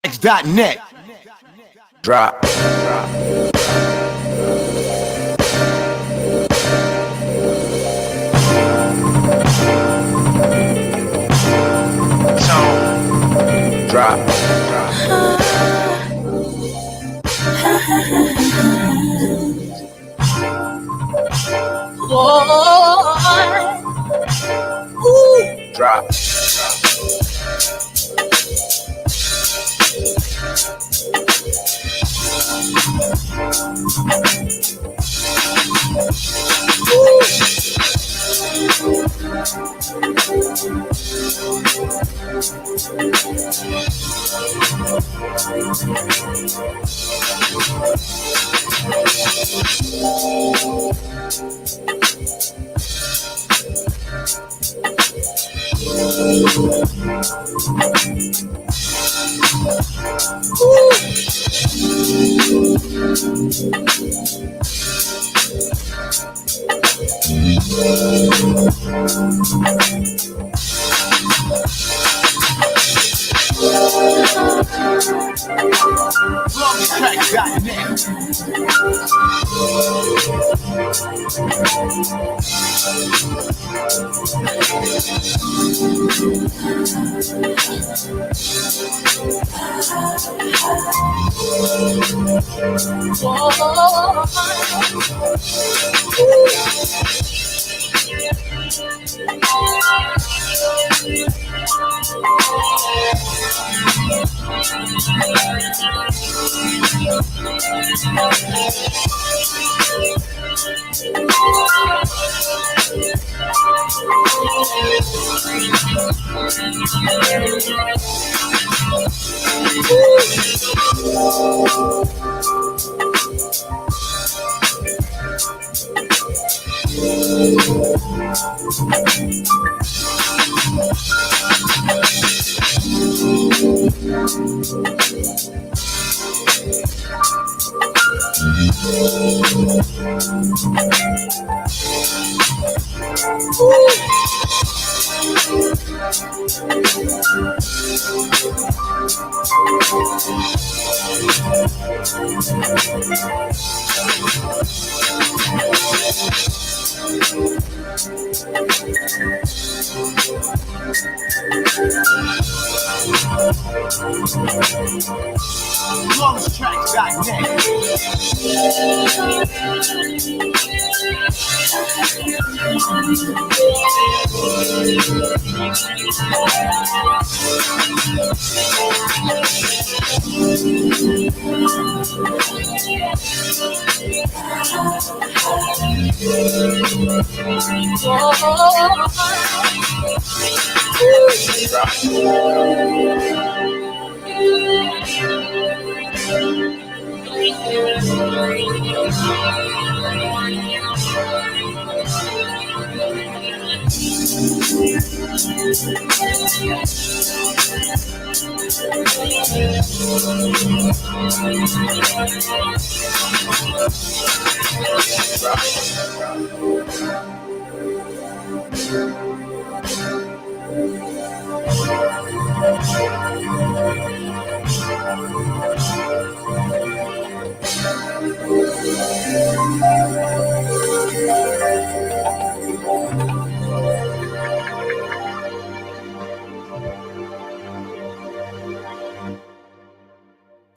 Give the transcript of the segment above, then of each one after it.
X.net. Drop. Drop. Drop.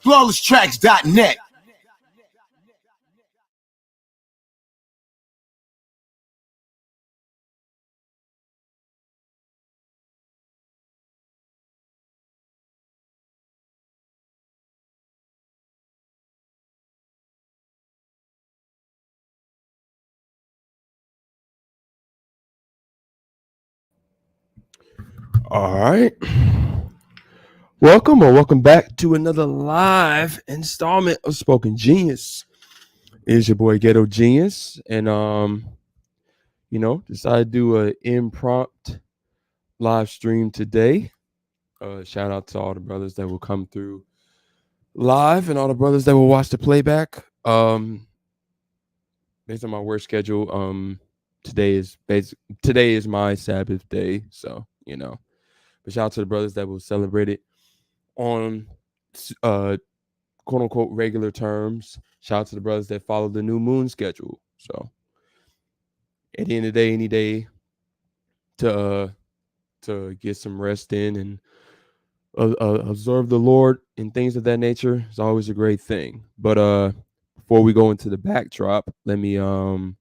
FlawlessTracks.net. All right. Welcome back to another live installment of Spoken Genius. It's your boy Ghetto Genius, and decided to do an impromptu live stream today. Shout out to all the brothers that will come through live and all the brothers that will watch the playback. Based on my work schedule, today is my Sabbath day, so but shout out to the brothers that will celebrate it on quote unquote regular terms. Shout out to the brothers that follow the new moon schedule. So at the end of the day, any day to get some rest in and observe the Lord and things of that nature is always a great thing. But before we go into the backdrop, let me let's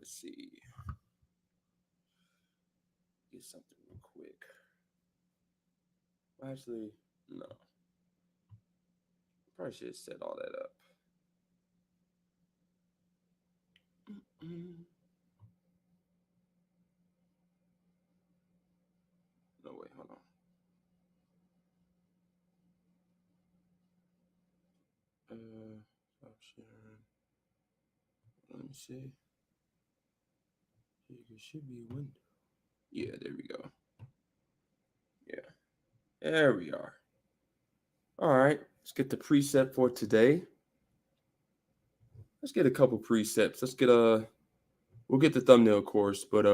see, get something real quick. Actually, no, probably should have set all that up. No, wait, hold on. Option. Let me see. It should be a window. Yeah, there we go. Yeah, there we are. All right, let's get the preset for today. Let's get a couple presets. Let's get we'll get the thumbnail, of course, but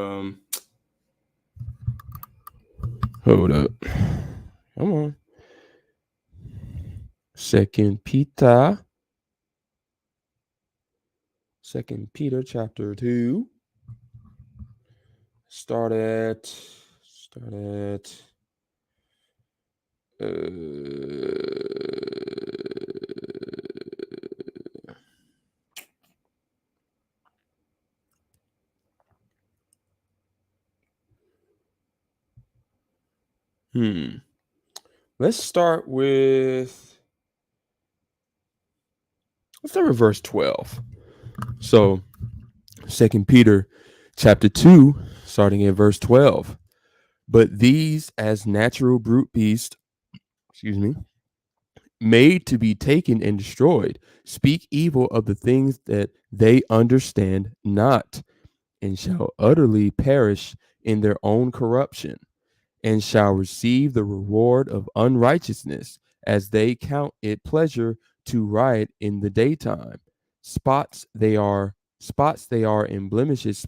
hold up. Come on. Second Peter chapter 2. Start at let's start with verse 12. So Second Peter chapter 2, starting at verse 12. But these, as natural brute beasts, made to be taken and destroyed, speak evil of the things that they understand not, and shall utterly perish in their own corruption, and shall receive the reward of unrighteousness, as they count it pleasure to riot in the daytime. Spots they are in blemishes,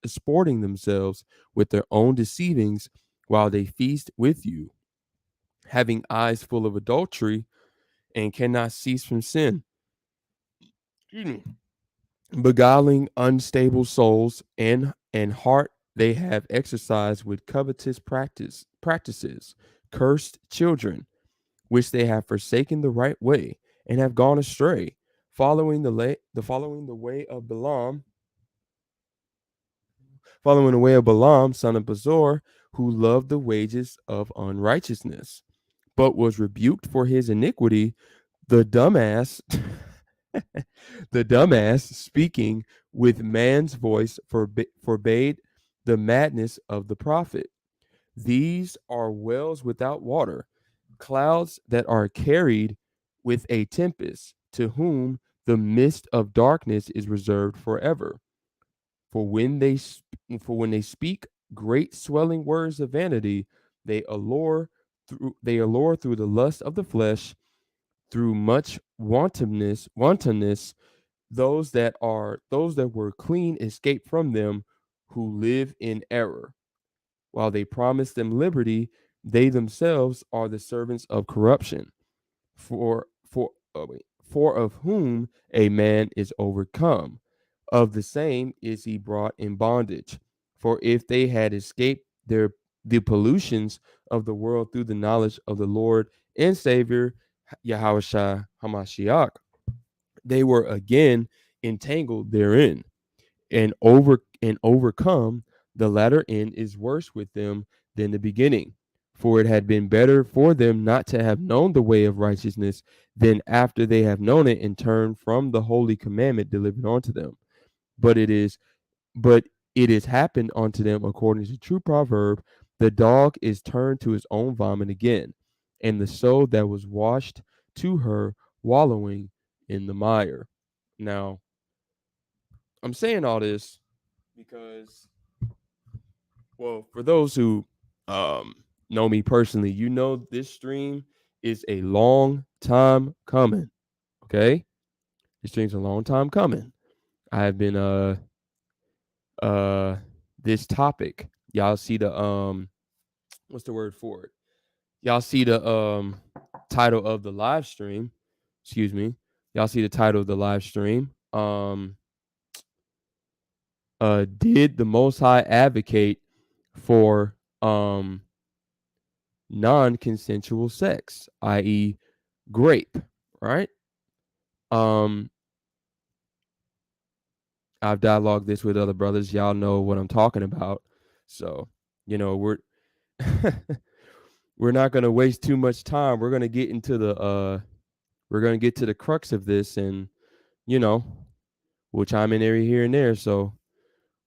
sporting themselves with their own deceivings, while they feast with you, having eyes full of adultery, and cannot cease from sin, beguiling unstable souls, and heart they have exercised with covetous practices, cursed children, which they have forsaken the right way, and have gone astray, following the way of Balaam, son of Bezor, who loved the wages of unrighteousness, but was rebuked for his iniquity. The dumbass, speaking with man's voice, forbade the madness of the prophet. These are wells without water, clouds that are carried with a tempest, to whom the mist of darkness is reserved forever. For when they speak great swelling words of vanity, they allure through the lust of the flesh, through much wantonness, those that were clean escape from them who live in error. While they promise them liberty, they themselves are the servants of corruption. For of whom a man is overcome, of the same is he brought in bondage. For if they had escaped the pollutions of the world through the knowledge of the Lord and Savior Yahushua Hamashiach, they were again entangled therein, and overcome. The latter end is worse with them than the beginning. For it had been better for them not to have known the way of righteousness, than after they have known it and turned from the holy commandment delivered unto them. But it is happened unto them according to true proverb: the dog is turned to his own vomit again, and the soul that was washed to her wallowing in the mire. Now, I'm saying all this because, well, for those who know me personally, you know this stream is a long time coming. Okay, this stream's a long time coming. I have been this topic. Y'all see the what's the word for it? Y'all see the title of the live stream. Excuse me. Y'all see the title of the live stream. Did the Most High advocate for non-consensual sex, i.e. grape, right? I've dialogued this with other brothers. Y'all know what I'm talking about. So, we're we're not going to waste too much time. We're going to get into the crux of this, and we'll chime in here and there. So,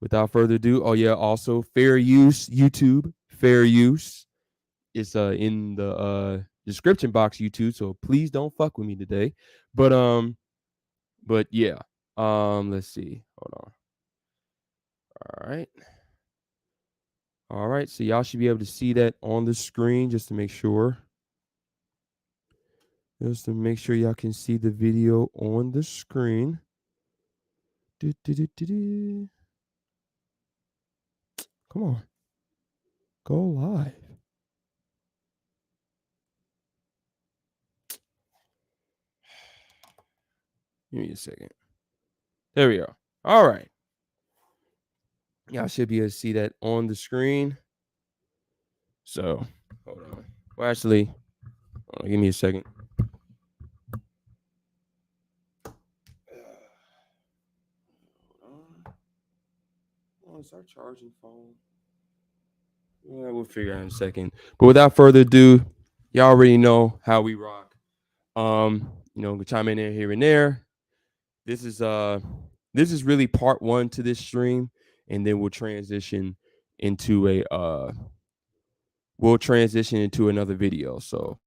without further ado, also fair use YouTube, fair use. It's in the description box, YouTube. So please don't fuck with me today. But yeah. Let's see. Hold on. All right. So y'all should be able to see that on the screen just to make sure. Just to make sure y'all can see the video on the screen. Come on. Go live. Give me a second. There we go. All right. Y'all should be able to see that on the screen. So, hold on. Well, actually, give me a second. Start charging phone. Yeah, we'll figure out in a second. But without further ado, y'all already know how we rock. We chime in there here and there. This is really part one to this stream, and then we'll transition into another video. So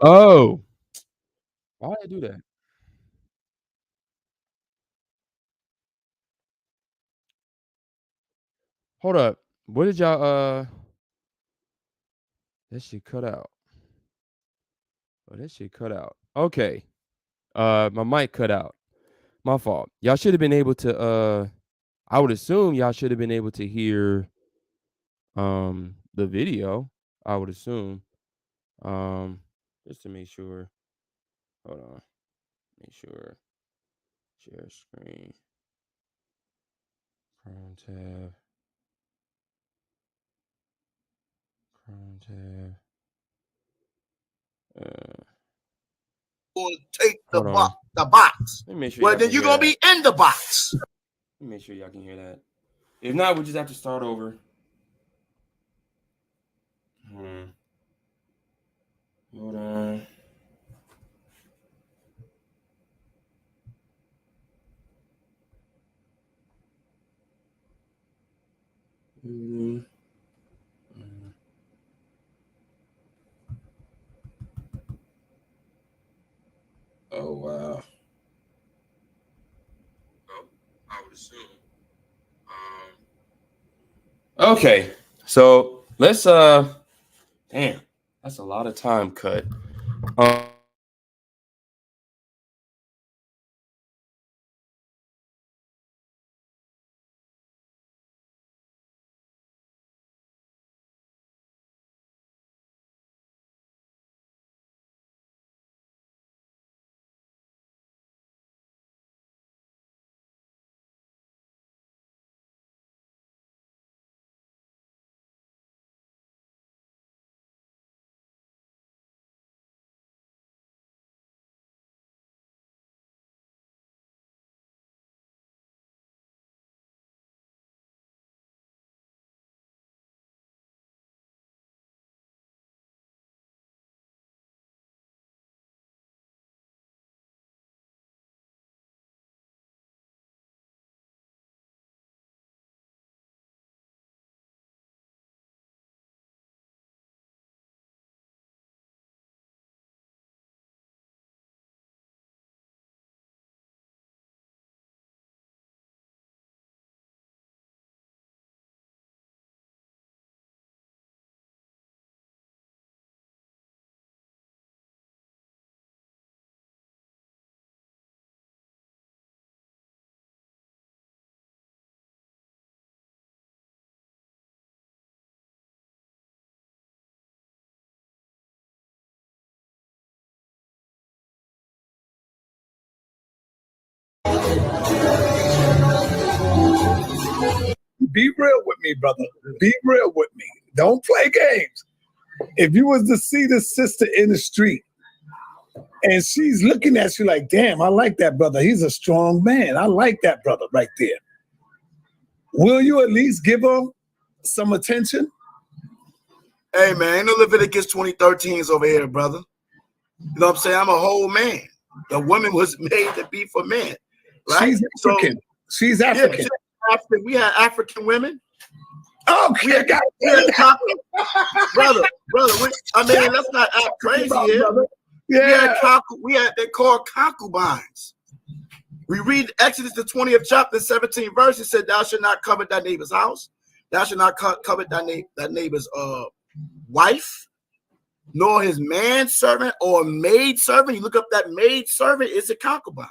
Oh, why did I do that? Hold up. What did y'all that shit cut out? Oh, that shit cut out. Okay. My mic cut out. My fault. Y'all should have been able to I would assume y'all should have been able to hear the video. I would assume. Just to make sure. Hold on. Make sure. Share screen. Chrome tab. Chrome tab. Take Hold on. the box. Let me make sure Well, y'all then can you're hear gonna that. be in the box. Let me make sure y'all can hear that. If not, we'll just have to start over. Hold on. Oh wow. Oh, I would assume. Okay, so let's damn, that's a lot of time cut. Be real with me, brother. Be real with me. Don't play games. If you was to see the sister in the street and she's looking at you like, damn, I like that brother. He's a strong man. I like that brother right there. Will you at least give him some attention? Hey man, ain't no Leviticus 20:13s over here, brother. You know what I'm saying? I'm a whole man. The woman was made to be for men, right? She's African. She's African. Yeah, we had African women. Okay, We had brother. Let's not act crazy here. Yeah, we had they're called concubines. We read Exodus the 20th chapter, 17th verse. It said, "Thou shalt not covet thy neighbor's house. Thou shalt not covet thy neighbor's wife, nor his manservant or maid servant." You look up that maid servant, it's a concubine,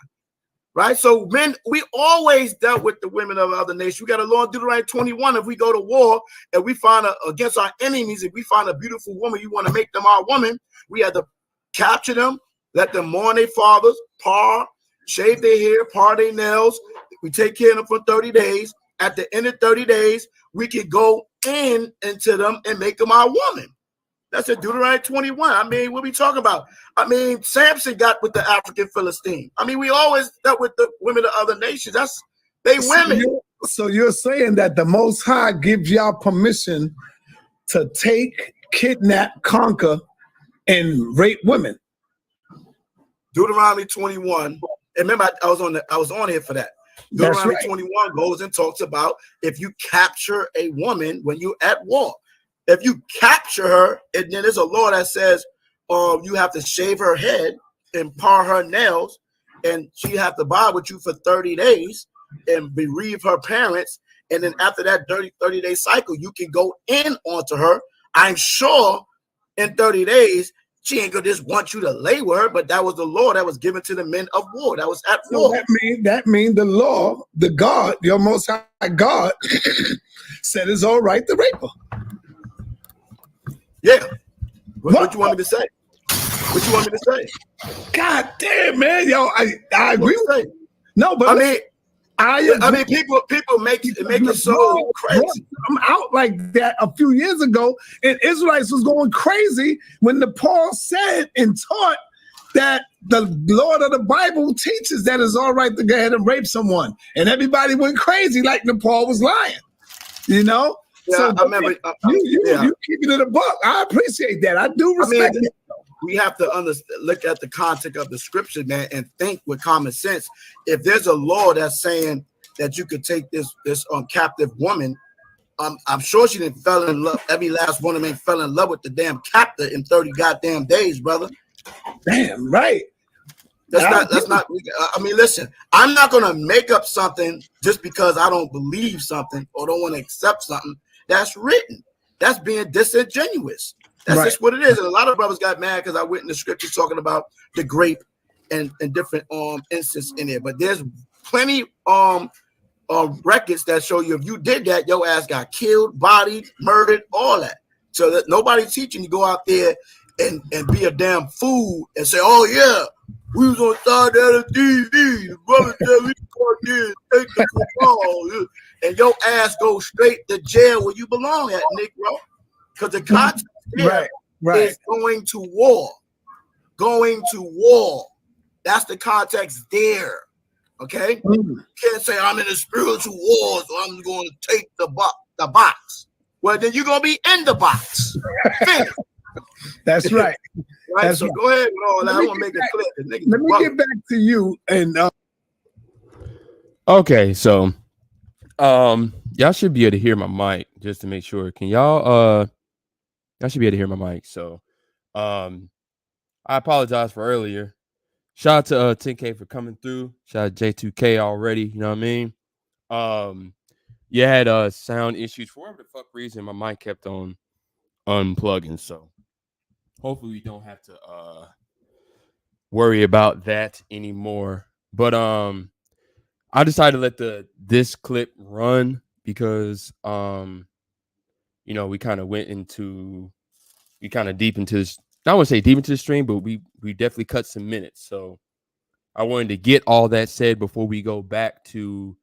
right? So men, we always dealt with the women of other nations. We got a law in Deuteronomy 21. If we go to war and we find against our enemies, if we find a beautiful woman, you want to make them our woman, we had to capture them, let them mourn their fathers, shave their hair, their nails. We take care of them for 30 days. At the end of 30 days, we can go into them and make them our woman. That's in Deuteronomy 21. I mean, what we talking about? I mean, Samson got with the African Philistine. I mean, we always dealt with the women of other nations. They women. So you're saying that the Most High gives y'all permission to take, kidnap, conquer, and rape women? Deuteronomy 21. And remember, I was on here for that. Deuteronomy 21 goes and talks about if you capture a woman when you're at war. If you capture her, and then there's a law that says you have to shave her head and par her nails, and she have to abide with you for 30 days and bereave her parents. And then after that 30-day cycle, you can go in onto her. I'm sure in 30 days, she ain't gonna just want you to lay with her, but that was the law that was given to the men of war. That was at war. That mean the law, the God, your most high God, said it's all right to rape her. Yeah. What you want me to say? What you want me to say? God damn, man, yo, I agree with you. No, but I mean, people make it so crazy. I'm out like that a few years ago, and Israelites was going crazy when Paul said and taught that the Lord of the Bible teaches that it's all right to go ahead and rape someone, and everybody went crazy like Paul was lying, you know. Yeah, so I remember. You keeping it a buck. I appreciate that. I do respect it. We have to look at the context of the scripture, man, and think with common sense. If there's a law that's saying that you could take this captive woman, I'm sure she didn't fell in love. Every last one of them fell in love with the damn captor in 30 goddamn days, brother. Damn right. That's not. I mean, listen. I'm not gonna make up something just because I don't believe something or don't want to accept something that's written. That's being disingenuous. That's just what it is. And a lot of brothers got mad because I went in the scripture talking about the grape and different instances in there. But there's plenty records that show you if you did that, your ass got killed, bodied, murdered, all that. So that nobody's teaching you go out there and be a damn fool and say, oh yeah, we was on side of the TV. The brother said we can't take the control, and your ass go straight to jail where you belong at, Negro. Because the context is going to war. Going to war. That's the context there. Okay? You can't say I'm in a spiritual war, so I'm going to take the box. Well, then you're going to be in the box. That's right. Right? So go ahead with all that. I want to make it clear. Let me get back to you. And okay, so y'all should be able to hear my mic just to make sure. Can y'all should be able to hear my mic. So I apologize for earlier. Shout out to 10K for coming through. Shout out J2K already. You know what I mean? You had sound issues for whatever the fuck reason. My mic kept on unplugging. So hopefully we don't have to worry about that anymore. But I decided to let this clip run because we kind of went into deep into this. I don't want to say deep into the stream, but we definitely cut some minutes. So I wanted to get all that said before we go back to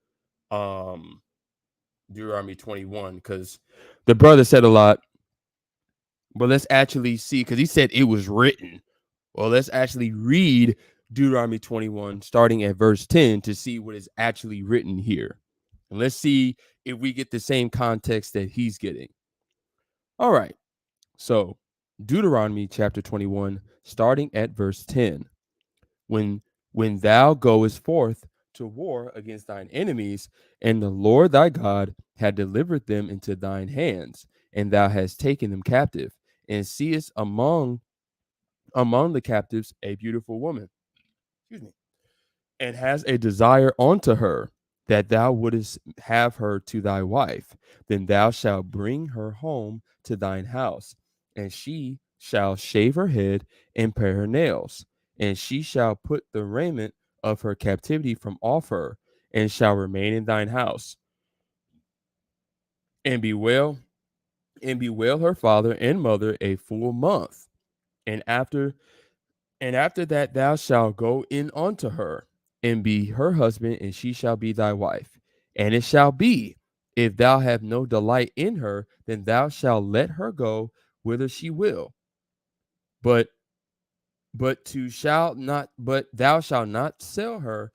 Deuteronomy 21, because the brother said a lot. But let's actually see, because he said it was written. Well, let's actually read Deuteronomy 21, starting at verse 10, to see what is actually written here. And let's see if we get the same context that he's getting. All right. So Deuteronomy chapter 21, starting at verse 10. When thou goest forth to war against thine enemies, and the Lord thy God had delivered them into thine hands, and thou hast taken them captive, and seest among the captives a beautiful woman, and has a desire unto her, that thou wouldest have her to thy wife, then thou shalt bring her home to thine house, and she shall shave her head and pare her nails, and she shall put the raiment of her captivity from off her, and shall remain in thine house, and bewail her father and mother a full month, and after that thou shalt go in unto her, and be her husband, and she shall be thy wife. And it shall be, if thou have no delight in her, then thou shalt let her go whither she will. But thou shalt not sell her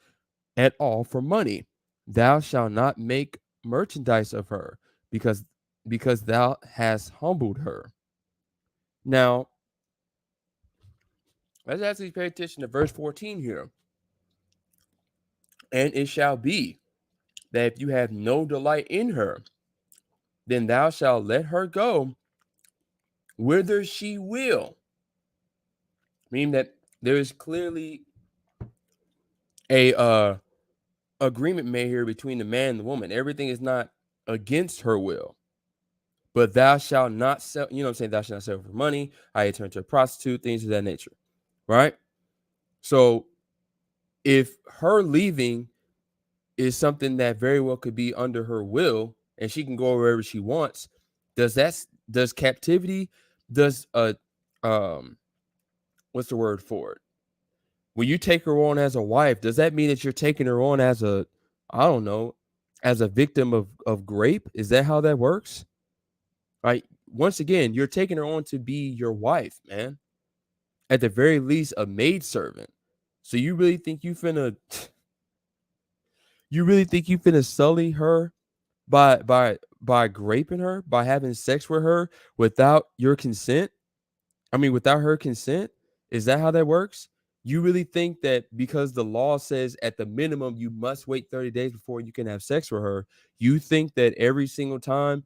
at all for money. Thou shalt not make merchandise of her, because thou hast humbled her. Now, let's actually pay attention to verse 14 here. And it shall be that if you have no delight in her, then thou shalt let her go whither she will. Meaning that there is clearly a agreement made here between the man and the woman. Everything is not against her will. But thou shalt not sell, you know what I'm saying? Thou shalt not sell for money. I turn to a prostitute, things of that nature. Right? So if her leaving is something that very well could be under her will and she can go wherever she wants, does captivity, does what's the word for it? When you take her on as a wife, does that mean that you're taking her on as a, I don't know, as a victim of grape? Is that how that works? Right? Once again, you're taking her on to be your wife, man. At the very least, a maidservant. So you really think you finna sully her by graping her, by having sex with her without your consent? I mean, without her consent? Is that how that works? You really think that because the law says at the minimum you must wait 30 days before you can have sex with her, you think that every single time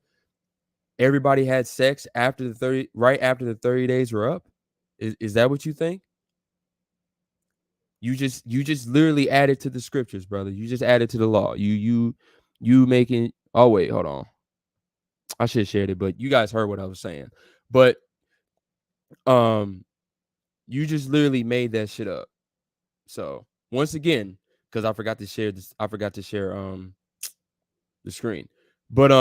everybody had sex after the 30, right after the 30 days were up? Is that what you think? You just literally added to the scriptures, brother. You just added to the law. You making, oh wait, hold on. I should have shared it, but you guys heard what I was saying. But you just literally made that shit up. So once again, because I forgot to share this, the screen. But what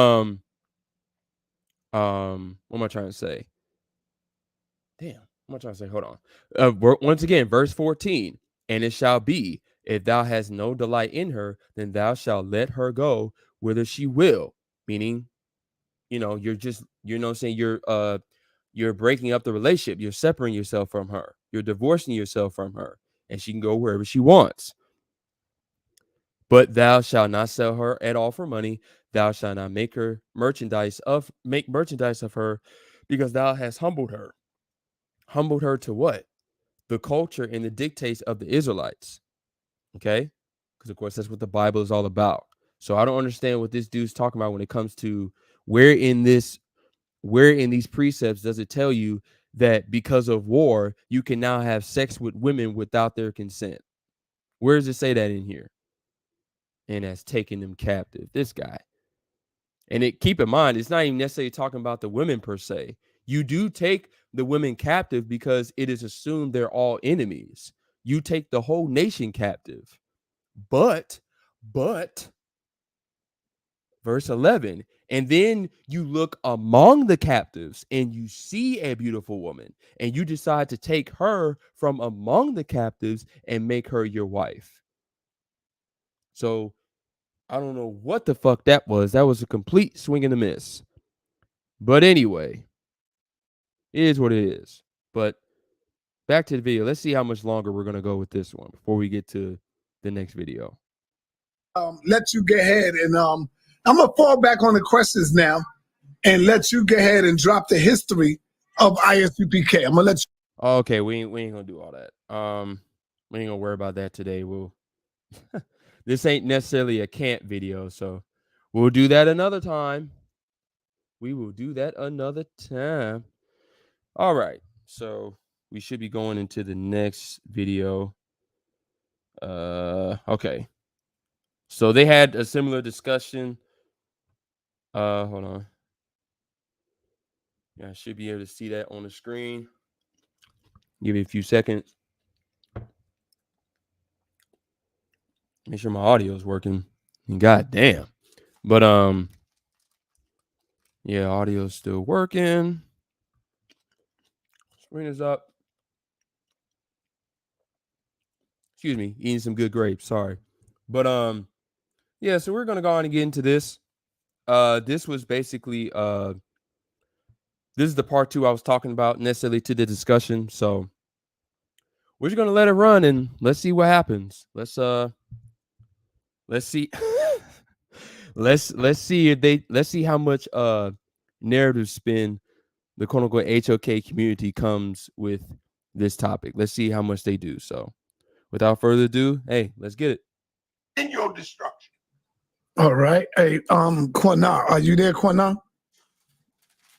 am I trying to say? Damn, what am I trying to say? Hold on. Once again, verse 14. And it shall be, if thou hast no delight in her, then thou shalt let her go whither she will. Meaning, you're just, saying you're breaking up the relationship. You're separating yourself from her. You're divorcing yourself from her, and she can go wherever she wants. But thou shalt not sell her at all for money. Thou shalt not make merchandise of her, because thou hast humbled her. Humbled her to what? The culture and the dictates of the Israelites. Okay? Because of course that's what the Bible is all about. So I don't understand what this dude's talking about when it comes to where in these precepts does it tell you that because of war you can now have sex with women without their consent? Where does it say that in here? And has taken them captive. This guy. And keep in mind, it's not even necessarily talking about the women per se. You do take the women captive because it is assumed they're all enemies. You take the whole nation captive. But verse 11, and then you look among the captives and you see a beautiful woman and you decide to take her from among the captives and make her your wife. So I don't know what the fuck that was. That was a complete swing and a miss. But anyway, it is what it is. But back to the video. Let's see how much longer we're going to go with this one before we get to the next video. Let you get ahead and I'm gonna fall back on the questions now and let you get ahead and drop the history of ISUPK. I'm gonna let you. Okay, we ain't gonna do all that. We ain't gonna worry about that today. We'll this ain't necessarily a camp video, so we'll do that another time. We will do that another time. All right, so we should be going into the next video. Okay. So they had a similar discussion. Hold on. Yeah, I should be able to see that on the screen. Give it a few seconds. Make sure my audio is working. God damn. But yeah, audio's still working. Screen is up. Excuse me, eating some good grapes. Sorry. But yeah, so we're gonna go on and get into this. This was basically this is the part 2 I was talking about, necessarily to the discussion. So we're just gonna let it run and let's see what happens. Let's see. let's see how much narrative spin the quote unquote HOK community comes with this topic. Let's see how much they do. So without further ado, hey, let's get it. In your destruction. All right. Hey, Quana, are you there, Quana?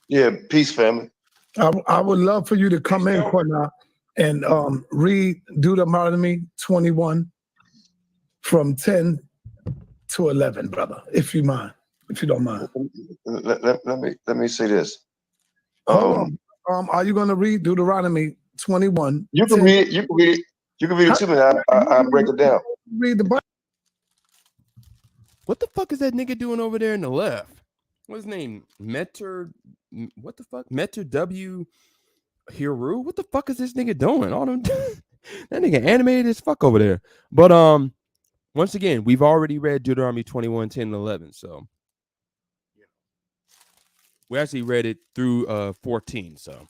Yeah, peace, family. I would love for you to come in, Quana, and read Deuteronomy 21 from 10 to 11, brother, if you mind, if you don't mind. Let me say this. Hold on. Are you going to read Deuteronomy 21? You can 10? read it. You can read it. You can read it to me. I break it down. Read the Bible. What the fuck is that nigga doing over there in the left? What's his name? What the fuck? Meter W Hiru? What the fuck is this nigga doing? All them that nigga animated as fuck over there. But once again, we've already read Deuteronomy 21, 10, and 11. So we actually read it through 14. So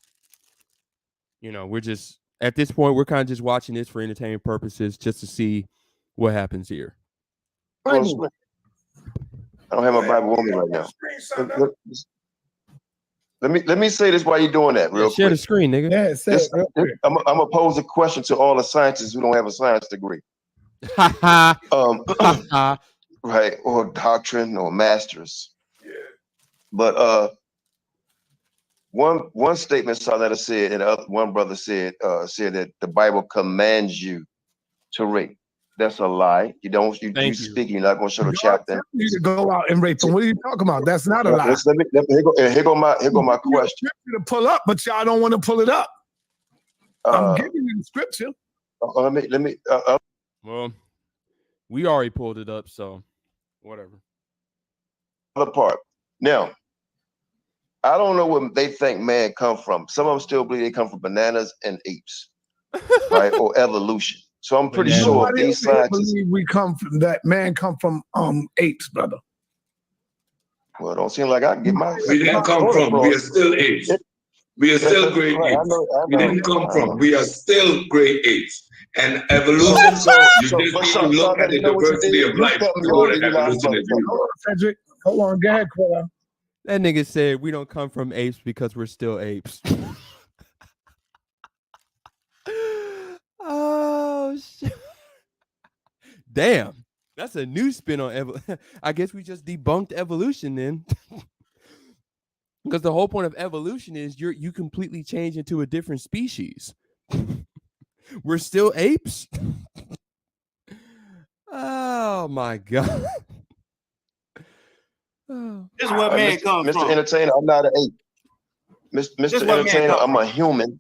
we're just at this point, we're kind of just watching this for entertainment purposes, just to see what happens here. Well, I don't have my Bible on me right now. Let me say this while you're doing that real quick. Share the screen, nigga. Yeah, say it real quick. I'm gonna pose a question to all the scientists who don't have a science degree. Right, or doctrine or masters. Yeah. But one statement Sarnetta said, and one brother said that the Bible commands you to rape. That's a lie. You speak, you're not going to show the chapter. You to go out and rape them. What are you talking about? That's not a lie. Here go my question. To pull up, but y'all don't want to pull it up. I'm giving you the scripture. Let me. Well, we already pulled it up, so whatever. Other part. Now, I don't know where they think man come from. Some of them still believe they come from bananas and apes, right? Or evolution. So I'm pretty sure these scientists believe man come from apes, brother. Well, it don't seem like I can get my. We didn't come from. We are still apes. We are still great apes. We didn't come from. We are still great apes. And evolution. You just need to look at the diversity of life to go to evolution. Hold on, Cedric. Hold on. Go ahead, Quilla. That nigga said we don't come from apes because we're still apes. Oh shit! Damn, that's a new spin on evolution. I guess we just debunked evolution then, because the whole point of evolution is you completely change into a different species. We're still apes. Oh my god! This is where man comes from. Mr. Entertainer, I'm not an ape. Mr. Entertainer, I'm a human.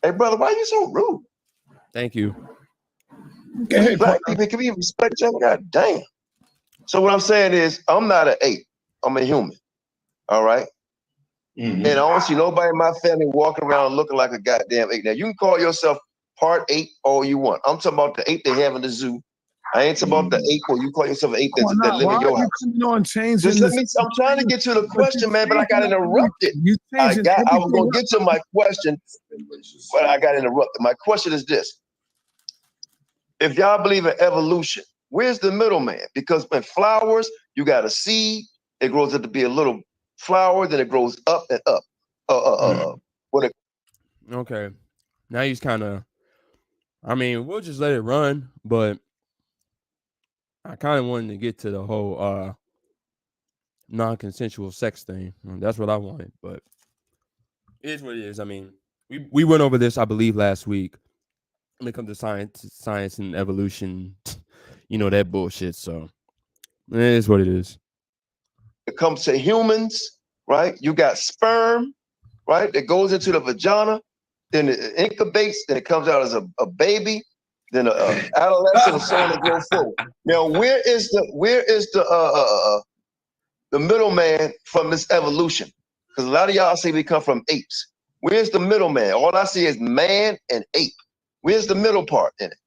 Hey, brother, why are you so rude? Thank you. Okay, black people, can we respect each other? God damn. So what I'm saying is, I'm not an ape. I'm a human. All right? And I don't see nobody in my family walking around looking like a goddamn ape. Now, you can call yourself part ape all you want. I'm talking about the ape they have in the zoo. I ain't talking about the ape or you call yourself an ape that live in your house. I'm trying to get to the question, man, but I got interrupted. I was going to get to my question, but I got interrupted. My question is this. If y'all believe in evolution, where's the middleman? Because in flowers, you got a seed. It grows up to be a little flower, then it grows up and up. Okay. Now he's kind of, we'll just let it run, but I kind of wanted to get to the whole non-consensual sex thing. That's what I wanted, but it is what it is. We went over this, I believe, last week when it comes to science and evolution, that bullshit. So it is what it is. It comes to humans, right? You got sperm, right? That goes into the vagina, then it incubates, then it comes out as a baby, then an adolescent, and so on and go forward. Now, where is the middleman from this evolution? Because a lot of y'all say we come from apes. Where's the middleman? All I see is man and ape. Where's the middle part in it?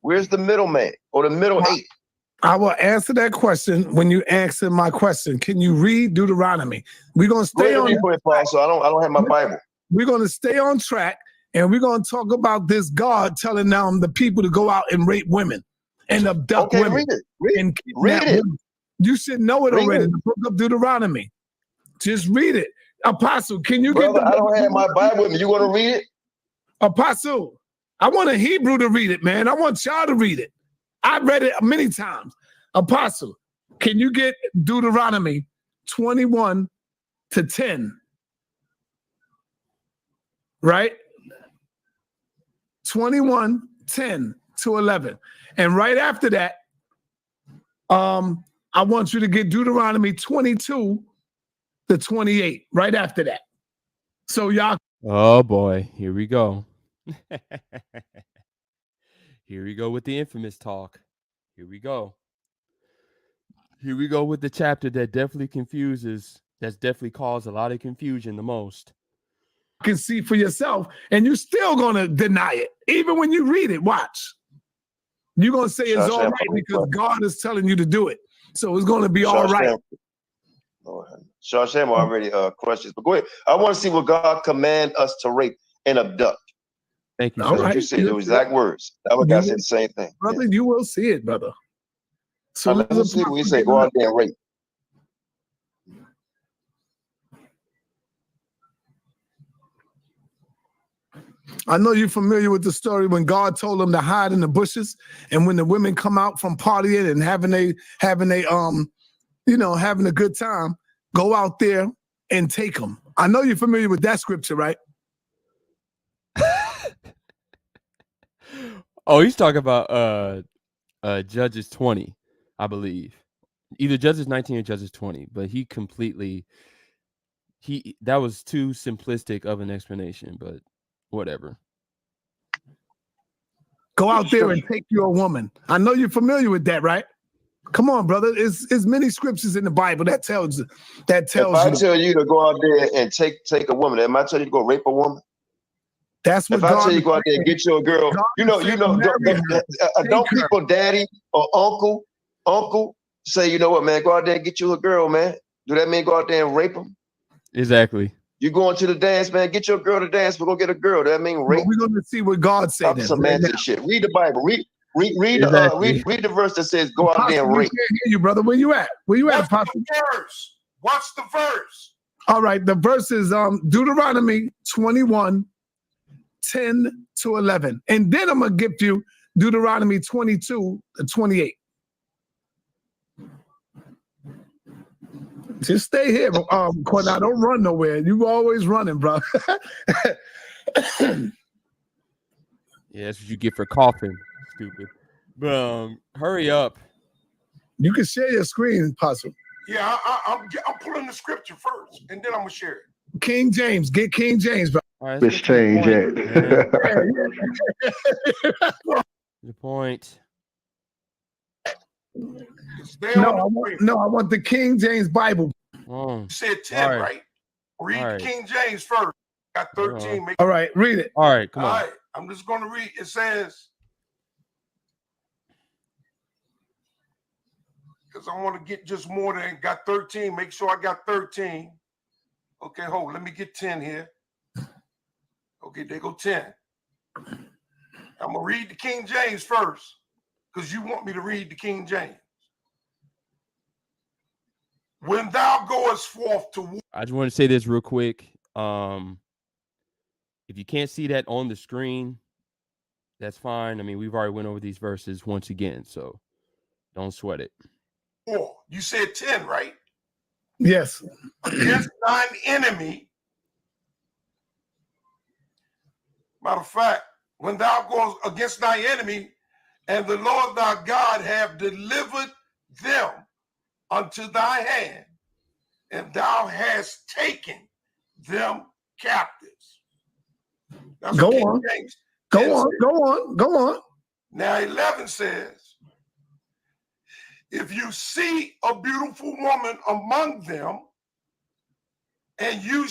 Where's the middleman or the middle ape? I will answer that question when you answer my question. Can you read Deuteronomy? We're gonna stay on. So I don't have my Bible. We're gonna stay on track, and we're gonna talk about this God telling the people to go out and rape women and abduct women. Read it. Read it. You should know it already. The book of Deuteronomy. Just read it. Apostle, can you get the book? I don't have my Bible with me. You want to read it? Apostle, I want a Hebrew to read it, man. I want y'all to read it. I read it many times. Apostle, can you get Deuteronomy 21 to 10? right? 21, 10 to 11. And right after that, I want you to get Deuteronomy 22 to 28, right after that. So y'all. Oh boy, here we go. Here we go with the infamous talk. Here we go. Here we go with the chapter that definitely confuses, that's definitely caused a lot of confusion the most. Can see for yourself, and you're still gonna deny it. Even when you read it, watch. You're gonna say it's all right because God is telling you to do it. So it's gonna be all right. Shawsham already questions, but go ahead. I want to see what God command us to rape and abduct. Thank you. All right. You said the exact words. That was God said the same thing. Brother, you will see it, brother. So let's see what we say. Go out there and rape. I know you're familiar with the story when God told them to hide in the bushes, and when the women come out from partying and having a good time, go out there and take them. I know you're familiar with that scripture, right? Oh, he's talking about Judges 20, I believe. Either Judges 19 or Judges 20, but that was too simplistic of an explanation, but whatever. Go out there and take your woman. I know you're familiar with that, right? Come on, brother. There's many scriptures in the Bible that tells you. If I tell you to go out there and take a woman, am I telling you to go rape a woman? That's what if I tell you go out there and get you a girl, don't people, daddy or uncle say, you know what, man, go out there and get you a girl, man. Do that mean go out there and rape them? Exactly. You going to the dance, man, get your girl to dance, we're gonna get a girl. That mean rape? We're gonna see what God said. Semantic shit. Read the Bible. Read the verse that says go out there and rape. We can't hear you, brother. Where you at? Watch the verse. All right, the verse is Deuteronomy 21, 10 to 11. And then I'm going to give you Deuteronomy 22 to 28. Just stay here, Cornell. Don't run nowhere. You always running, bro. Yeah, that's what you get for coughing, stupid. But hurry up. You can share your screen, Apostle. Yeah, I'm pulling the scripture first, and then I'm gonna share it. King James, get King James, bro. Right, let's change it. The point. No, I want the King James Bible. You said 10, right? Read the King James first. Got 13. All right, read it. All right, come on. All right, I'm just going to read. It says, because I want to get just more than got 13. Make sure I got 13. Okay, hold. Let me get 10 here. Okay, there go 10. I'm going to read the King James first because you want me to read the King James. When thou goest forth to war. I just want to say this real quick. If you can't see that on the screen, that's fine. I mean, we've already went over these verses once again, so don't sweat it. Oh, you said 10, right? Yes. Against thine enemy. Matter of fact, when thou goest against thy enemy, and the Lord thy God have delivered them unto thy hand, and thou hast taken them captives. That's go on. Go on. Now 11 says, if you see a beautiful woman among them, and you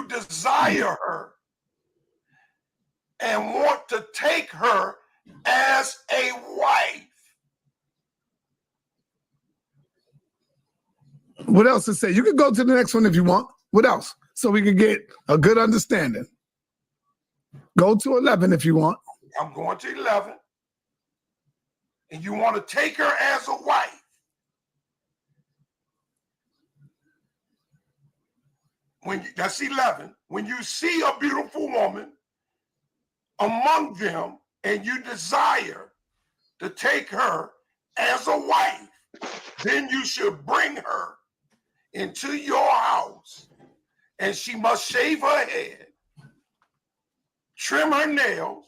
desire her and want to take her as a wife. What else to say? You can go to the next one if you want. What else? So we can get a good understanding. Go to 11 if you want. I'm going to 11. And you want to take her as a wife. That's 11. When you see a beautiful woman among them and you desire to take her as a wife, then you should bring her into your house, and she must shave her head trim her nails,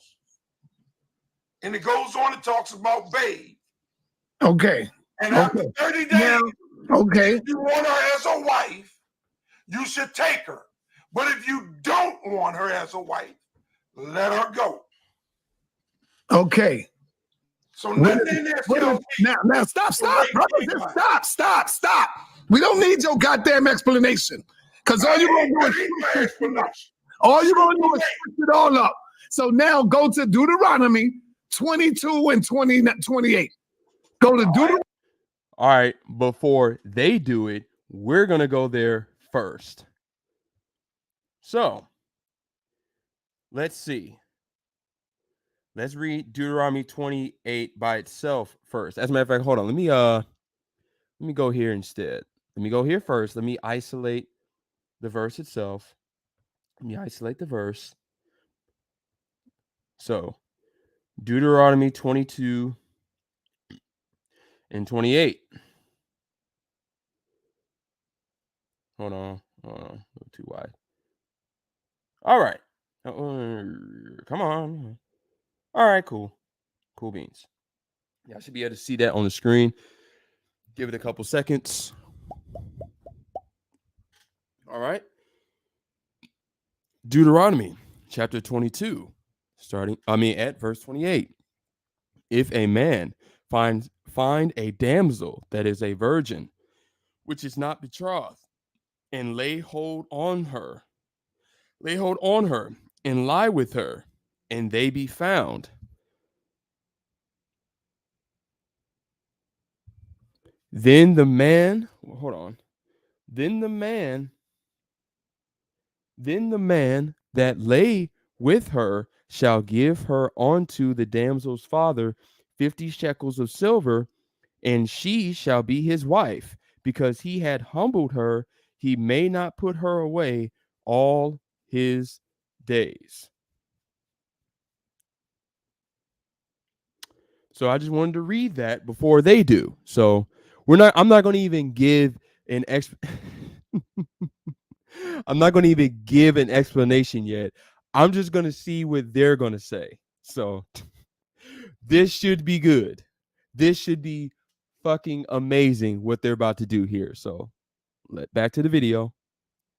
and it goes on and talks about bathe. Okay. And after 30 days, if you want her as a wife, you should take her. But if you don't want her as a wife, let her go. Okay. So nothing in there tells me. Now stop, brother. Stop. We don't need your goddamn explanation. Because all you're gonna do is switch it all up. So now go to Deuteronomy 22 and 28. Go to Deuteronomy. All right, before they do it, we're going to go there first. So, let's see. Let's read Deuteronomy 28 by itself first. As a matter of fact, hold on. Let me go here instead. Let me go here first. Let me isolate the verse itself. Let me isolate the verse. So, Deuteronomy 22 and 28. Hold on. A little too wide. All right. Come on. All right, cool. Cool beans. Y'all should be able to see that on the screen. Give it a couple seconds. All right. Deuteronomy chapter 22, at verse 28. If a man find a damsel that is a virgin, which is not betrothed, and lay hold on her, and lie with her, and they be found, then the man that lay with her shall give her unto the damsel's father 50 shekels of silver, and she shall be his wife, because he had humbled her. He may not put her away all his days. So I just wanted to read that before they do. So I'm not going to even give an I'm not going to even give an explanation yet. I'm just going to see what they're going to say. So this should be good. This should be fucking amazing what they're about to do here. So back to the video.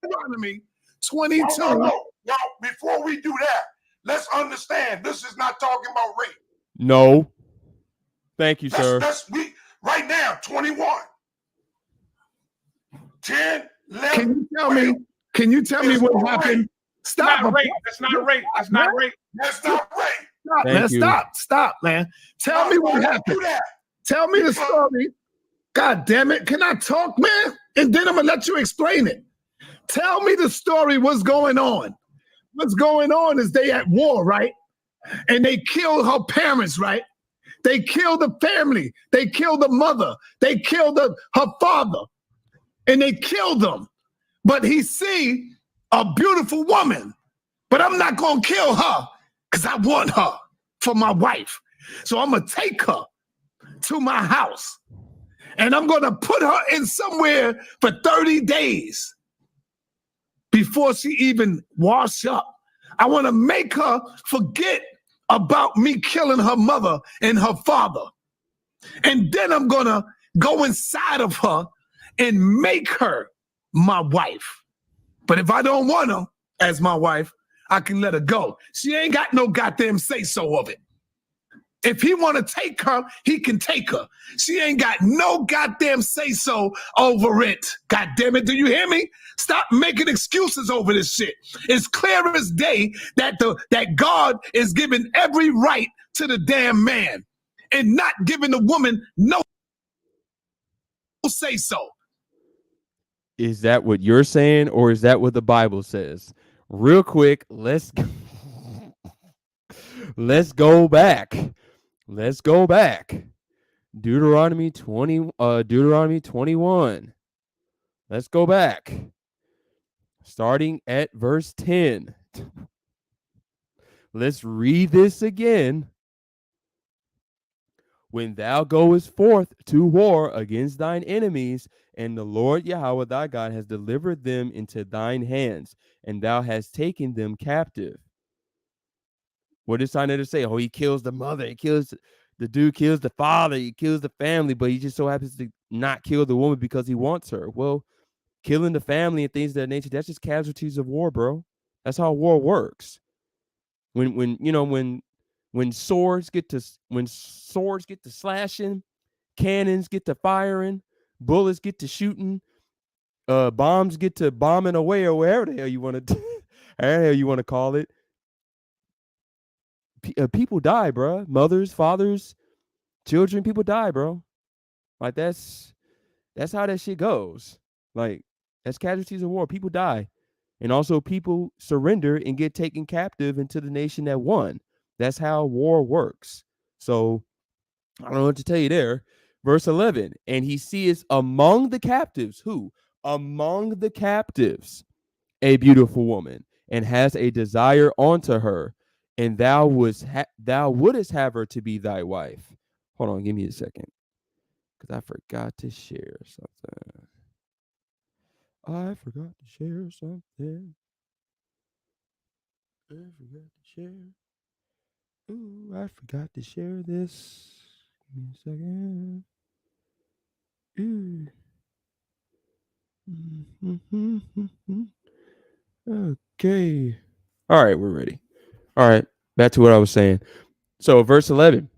Deuteronomy 22. No, before we do that, let's understand this is not talking about rape. No. Thank you, sir. Right now, 21. 10, 11. Can you tell me what happened? Stop. That's not rape. That's not rape. Stop, man. Tell me what happened. Tell me the story. God damn it. Can I talk, man? And then I'm going to let you explain it. Tell me the story. What's going on? What's going on is they at war, right? And they kill her parents, right? They kill the family. They kill the mother. They kill her father. And they kill them. But he see a beautiful woman. But I'm not going to kill her because I want her for my wife. So I'm going to take her to my house. And I'm going to put her in somewhere for 30 days before she even wash up. I want to make her forget about me killing her mother and her father. And then I'm going to go inside of her and make her my wife. But if I don't want her as my wife, I can let her go. She ain't got no goddamn say-so of it. If he want to take her, he can take her. She ain't got no goddamn say-so over it. God damn it, do you hear me? Stop making excuses over this shit. It's clear as day that God is giving every right to the damn man and not giving the woman no say-so. Is that what you're saying, or is that what the Bible says? Real quick, let's go back. Let's go back. Deuteronomy 21. Let's go back. Starting at verse 10. Let's read this again. When thou goest forth to war against thine enemies, and the Lord Yahweh thy God has delivered them into thine hands, and thou hast taken them captive. What did Sinai say? Oh, he kills the mother. He kills the dude, kills the father. He kills the family, but he just so happens to not kill the woman because he wants her. Well, killing the family and things of that nature, that's just casualties of war, bro. That's how war works. When swords get to slashing, cannons get to firing, bullets get to shooting, bombs get to bombing away, or wherever the hell you want to call it. People die, bro. Mothers, fathers, children, people die, bro. Like that's how that shit goes. Like that's casualties of war. People die. And also people surrender and get taken captive into the nation that won. That's how war works. So I don't know what to tell you there. Verse 11, and he sees among the captives, who? Among the captives, a beautiful woman, and has a desire unto her, and thou wouldest have her to be thy wife. Hold on, give me a second, because I forgot to share something. I forgot to share something. Ooh, I forgot to share this. Give me a second. Okay. All right, we're ready. All right, back to what I was saying. So verse 11,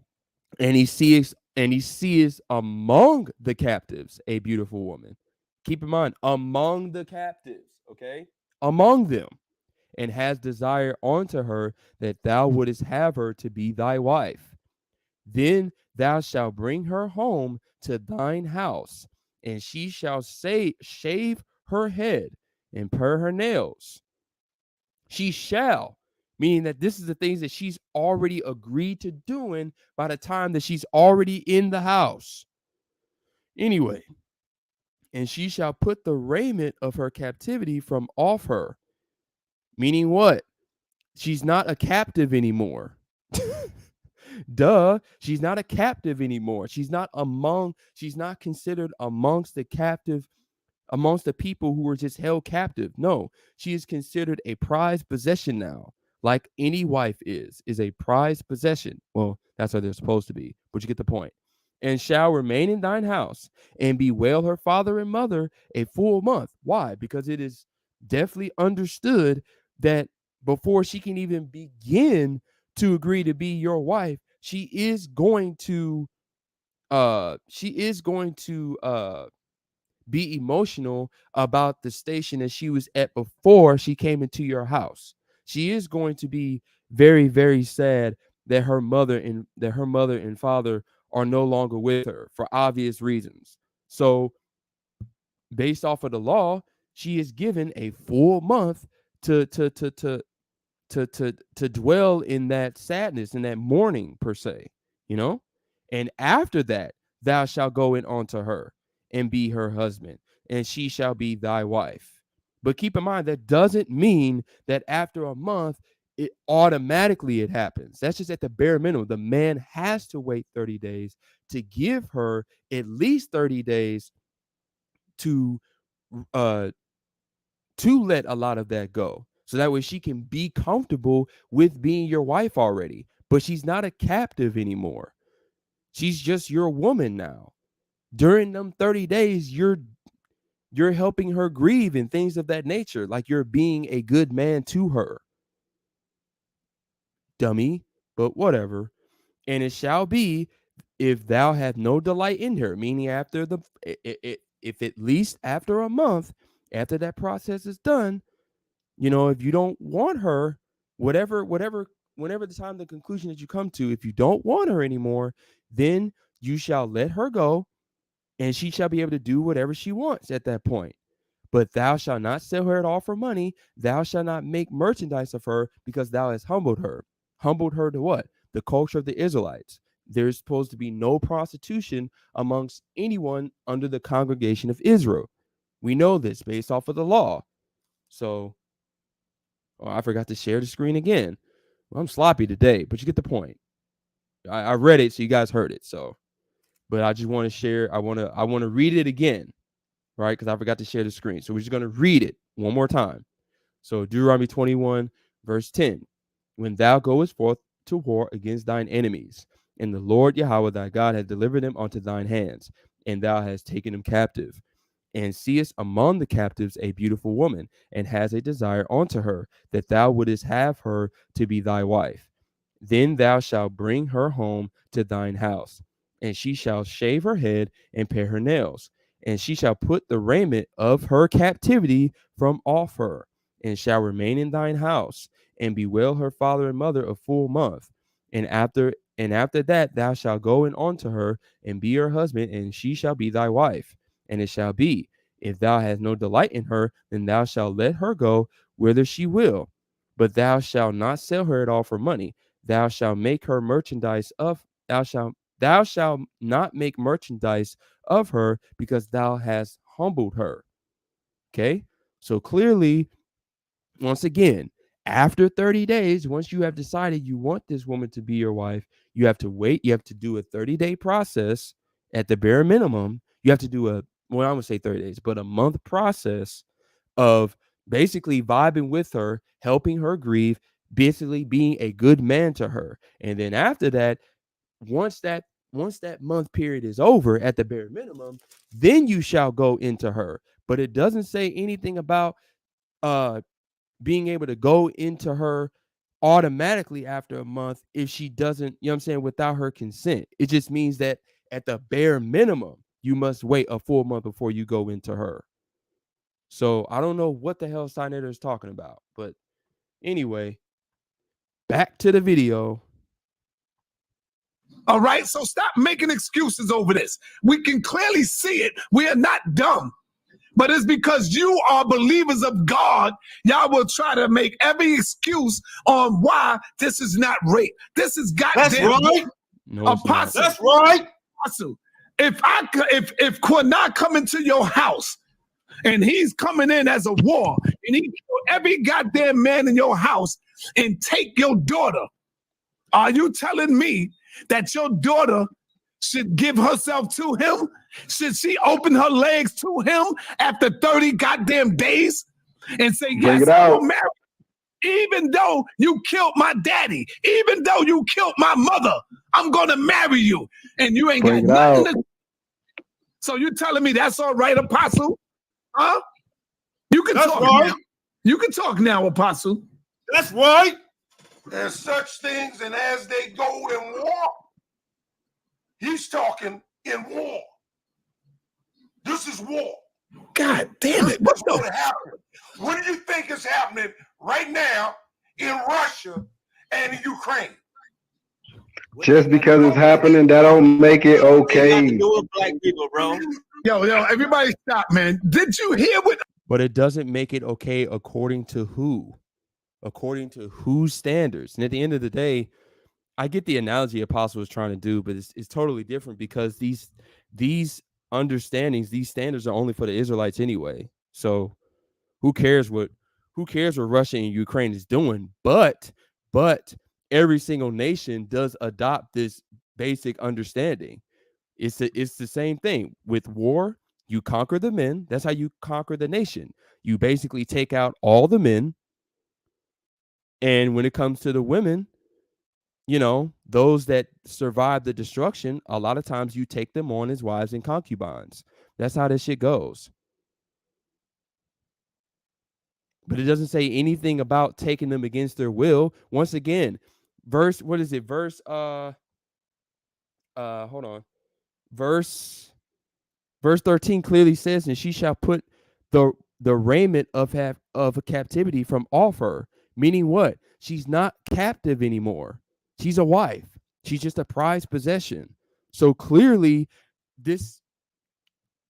and he sees among the captives a beautiful woman. Keep in mind, among the captives, okay? Among them, and has desire unto her, that thou wouldest have her to be thy wife. Then thou shalt bring her home to thine house, and she shall shave her head and pare her nails. She shall, meaning that this is the things that she's already agreed to doing by the time that she's already in the house. Anyway, and she shall put the raiment of her captivity from off her. Meaning what? She's not a captive anymore. Duh, she's not a captive anymore. She's not considered amongst the captive, amongst the people who were just held captive. No, she is considered a prized possession now, like any wife is a prized possession. Well, that's what they're supposed to be, but you get the point. And shall remain in thine house, and bewail her father and mother a full month. Why? Because it is definitely understood that before she can even begin to agree to be your wife, she is going to be emotional about the station that she was at before she came into your house. She is going to be very, very sad that her mother and father are no longer with her for obvious reasons. So based off of the law, she is given a full month to dwell in that sadness and that mourning per se, and after that thou shalt go in unto her and be her husband, and she shall be thy wife. But keep in mind, that doesn't mean that after a month it automatically it happens. That's just at the bare minimum. The man has to wait 30 days to give her at least 30 days to let a lot of that go, so that way she can be comfortable with being your wife already. But she's not a captive anymore. She's just your woman now. During them 30 days, you're helping her grieve and things of that nature, like you're being a good man to her. Dummy, but whatever. And it shall be, if thou have no delight in her, meaning if at least after a month, after that process is done, if you don't want her, whenever the time, the conclusion that you come to, if you don't want her anymore, then you shall let her go, and she shall be able to do whatever she wants at that point. But thou shalt not sell her at all for money. Thou shalt not make merchandise of her, because thou hast humbled her. Humbled her to what? The culture of the Israelites. There's supposed to be no prostitution amongst anyone under the congregation of Israel. We know this based off of the law. So, I forgot to share the screen again. Well, I'm sloppy today, but you get the point. I read it, so you guys heard it. So, but I just want to share. I want to read it again, right? Because I forgot to share the screen. So we're just going to read it one more time. So Deuteronomy 21, verse 10. When thou goest forth to war against thine enemies. And the Lord Yahweh thy God hath delivered them unto thine hands, and thou hast taken them captive. And seest among the captives a beautiful woman, and has a desire unto her, that thou wouldest have her to be thy wife. Then thou shalt bring her home to thine house, and she shall shave her head and pare her nails, and she shall put the raiment of her captivity from off her, and shall remain in thine house, and bewail her father and mother a full month. And after that thou shalt go in unto her, and be her husband, and she shall be thy wife. And it shall be, if thou hast no delight in her, then thou shalt let her go whither she will. But thou shalt not sell her at all for money. Thou shalt make her merchandise of thou shalt not make merchandise of her, because thou hast humbled her. Okay, so clearly, once again, after 30 days, once you have decided you want this woman to be your wife, you have to wait. You have to do a 30-day process at the bare minimum. You have to do I'm going to say 30 days, but a month process of basically vibing with her, helping her grieve, basically being a good man to her. And then after that, once that month period is over at the bare minimum, then you shall go into her. But it doesn't say anything about being able to go into her automatically after a month if she doesn't, you know what I'm saying, without her consent. It just means that at the bare minimum, you must wait a full month before you go into her. So I don't know what the hell Signator is talking about. But anyway, back to the video. All right, so stop making excuses over this. We can clearly see it. We are not dumb. But it's because you are believers of God, y'all will try to make every excuse on why this is not rape. This is goddamn. That's right. No, Apostle. That's right. Apostle. If Quinai come into your house and he's coming in as a war and he kill every goddamn man in your house and take your daughter, are you telling me that your daughter should give herself to him? Should she open her legs to him after 30 goddamn days and say, yes, I'm married? Even though you killed my daddy, even though you killed my mother, I'm going to marry you. And you ain't got nothing to. So you telling me that's all right, Apostle? Huh? You can talk now. You can talk now, Apostle. That's right. There's such things, and as they go in war, he's talking in war. This is war. God damn it. What's going to happen? What do you think is happening right now in Russia and in Ukraine? Just because it's happening, that don't make it okay. Black people, bro. Yo, everybody stop, man. Did you hear what? But it doesn't make it okay according to who? According to whose standards? And at the end of the day, I get the analogy Apostle was trying to do, but it's totally different because these understandings, these standards are only for the Israelites anyway. So who cares what Russia and Ukraine is doing? But every single nation does adopt this basic understanding. It's the same thing. With war, you conquer the men. That's how you conquer the nation. You basically take out all the men. And when it comes to the women, you know, those that survive the destruction, a lot of times you take them on as wives and concubines. That's how this shit goes. But it doesn't say anything about taking them against their will. Once again, verse 13 clearly says, and she shall put the raiment of a captivity from off her. Meaning what? She's not captive anymore. She's a wife. She's just a prized possession. So clearly this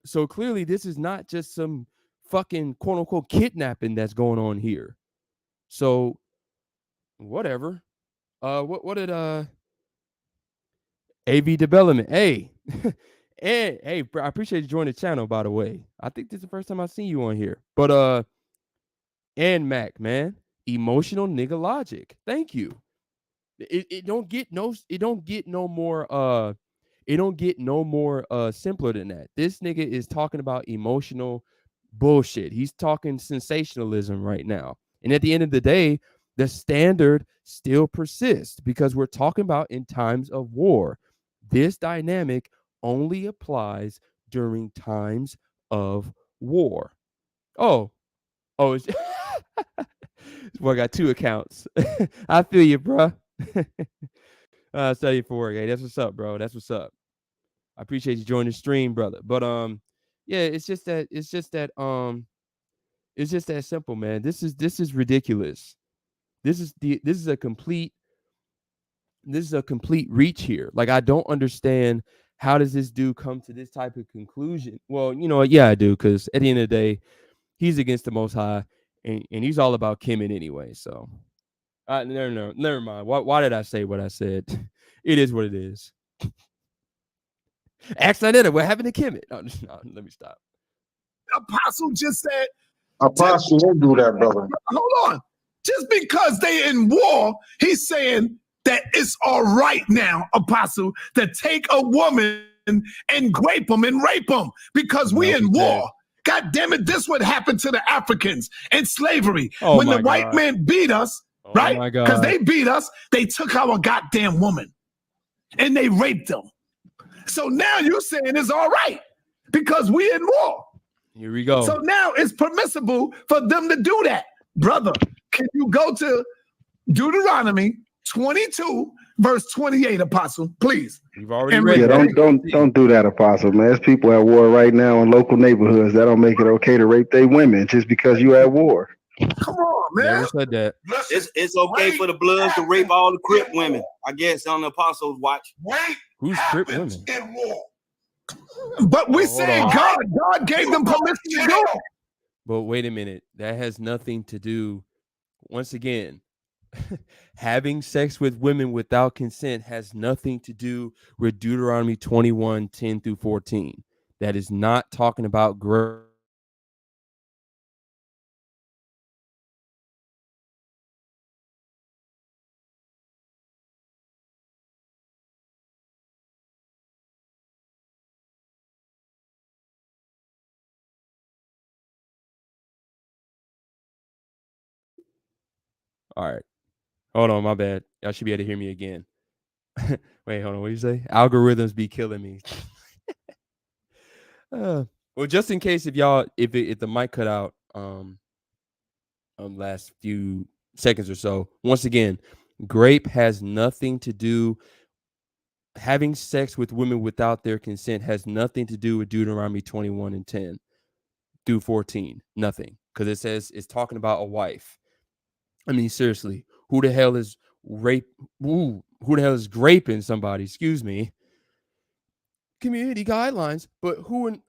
is not just some fucking quote unquote kidnapping that's going on here. So whatever. What did AV Development? Hey. And hey, I appreciate you joining the channel, by the way. I think this is the first time I've seen you on here. But and Mac, man, emotional nigga logic. Thank you. It don't get no more simpler than that. This nigga is talking about emotional bullshit. He's talking sensationalism right now. And at the end of the day, the standard still persists because we're talking about in times of war. This dynamic only applies during times of war. Oh, it's well, I got 2 accounts. I feel you, bro. Study for work. Hey, that's what's up, bro. That's what's up. I appreciate you joining the stream, brother. But yeah, it's just that simple, man. This is ridiculous. This is a complete reach here. Like, I don't understand, how does this dude come to this type of conclusion? Well, you know what? Yeah, I do, because at the end of the day, he's against the Most High, and he's all about Kemet anyway. So, never mind. Why did I say what I said? It is what it is. Accident. What happened to Kemet? No, let me stop. Apostle just said. Apostle won't do that, brother. Hold on. Just because they in war, he's saying that it's all right now, Apostle, to take a woman and grape them and rape them because we in war. God damn it, this what happened to the Africans in slavery. When the white man beat us, right? Because they beat us, they took our goddamn woman and they raped them. So now you're saying it's all right because we in war. Here we go. So now it's permissible for them to do that. Brother, can you go to Deuteronomy 22, verse 28, Apostle, please? You've already read that. Don't do that, Apostle, man. There's people at war right now in local neighborhoods. That don't make it okay to rape their women just because you at war. Come on, man. Never said that. It's okay for the Bloods to rape all the Crip women, I guess, on the Apostles' watch. Who's Crip women? In war. But we saying God gave them permission to do it. But wait a minute. That has nothing to do, once again, having sex with women without consent has nothing to do with Deuteronomy 21, 10 through 14. That is not talking about growth. All right. Hold on, my bad. Y'all should be able to hear me again. Wait, hold on. What did you say? Algorithms be killing me. Well, just in case if the mic cut out last few seconds or so, once again, grape has nothing to do. Having sex with women without their consent has nothing to do with Deuteronomy 21 and 10 through 14. Nothing, because it says it's talking about a wife. I mean, seriously, who the hell is who the hell is graping somebody? Excuse me. Community guidelines, but who in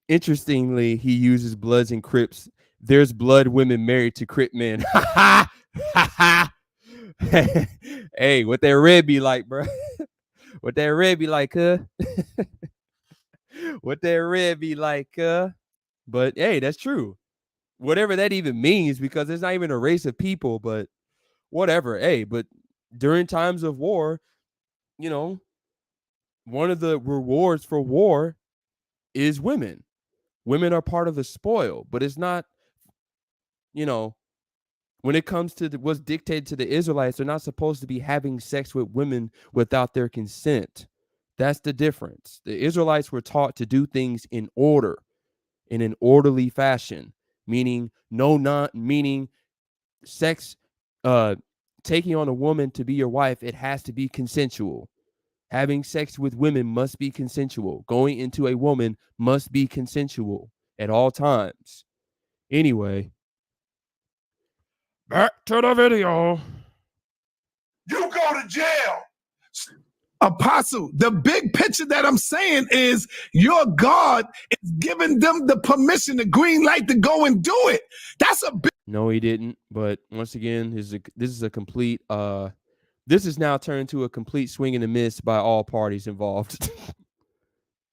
Interestingly, he uses Bloods and Crips. There's blood women married to Crip men. Hey, what that red be like, bro? What that red be like, What that red be like, But hey, that's true. Whatever that even means, because it's not even a race of people, but whatever. Hey, but during times of war, you know, one of the rewards for war is women. Women are part of the spoil, but it's not, when it comes to what's dictated to the Israelites, they're not supposed to be having sex with women without their consent. That's the difference. The Israelites were taught to do things in order, in an orderly fashion, meaning sex, taking on a woman to be your wife, it has to be consensual. Having sex with women must be consensual. Going into a woman must be consensual at all times. Anyway, back to the video. You go to jail. Apostle, the big picture that I'm saying is your God is giving them the permission, the green light to go and do it. That's a big. No, he didn't. But once again, this is a complete. This is now turned to a complete swing and a miss by all parties involved.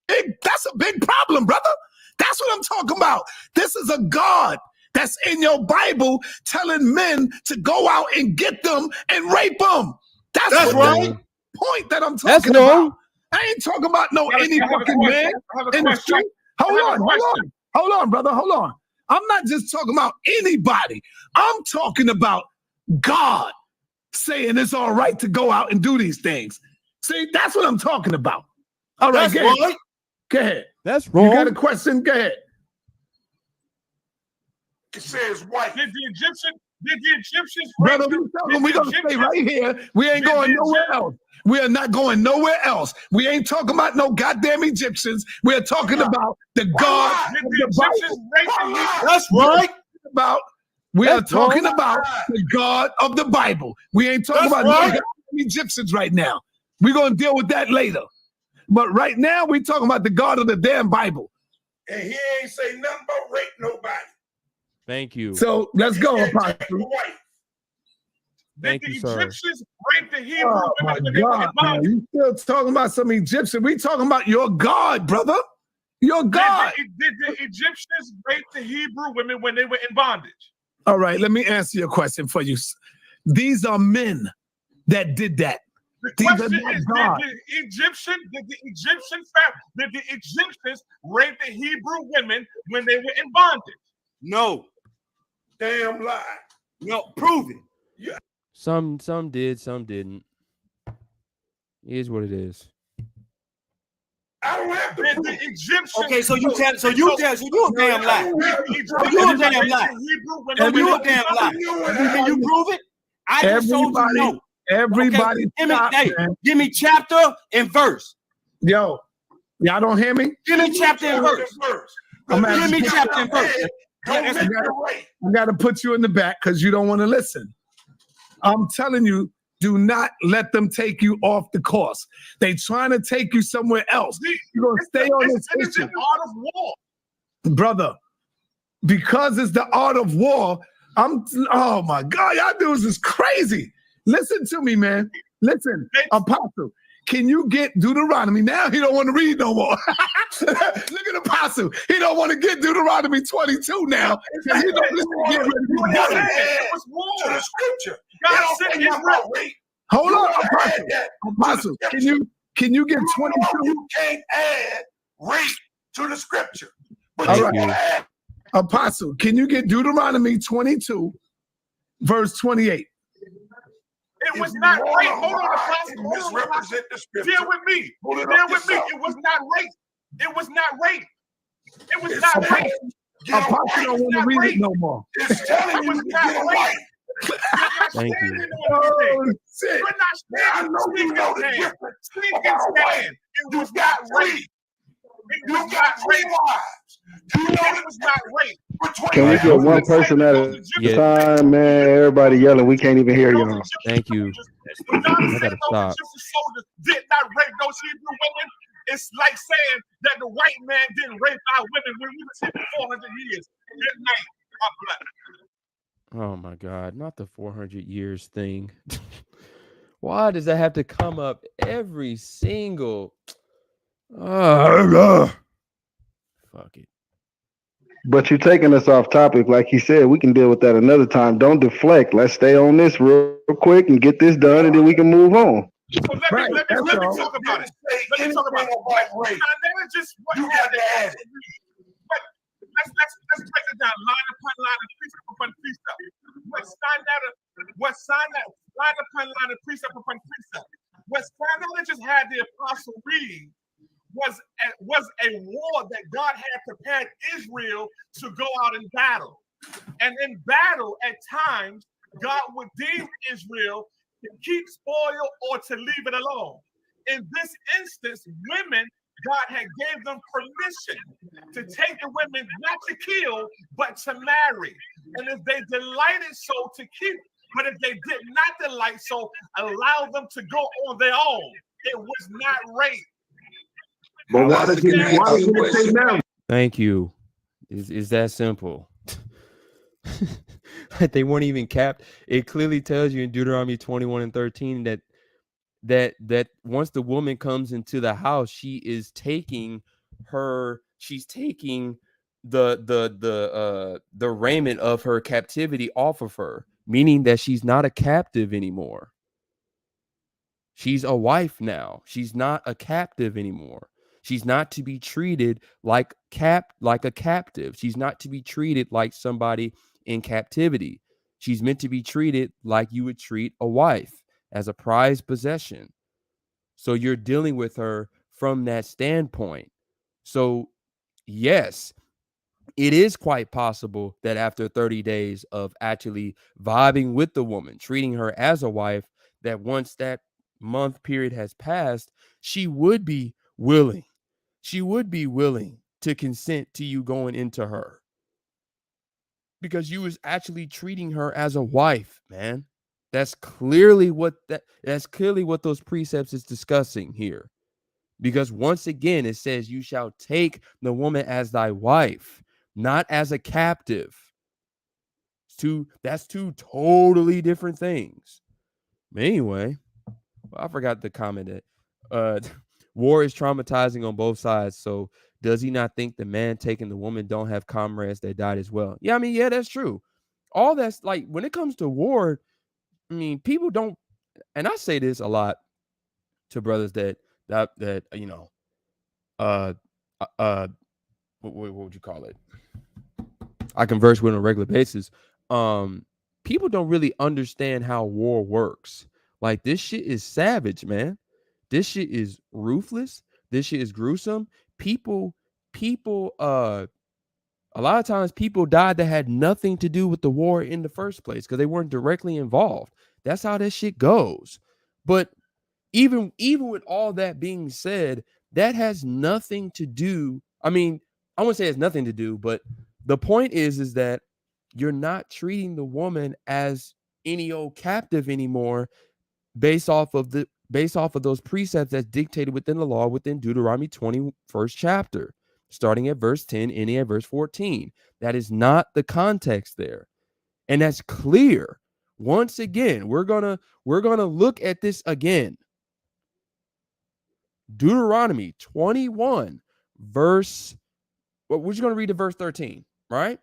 That's a big problem, brother. That's what I'm talking about. This is a God that's in your Bible telling men to go out and get them and rape them. That's right. Point that I'm talking about. I ain't talking about any fucking man in the street. Hold on, brother. Hold on. I'm not just talking about anybody. I'm talking about God saying it's all right to go out and do these things. See, that's what I'm talking about. All right, That's right. Go ahead. That's wrong. You got a question? Go ahead. It says white. Did the Egyptians brother, we're going to stay right here. We ain't going nowhere else. We are not going nowhere else. We ain't talking about no goddamn Egyptians. We are talking about the God of the Bible. That's right. We are talking about the God of the Bible. We ain't talking about no goddamn Egyptians right now. We're going to deal with that later. But right now, we're talking about the God of the damn Bible. And he ain't say nothing about rape nobody. Thank you. So let's go, Apostle. Thank you, sir. Egyptians raped the Hebrew Oh my God, man. You still talking about some Egyptian? We talking about your God, brother. Your God. Did the Egyptians rape the Hebrew women when they were in bondage? All right, let me answer your question for you. These are men that did that. The question is, did the Egyptians rape the Hebrew women when they were in bondage? No. Damn lie. No, prove it. Yeah. Some did, some didn't. It is what it is. I don't have to prove the Egyptians. Okay, so you a damn lie. So you a damn lie. And you a damn lie. Can you prove it? I just told you no. Everybody, okay. Give me chapter and verse. Yo, y'all don't hear me? Give me chapter and verse. Give me chapter and verse. I got to put you in the back because you don't want to listen. I'm telling you, do not let them take you off the course. They trying to take you somewhere else. You're going to stay on this issue. It's the art of war. Brother, because it's the art of war, oh my God, y'all dudes is crazy. Listen to me, man. Listen, Apostle, can you get Deuteronomy? Now he don't want to read no more. Look at Apostle. He don't want to get Deuteronomy 22 now. He don't get ready it was war to the scripture. God said Israel. Hold on, Apostle. Can you get 22? You can't add rape to the scripture. But all right. Apostle, can you get Deuteronomy 22, verse 28? It was not rape. Hold on, Apostle. Misrepresent the scripture. Deal with me. Deal with me. It was not rape. It was not rape. It was not rape. Apostle don't want to read it no more. It's telling you it was not rape. Thank you. Oh, shit. You're not standing. It was not rape. It was not rape. You know it was not rape. Can we get one person at a time, man? Everybody yelling. We can't even hear y'all. Thank you. I gotta stop. Did not rape those Hebrew women. It's like saying that the white man didn't rape our women when we was here 400 years. Good night. Oh my God, not the 400 years thing. Why does that have to come up every single? Fuck it. But you're taking us off topic. Like he said, we can deal with that another time. Don't deflect. Let's stay on this real quick and get this done, and then we can move on. So let me talk about it. Let me talk about it. You got to add it. Let's break it down line upon line and precept upon precept. What line upon line and precept upon precept. What Sinai just had the apostle read was a war that God had prepared Israel to go out in battle. And in battle, at times, God would deem Israel to keep spoil or to leave it alone. In this instance, women, God had gave them permission to take the women not to kill, but to marry. And if they delighted so, to keep. But if they did not delight so, allow them to go on their own. It was not rape. But why did they say marry? Thank you. Is that simple? They weren't even capped. It clearly tells you in Deuteronomy 21 and 13 that once the woman comes into the house, she's taking the raiment of her captivity off of her, meaning that she's not a captive anymore. She's a wife now. She's not a captive anymore. She's not to be treated like a captive. She's not to be treated like somebody in captivity. She's meant to be treated like you would treat a wife, as a prized possession. So you're dealing with her from that standpoint. So yes, it is quite possible that after 30 days of actually vibing with the woman, treating her as a wife, that once that month period has passed, she would be willing. She would be willing to consent to you going into her, because you was actually treating her as a wife, man. That's clearly what those precepts is discussing here. Because once again, it says you shall take the woman as thy wife, not as a captive. That's two totally different things. But anyway, I forgot the comment that war is traumatizing on both sides. So does he not think the man taking the woman don't have comrades that died as well? Yeah, I mean, yeah, that's true. All that's like, when it comes to war, I mean, people don't, and I say this a lot to brothers that you know, what would you call it? I converse with on a regular basis. People don't really understand how war works. Like, this shit is savage, man. This shit is ruthless. This shit is gruesome. People, a lot of times people died that had nothing to do with the war in the first place because they weren't directly involved. That's how that shit goes. But even with all that being said, that has nothing to do. I mean, I wouldn't say it has nothing to do, but the point is that you're not treating the woman as any old captive anymore, based off of those precepts that's dictated within the law within Deuteronomy 20, first chapter, starting at verse 10, ending at verse 14. That is not the context there. And that's clear. Once again, we're gonna look at this again. Deuteronomy 21, verse, well, we're just going to read to verse 13, right?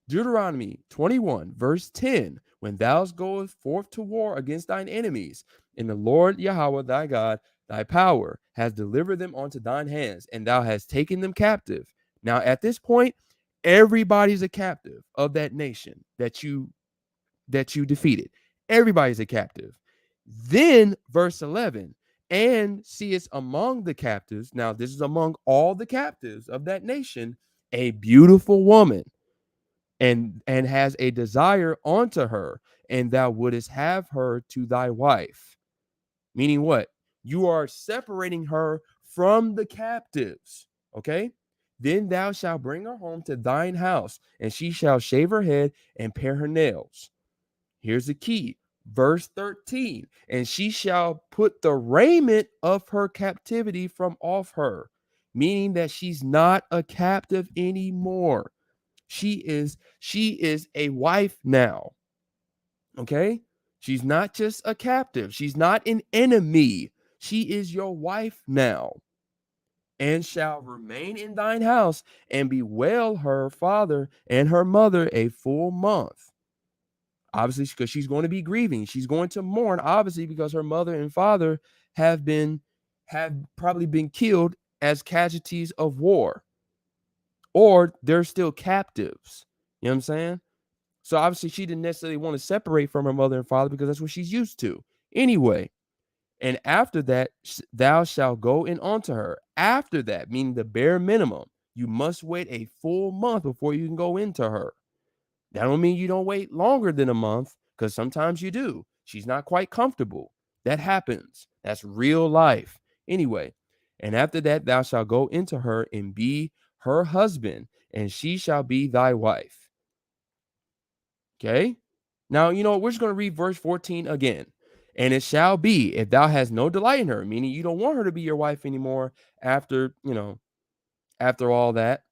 Deuteronomy 21, verse 10, when thou goest forth to war against thine enemies, and the Lord Yahweh thy God, thy power, has delivered them unto thine hands, and thou hast taken them captive. Now, at this point, everybody's a captive of that nation that you defeated. Everybody's a captive. Then, verse 11, and seest among the captives, now this is among all the captives of that nation, a beautiful woman, and has a desire unto her, and thou wouldest have her to thy wife. Meaning what? You are separating her from the captives. Okay? Then thou shalt bring her home to thine house, and she shall shave her head and pare her nails. Here's the key. Verse 13, and she shall put the raiment of her captivity from off her, meaning that she's not a captive anymore. She is a wife now. Okay? She's not just a captive. She's not an enemy. She is your wife now. And shall remain in thine house, and bewail her father and her mother a full month. Obviously, because she's going to be grieving. She's going to mourn, obviously, because her mother and father have probably been killed as casualties of war, or they're still captives. You know what I'm saying? So obviously, she didn't necessarily want to separate from her mother and father because that's what she's used to. Anyway, and after that, thou shalt go in unto her. After that, meaning the bare minimum, you must wait a full month before you can go into her. That don't mean you don't wait longer than a month, because sometimes you do. She's not quite comfortable. That happens. That's real life. Anyway, and after that, thou shalt go into her and be her husband, and she shall be thy wife. Okay? Now, we're just going to read verse 14 again. And it shall be, if thou hast no delight in her, meaning you don't want her to be your wife anymore after all that,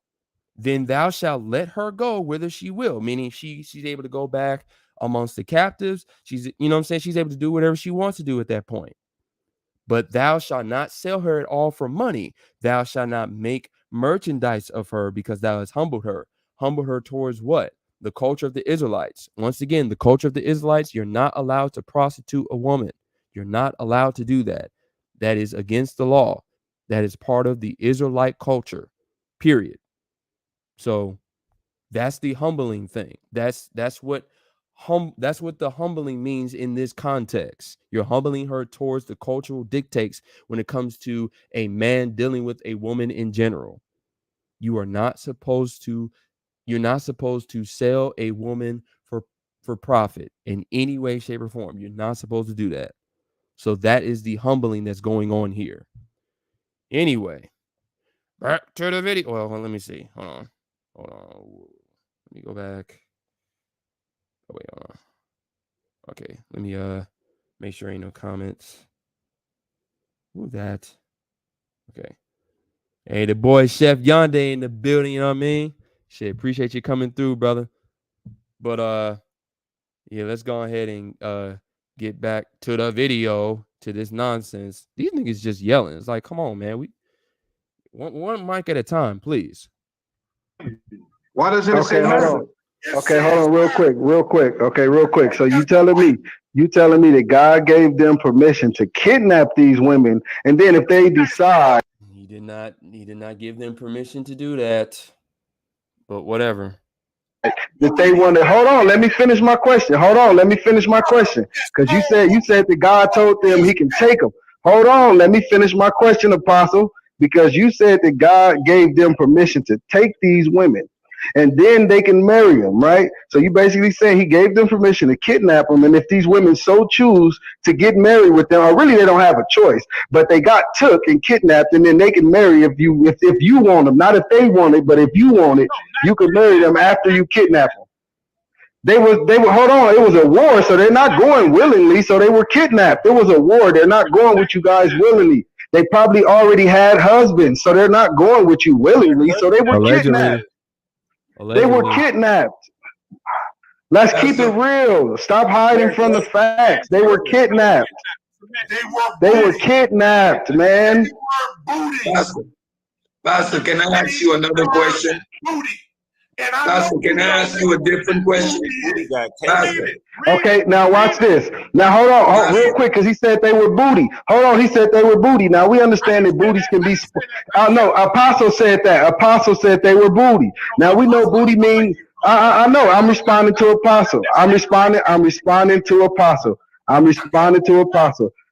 then thou shalt let her go whither she will, meaning she's able to go back amongst the captives. She's, she's able to do whatever she wants to do at that point. But thou shalt not sell her at all for money. Thou shalt not make merchandise of her, because thou hast humbled her. Humble her towards what? The culture of the Israelites. Once again, the culture of the Israelites, you're not allowed to prostitute a woman. You're not allowed to do that. That is against the law. That is part of the Israelite culture, period. So that's the humbling thing. That's what the humbling means in this context. You're humbling her towards the cultural dictates when it comes to a man dealing with a woman in general. You're not supposed to sell a woman for profit in any way, shape, or form. You're not supposed to do that. So that is the humbling that's going on here. Anyway, back to the video. Well, let me see. Hold on. Let me go back. Oh, wait, hold on. Okay, let me make sure ain't no comments. Who's that? Okay. Hey, the boy Chef Yonde in the building, you know what I mean? Shit, appreciate you coming through, brother. But yeah, let's go ahead and get back to the video, to this nonsense. These niggas just yelling. It's like, come on, man. We one mic at a time, please. Why doesn't it say murder? Okay, hold on real quick. Okay, real quick. So you telling me that God gave them permission to kidnap these women, and then if they decide He did not give them permission to do that. But whatever. that they want to hold on, let me finish my question. Because you said that God told them he can take them. Hold on, let me finish my question, Apostle. Because you said that God gave them permission to take these women, and then they can marry them, right? So you basically saying he gave them permission to kidnap them, and if these women so choose to get married with them, or really they don't have a choice, but they got took and kidnapped, and then they can marry if you want them, not if they want it, but if you want it, you can marry them after you kidnap them. They were hold on, it was a war, so they're not going willingly, so they were kidnapped. It was a war, they're not going with you guys willingly. They probably already had husbands, so they're not going with you willingly, so they were kidnapped. They were kidnapped. Let's keep it real. Stop hiding from the facts. They were kidnapped. They were kidnapped, man. Pastor, can I ask you another question? Pastor, can I ask you a different question? Pastor. Okay, now watch this. Now hold on real quick, because he said they were booty. Hold on, he said they were booty. Now we understand that booties can be. No, Apostle said that. Apostle said they were booty. Now we know booty means. I know. I'm responding to Apostle. I'm responding to Apostle.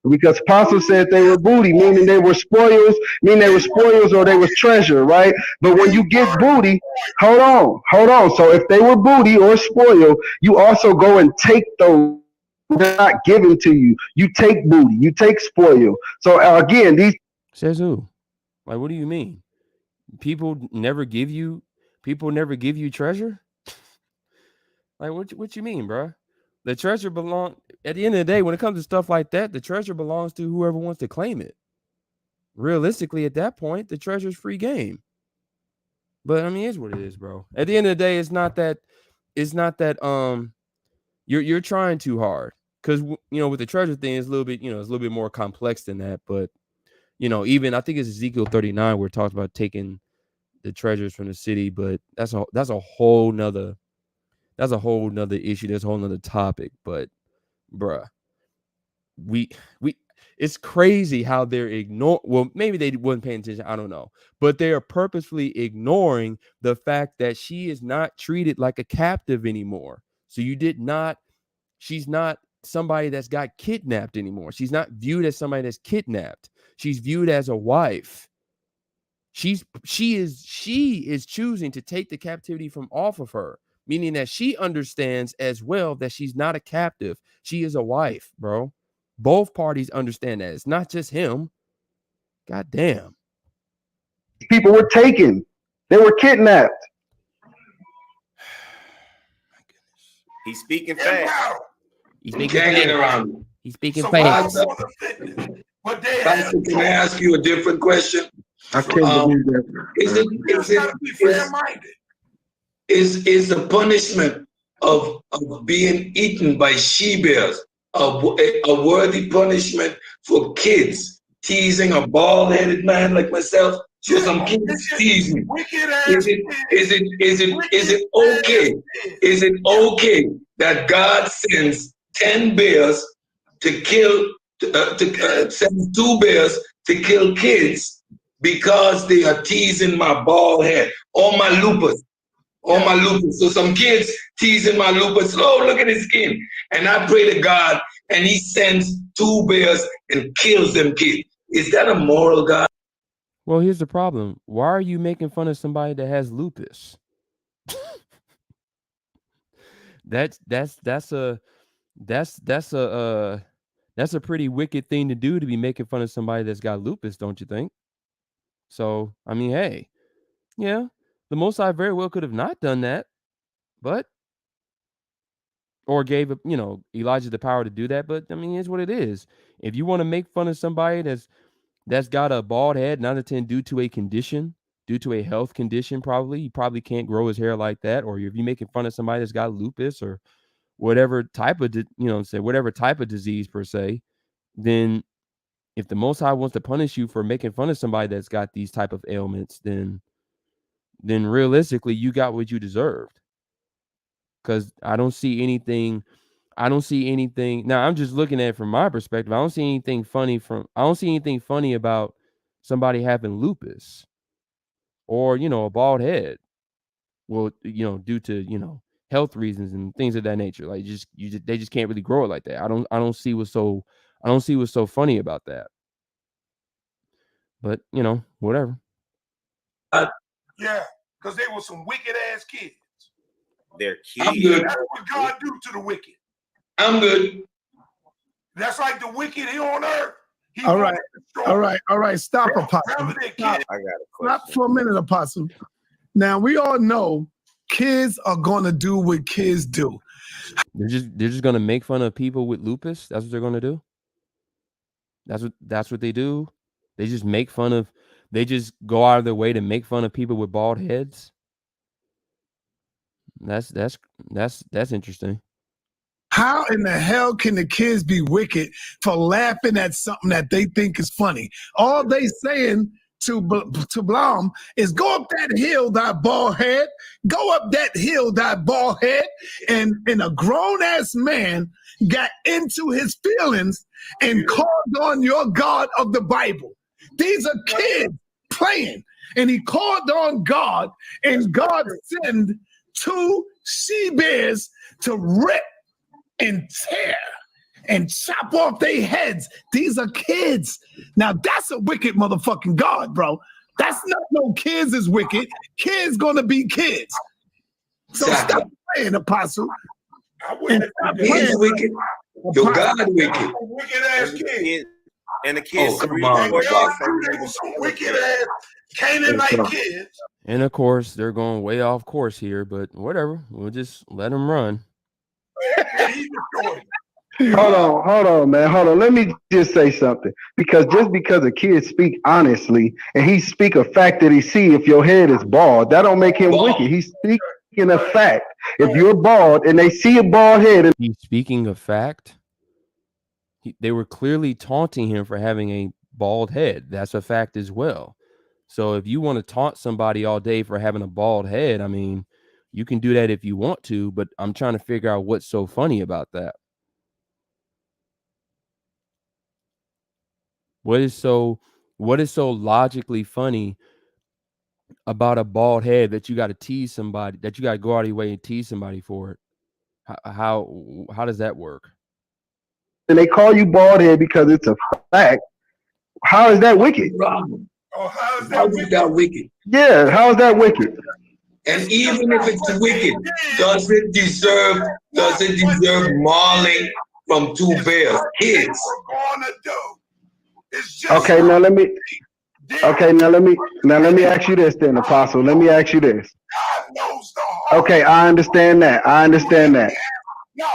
Because Apostle said they were booty, meaning they were spoils, or they was treasure, right? But when you get booty, hold on. So if they were booty or spoil, you also go and take those. They're not given to you. You take booty, you take spoil. So again, these says who? Like, what do you mean? People never give you treasure? Like, what you mean, bro? The treasure at the end of the day, when it comes to stuff like that, the treasure belongs to whoever wants to claim it. Realistically, at that point, the treasure's free game. But I mean, it's what it is, bro. At the end of the day, it's not that you're trying too hard. Because with the treasure thing, it's a little bit more complex than that. But even I think it's Ezekiel 39 where it talks about taking the treasures from the city, but that's a whole nother issue. That's a whole nother topic. But bruh, it's crazy how they're well, maybe they wasn't paying attention, I don't know, but they are purposefully ignoring the fact that she is not treated like a captive anymore. So she's not somebody that's got kidnapped anymore. She's not viewed as somebody that's kidnapped. She's viewed as a wife. She is choosing to take the captivity from off of her, meaning that she understands as well that she's not a captive. She is a wife, bro. Both parties understand that. It's not just him. God damn. People were taken. They were kidnapped. He's speaking fast. He's speaking fast. Pastor, can I ask you a different question? I can't believe that. Is the punishment of being eaten by she-bears a worthy punishment for kids teasing a bald-headed man like myself? So some kids tease me. Is it okay? Is it okay that God sends 10 bears to kill, sends 2 bears to kill kids because they are teasing my bald head or my lupus. Or my lupus. So some kids teasing my lupus. Oh, look at his skin. And I pray to God, and he sends 2 bears and kills them kids. Is that a moral God? Well, here's the problem. Why are you making fun of somebody that has lupus? That's a pretty wicked thing to do, to be making fun of somebody that's got lupus, don't you think? So, I mean, hey, yeah, the Most High very well could have not done that, but or gave Elijah the power to do that. But I mean, it's what it is. If you want to make fun of somebody that's got a bald head, 9 out of 10 due to a condition, due to a health condition, he probably can't grow his hair like that. Or if you're making fun of somebody that's got lupus or whatever type of whatever type of disease per se, then if the Most High wants to punish you for making fun of somebody that's got these type of ailments, then realistically you got what you deserved. Because I don't see anything. Now, I'm just looking at it from my perspective. I don't see anything funny about somebody having lupus or, a bald head. Well, due to, health reasons and things of that nature. Like they just can't really grow it like that. I don't see what's so funny about that. But, whatever. Yeah, because they were some wicked ass kids. They're kids. I'm good. That's what God do to the wicked. I'm good. That's like the wicked here on earth. All right. Stop, Apostle. I got a question. Stop for a minute, Apostle. Now we all know kids are gonna do what kids do. They're just gonna make fun of people with lupus. That's what they're gonna do. That's what they do. They just make fun of. They just go out of their way to make fun of people with bald heads. That's interesting. How in the hell can the kids be wicked for laughing at something that they think is funny? All they saying to Blom is, go up that hill, thy bald head. Go up that hill, thy bald head. And a grown-ass man got into his feelings and called on your God of the Bible. These are kids playing. And he called on God, and God sent 2 she-bears to rip and tear and chop off their heads. These are kids. Now that's a wicked motherfucking God, bro. That's not no kids is wicked. Kids gonna be kids. So stop playing, Apostle. He's wicked. Your God wicked. Wicked ass kids. And the kids. Oh, come on. Wicked ass Canaanite kids. And of course, they're going way off course here, but whatever. We'll just let them run. Hold on, man. Hold on. Let me just say something. Because a kid speak honestly and he speak a fact that he see, if your head is bald, that don't make him wicked. He's speaking a fact. If you're bald and they see a bald head, he's speaking a fact. They were clearly taunting him for having a bald head. That's a fact as well. So if you want to taunt somebody all day for having a bald head, I mean, you can do that if you want to, but I'm trying to figure out what's so funny about that. What is so logically funny about a bald head that you got to tease somebody, that you got to go out of your way and tease somebody for it? How does that work? And they call you bald head because it's a fact. How is that wicked? Oh, how is that wicked? Yeah, how is that wicked? And even if it's wicked, does it deserve mauling from 2 bears? Kids. Okay, now let me ask you this then, Apostle. Let me ask you this. Okay, I understand that. No,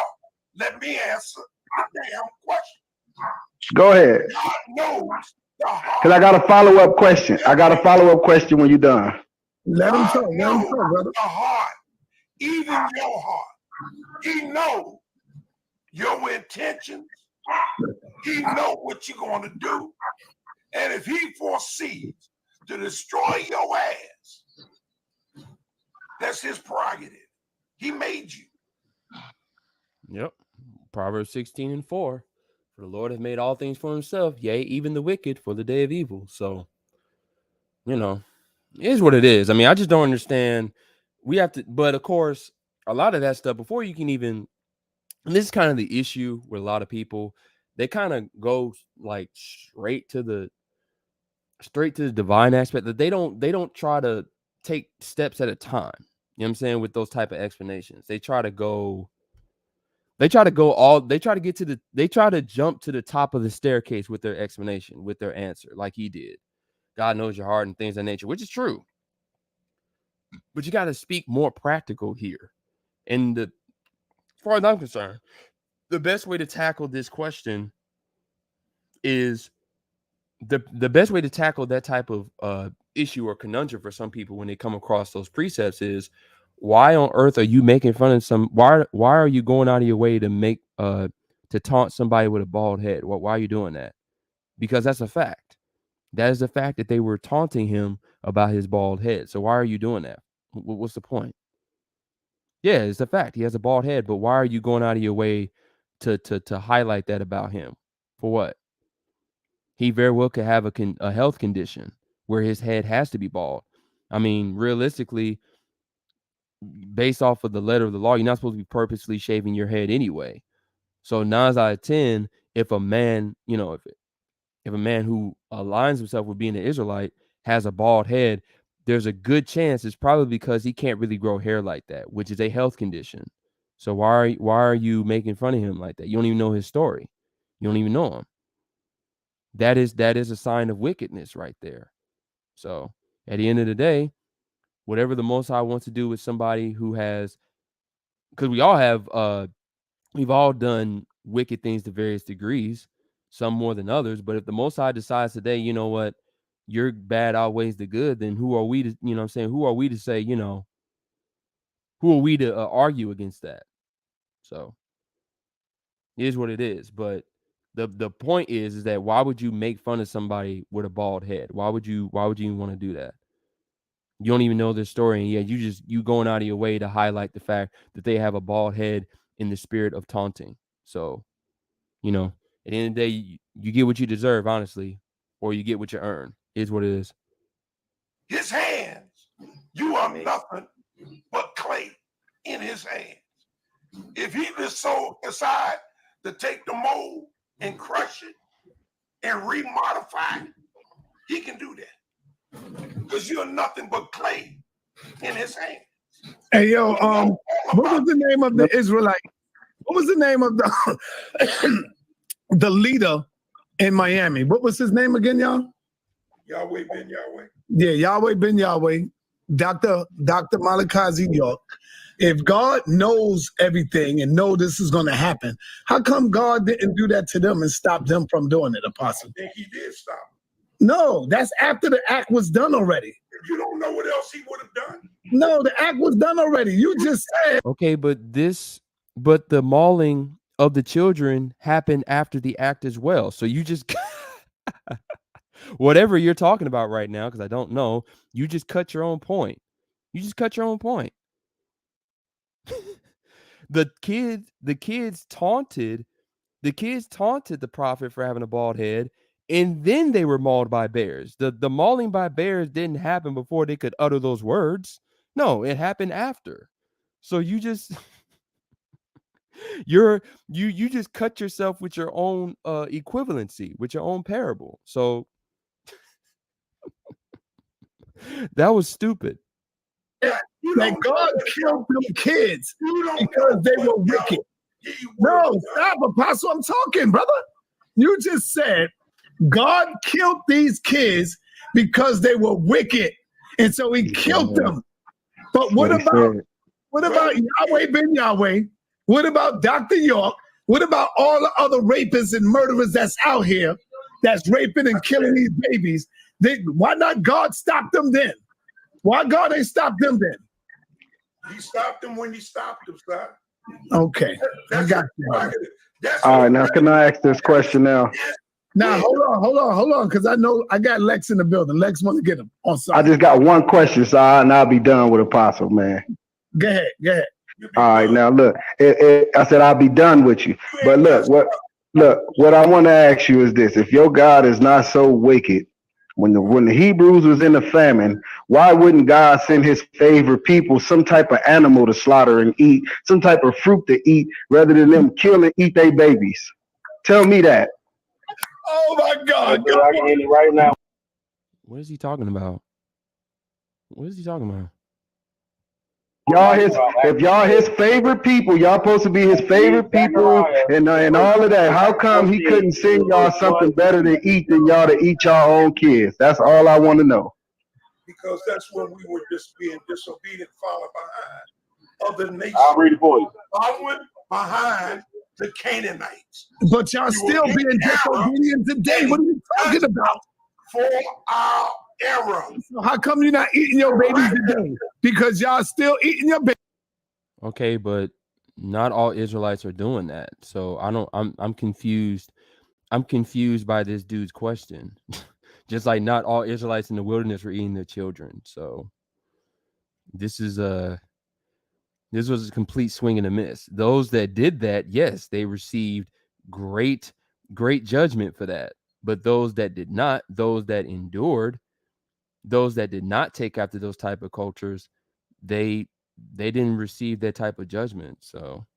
let me answer the damn question. Go ahead. God knows the heart. Because I got a follow-up question when you're done. Let him talk, brother. The heart, even your heart. He knows your intentions. He knows what you're going to do. And if he foresees to destroy your ass, that's his prerogative. He made you. Yep. Proverbs 16:4. For the Lord hath made all things for himself, yea, even the wicked for the day of evil. So you know, it is what it is. I mean, I just don't understand. We have to, but of course, a lot of that stuff before you can even, and this is kind of the issue with a lot of people, they kind of go like straight to the divine aspect, that they don't try to take steps at a time. You know what I'm saying? With those type of explanations, they try to jump to the top of the staircase with their explanation, with their answer, like he did. God knows your heart and things of that nature, which is true. But you got to speak more practical here. And as far as I'm concerned, the best way to tackle this question is the best way to tackle that type of issue or conundrum for some people when they come across those precepts is, why on earth are you making fun of why are you going out of your way to make to taunt somebody with a bald head? Why are you doing that? Because that's a fact. That is the fact that they were taunting him about his bald head. So why are you doing that? What's the point? Yeah, it's a fact. He has a bald head, but why are you going out of your way to highlight that about him? For what? He very well could have a health condition where his head has to be bald. I mean, realistically, based off of the letter of the law, you're not supposed to be purposely shaving your head anyway. So 9 out of 10, if a man, if a man who aligns himself with being an Israelite has a bald head, there's a good chance it's probably because he can't really grow hair like that, which is a health condition. So why are you making fun of him like that? You don't even know his story. You don't even know him. That is a sign of wickedness right there. So at the end of the day, whatever the Most High wants to do with somebody who has, because we all have, we've all done wicked things to various degrees, some more than others. But if the Most High decides today, you know what, your bad outweighs the good, then who are we to, you know what I'm saying? Who are we to say, who are we to argue against that? So it is what it is. But the point is that why would you make fun of somebody with a bald head? Why would you even want to do that? You don't even know their story, and yet you going out of your way to highlight the fact that they have a bald head in the spirit of taunting. So, at the end of the day, you get what you deserve, honestly, or you get what you earn. Is what it is. His hands, you are nothing but clay in his hands. If he just so decide to take the mold and crush it and remodify it, he can do that. Because you're nothing but clay in his hands. Hey, yo, what was the name of the Israelite? What was the name of the the leader in Miami? What was his name again, y'all? Yahweh ben Yahweh. Yeah, Yahweh ben Yahweh, Dr. Malachi York. If God knows everything and know this is going to happen, how come God didn't do that to them and stop them from doing it, Apostle? I think he did stop. No, that's after the act was done already. You don't know what else he would have done? No, the act was done already. You just said. Okay, but the mauling of the children happened after the act as well. So you just whatever you're talking about right now, because I don't know, you just cut your own point. You just cut your own point. The kids taunted the prophet for having a bald head, and then they were mauled by bears. The mauling by bears didn't happen before they could utter those words. No, it happened after. So you just you just cut yourself with your own equivalency, with your own parable. So that was stupid. That God killed them kids because they were wicked. No, stop, Apostle. I'm talking, brother. You just said God killed these kids because they were wicked, and so he killed them. But what about Yahweh ben Yahweh? What about Dr. York? What about all the other rapists and murderers that's out here that's raping and killing these babies? Why not God stop them then? Why God ain't stop them then? He stopped them when he stopped them, son. Okay, I got you. All right, now can I ask this question now? Now hold on, because I know I got Lex in the building. Lex want to get him on something. I just got one question, so I'll be done with Apostle, man. Go ahead. All right, now look, I said I'll be done with you, but look, what I want to ask you is this: if your God is not so wicked, When the Hebrews was in the famine, why wouldn't God send his favorite people some type of animal to slaughter and eat, some type of fruit to eat, rather than them kill and eat their babies? Tell me that. Oh my God. I can end it right now. What is he talking about? What is he talking about? If y'all his favorite people, y'all supposed to be his favorite people and all of that. How come he couldn't send y'all something better to eat than y'all to eat y'all own kids? That's all I want to know. Because that's when we were just being disobedient, falling behind other nations. I'll read it for you. Following behind the Canaanites. But y'all still being disobedient today. What are you talking about? For our era. So how come you're not eating your babies today? Because y'all still eating your babies. Okay, but not all Israelites are doing that. So I'm confused. I'm confused by this dude's question. Just like not all Israelites in the wilderness were eating their children. So this was a complete swing and a miss. Those that did that, yes, they received great judgment for that. But those that did not, those that endured, those that did not take after those type of cultures, they didn't receive that type of judgment. So,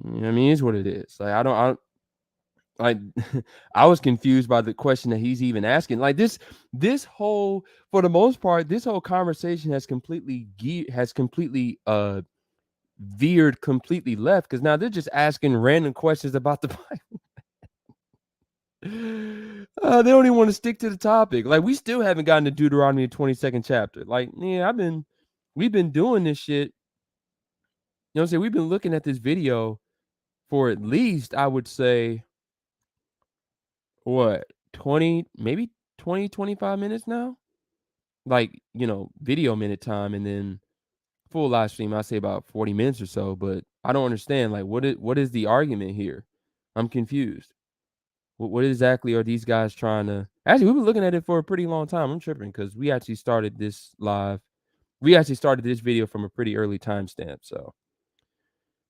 I mean, it's what it is. Like, I was confused by the question that he's even asking. Like this whole, for the most part, this whole conversation has completely veered completely left, because now they're just asking random questions about the Bible. They don't even want to stick to the topic. Like, we still haven't gotten to Deuteronomy 22nd chapter. Like, yeah, we've been doing this shit. You know what I'm saying? We've been looking at this video for at least, I would say, what, 20, maybe 20, 25 minutes now? Like, you know, video minute time, and then full live stream, I say about 40 minutes or so. But I don't understand. Like, what is the argument here? I'm confused. What exactly are these guys trying to? Actually, we've been looking at it for a pretty long time. I'm tripping because we actually started this live. We actually started this video from a pretty early timestamp. So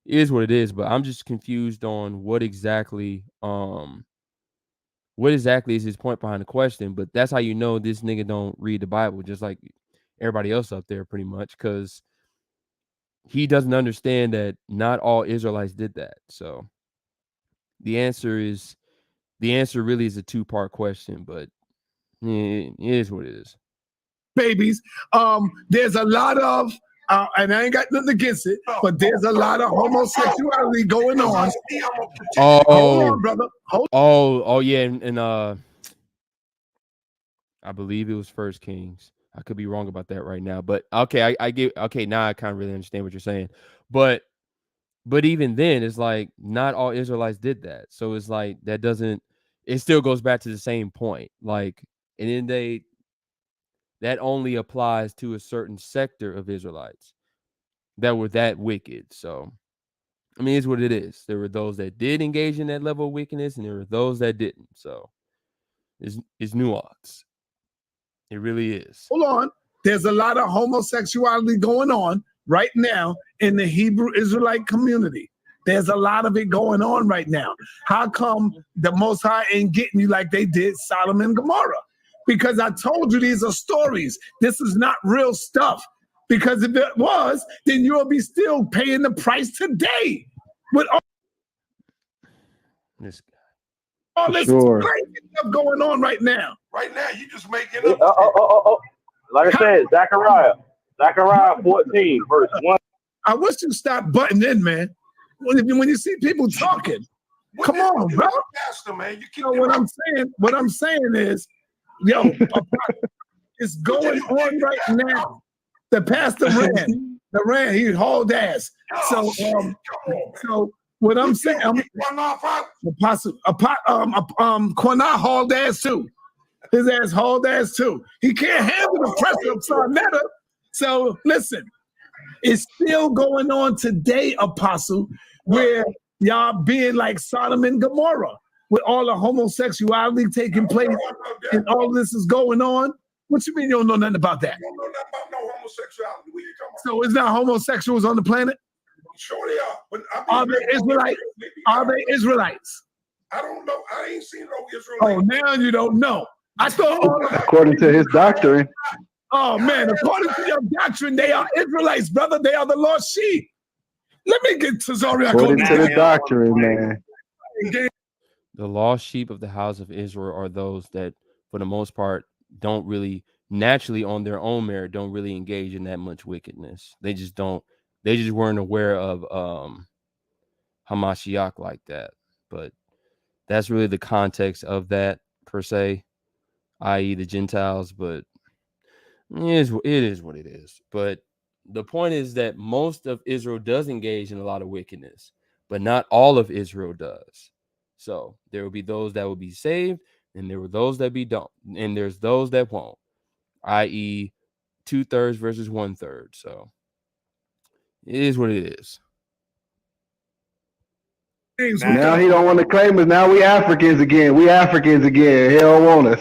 it is what it is. But I'm just confused on what exactly is his point behind the question. But that's how you know this nigga don't read the Bible, just like everybody else up there, pretty much, because he doesn't understand that not all Israelites did that. So the answer really is a two-part question, but it is what it is. Babies. There's a lot of, and I ain't got nothing against it, but there's a lot of homosexuality going on. Hold on, brother. Oh, yeah, and I believe it was 1 Kings. I could be wrong about that right now, but okay, now I kind of really understand what you're saying. But even then, it's like not all Israelites did that. So it's like it still goes back to the same point. Like, and then that only applies to a certain sector of Israelites that were that wicked. So, I mean, it's what it is. There were those that did engage in that level of wickedness, and there were those that didn't. So it's nuance. It really is. Hold on. There's a lot of homosexuality going on right now in the Hebrew Israelite community. There's a lot of it going on right now. How come the Most High ain't getting you like they did Sodom and Gomorrah? Because I told you these are stories. This is not real stuff. Because if it was, then you'll be still paying the price today with all this guy. All this crazy stuff going on right now. Right now, you just making up. Like I said, Zechariah 14, verse 1. I wish you stopped butting in, man. When you see people talking, come on, bro. Pastor, man. You what I'm saying is, yo, it's going on right now. The pastor ran, he hauled ass. So what I'm saying, Apostle, Quanah hauled ass too. His ass hauled ass too. He can't handle the pressure of Sarnetta. So listen, it's still going on today, Apostle, where y'all being like Sodom and Gomorrah, with all the homosexuality taking place and all this is going on. What you mean you don't know nothing about that? You don't know nothing about no homosexuality. What are you talking about? So it's not homosexuals on the planet? Sure they are. But are they Israelites? Are they Israelites? I don't know. I ain't seen no Israelites. Oh, now you don't know. I thought all of according to his doctrine. Oh man, according to your doctrine, they are Israelites, brother. They are the lost sheep. Let me get to Zoriac. According to the doctrine, man. The lost sheep of the house of Israel are those that, for the most part, don't really naturally on their own merit, don't really engage in that much wickedness. They just don't. They just weren't aware of Hamashiach like that. But that's really the context of that per se, i.e. the Gentiles. But it is what it is. But the point is that most of Israel does engage in a lot of wickedness, but not all of Israel does. So there will be those that will be saved, and there were those that don't, and there's those that won't, i.e. 2/3 versus 1/3. So it is what it is. Now he don't want to claim us. Now we Africans again. We Africans again. He don't want us.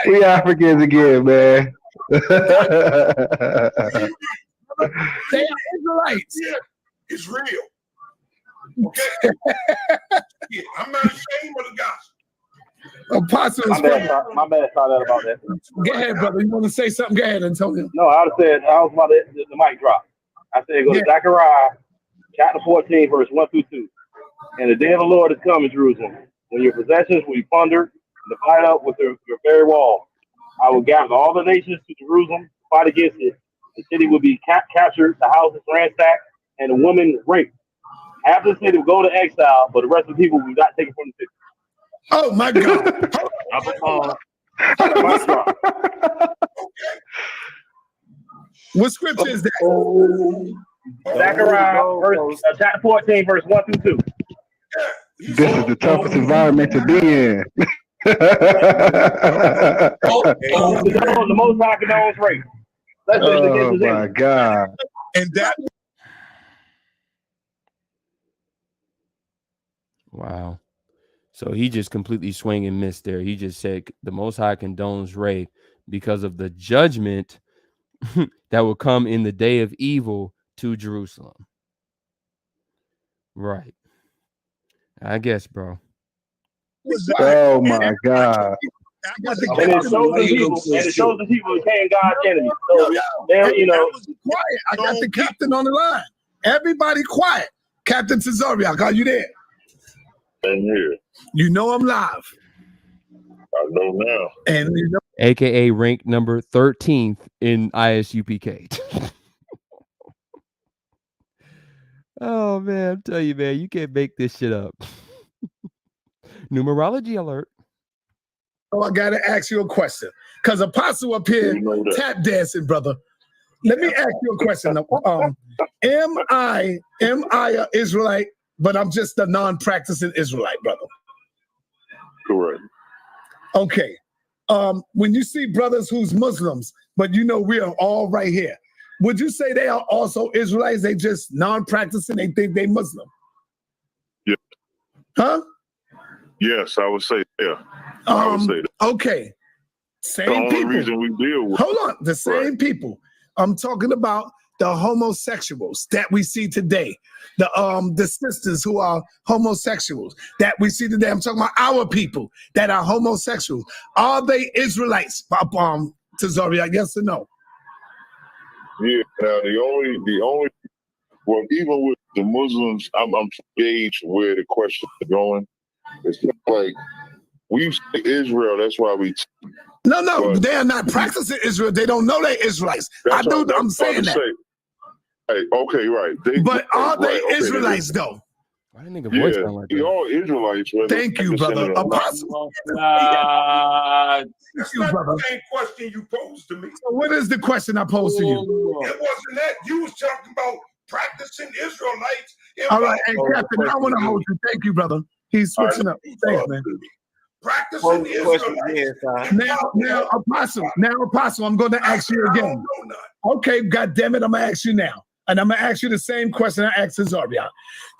We Africans again, man. They are Israelites. Yeah, it's real. Okay? Yeah, I'm not ashamed of the gospel. Apostle, my bad thought about that. Go ahead, brother. You want to say something? Go ahead, Antonio. No, I said I was about to the mic drop. I said go to Zechariah chapter 14, verse 1-2. And the day of the Lord is coming, Jerusalem, when your possessions will be plundered and divided up with your very wall. I will gather all the nations to Jerusalem to fight against it. The city will be captured, the houses ransacked, and the women raped. Half the city will go to exile, but the rest of the people will be not taken from the city. Oh my God! What scripture is that? Zechariah chapter 14, verse 1-2. This is the toughest environment to be in. The most high condones rape. Oh my God! And that. Wow. So he just completely swing and missed there. He just said the Most High condones rape because of the judgment that will come in the day of evil to Jerusalem. Right. I guess, bro. Oh my God. And it shows the people became God's enemies. So, you know, quiet. I got the captain on the line. Everybody quiet. Captain Tazariak, are you there? I'm here. You know I'm live. I know now. And you know, AKA ranked number 13th in ISUPK. Oh man, I'm telling you, man, you can't make this shit up. Numerology alert. Oh, I gotta ask you a question. Because Apostle up here tap dancing, brother. Let me ask you a question. Am I an Israelite, but I'm just a non-practicing Israelite, brother? Correct. Okay. When you see brothers who's Muslims, but you know we are all right here, would you say they are also Israelites? They just non-practicing, they think they Muslim? Yeah. Huh? Yes, I would say, yeah. I would say that. Okay. Same people. The only reason we deal with Hold on, the same people. I'm talking about the homosexuals that we see today. The sisters who are homosexuals that we see today. I'm talking about our people that are homosexual. Are they Israelites? Tazariak, yes or no? Yeah. Now the only well, even with the Muslims, I'm engaged where the question is going. It's like we say Israel. That's why we. No, they are not practicing Israel. They don't know they're Israelites. I'm saying that. Hey, okay, right. But are they Israelites though? Why didn't nigga voice sound like that? We all Israelites. Thank you, brother. Apostle. That's not the same question you posed to me. So what is the question I posed to you? It wasn't that. You was talking about practicing Israelites. All right, and Captain, I want to hold you. Thank you, brother. He's switching up. Thanks, man. Practicing Israelites. Now, Apostle, I'm going to ask you again. Okay, God damn it, I'm going to ask you now. And I'm going to ask you the same question I asked Cesaria.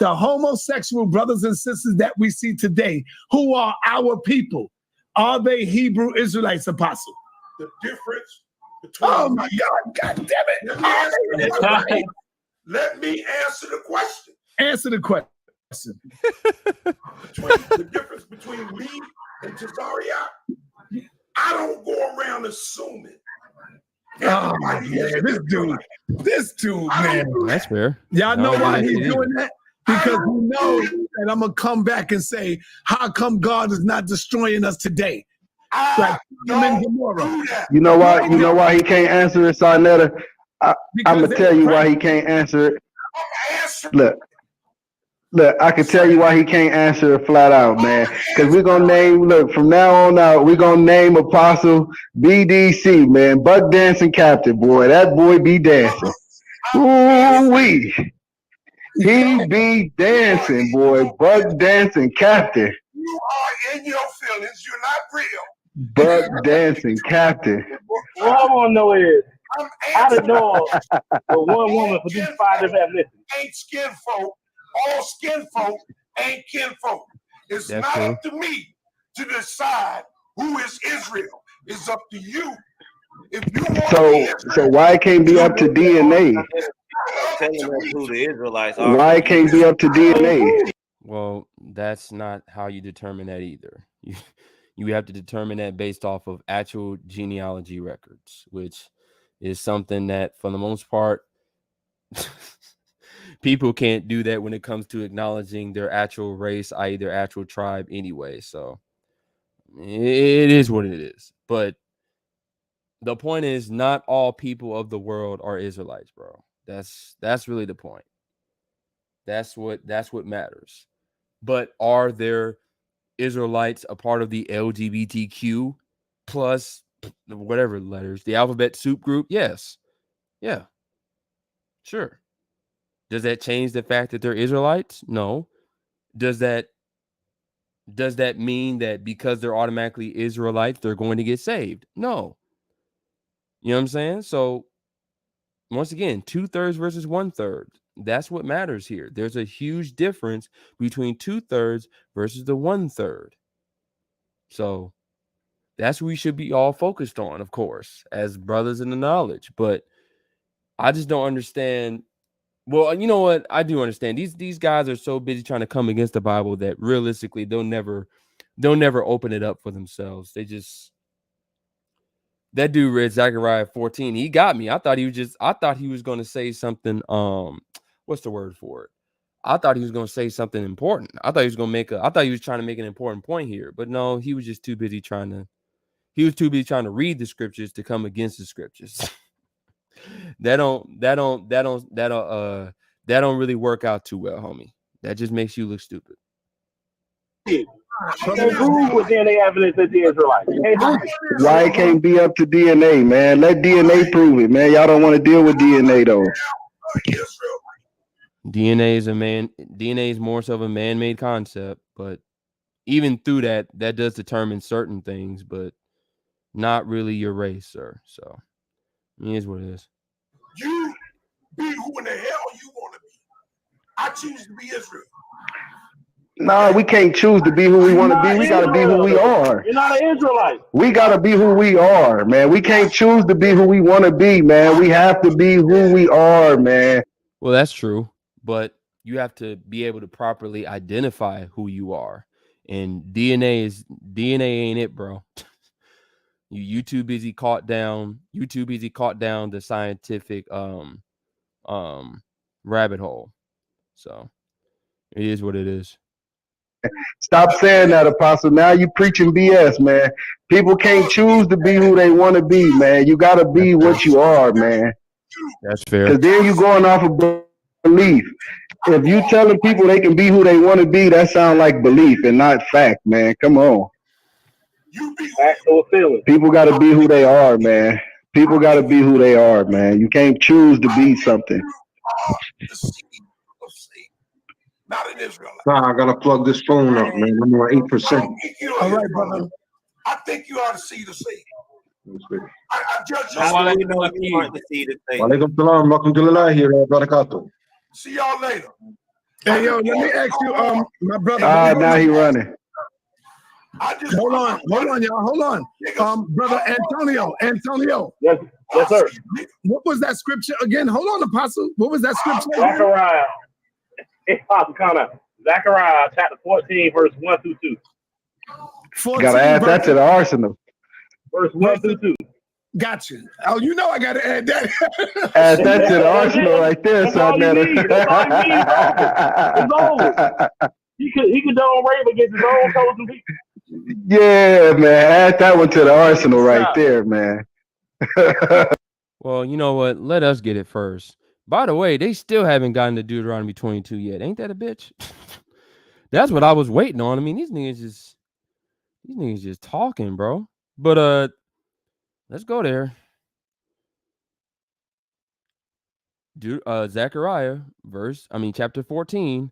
The homosexual brothers and sisters that we see today, who are our people, are they Hebrew Israelites, Apostle? The difference between... Oh, my God damn it. Let me answer the question. Answer the question. The difference between me And Cesaria, I don't go around assuming. Oh man, this dude, man. That's fair. Y'all know why he's doing either. that? Because he knows that I'm gonna come back and say, how come God is not destroying us today? Like You know why? You know why he can't answer it, Sarnetta? I'm gonna tell you why he can't answer it. Look, I can tell you why he can't answer it flat out, man. Because we're gonna name. Look, from now on out, we're gonna name Apostle BDC, man, Buck Dancing Captain, boy. That boy be dancing. Ooh-wee. He be dancing, boy. Buck Dancing Captain. You are in your feelings. You're not real. Buck Dancing Captain. What I want to know is how to know for one woman for these 5 different ethnicities. Ain't skin folk. All skin folk ain't kin folk. It's That's not true. up to me to decide who is Israel. It's up to you. If you want So why it can't be up to DNA? Telling us who the Israelites are. Why it can't be up to DNA? Well, that's not how you determine that either. You have to determine that based off of actual genealogy records, which is something that, for the most part, people can't do that when it comes to acknowledging their actual race, i.e. their actual tribe anyway. So it is what it is. But the point is, not all people of the world are Israelites, bro. That's really the point. That's what matters. But are there Israelites a part of the LGBTQ plus whatever letters, the alphabet soup group? Yes. Yeah. Sure. Does that change the fact that they're Israelites? No. Does that mean that because they're automatically Israelites, they're going to get saved? No. You know what I'm saying? So once again, 2/3 versus 1/3. That's what matters here. There's a huge difference between 2/3 versus the 1/3. So that's what we should be all focused on, of course, as brothers in the knowledge. But I just don't understand. Well, you know what? I do understand. These guys are so busy trying to come against the Bible that realistically they'll never open it up for themselves. That dude read Zechariah 14. He got me. I thought he was going to say something. What's the word for it? I thought he was going to say something important. I thought he was trying to make an important point here. But no, he was just too busy trying to read the scriptures to come against the scriptures. that don't really work out too well, homie. That just makes you look stupid. Can't prove with DNA evidence that the Israelites. Why it can't be up to DNA, man? Let DNA prove it, man. Y'all don't want to deal with DNA though. DNA is more so of a man-made concept, but even through that does determine certain things, but not really your race, sir. So it is what it is. You be who in the hell you want to be. I choose to be Israel. No, we can't choose to be who we want to be. We got to be who we are. You're not an Israelite. We got to be who we are, man. We can't choose to be who we want to be, man. We have to be who we are, man. Well, that's true, but you have to be able to properly identify who you are. And DNA ain't it, bro. You too busy caught down the scientific rabbit hole. So it is what it is. Stop saying that, Apostle. Now you preaching BS, man. People can't choose to be who they want to be, man. You got to be what you are, man. That's fair. Because then you're going off of belief. If you telling people they can be who they want to be, that sounds like belief and not fact, man. Come on. People got to be who they are, man. People got to be who they are, man. You can't choose to be something. Not in Israel. Nah, I gotta plug this phone up, man. I'm on 8%. All right, brother. I think you ought to see the seed. I judge you. Walaikum salam. Welcome to Lillahi wa barakatuh. See y'all later. Hey, yo, let me ask you, my brother. Now he running. Hold on, y'all. Hold on. Brother Antonio. Yes, sir. What was that scripture again? Hold on, Apostle. What was that scripture? Zechariah chapter 14, verse 1 through 2. Gotta add that to the arsenal. Verse 1 through 2. Gotcha. Oh, you know I gotta add that. Add that to the arsenal right there, That's all you need. That's all you need. It's over. He could don't rave against his own chosen people. Yeah, man. Add that one to the arsenal right there, man. Well, you know what? Let us get it first. By the way, they still haven't gotten to Deuteronomy 22 yet. Ain't that a bitch? That's what I was waiting on. I mean, these niggas just talking, bro. But let's go there. Zechariah chapter 14,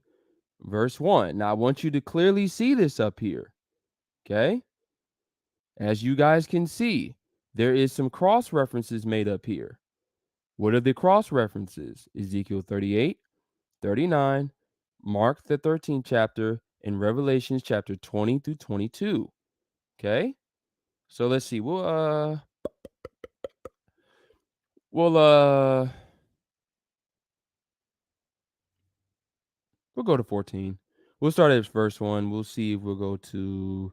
verse 1. Now I want you to clearly see this up here. Okay? As you guys can see, there is some cross references made up here. What are the cross references? Ezekiel 38, 39, Mark the 13th chapter, and Revelations chapter 20 through 22. Okay? So let's see. We'll go to 14. We'll start at verse 1. We'll see if we'll go to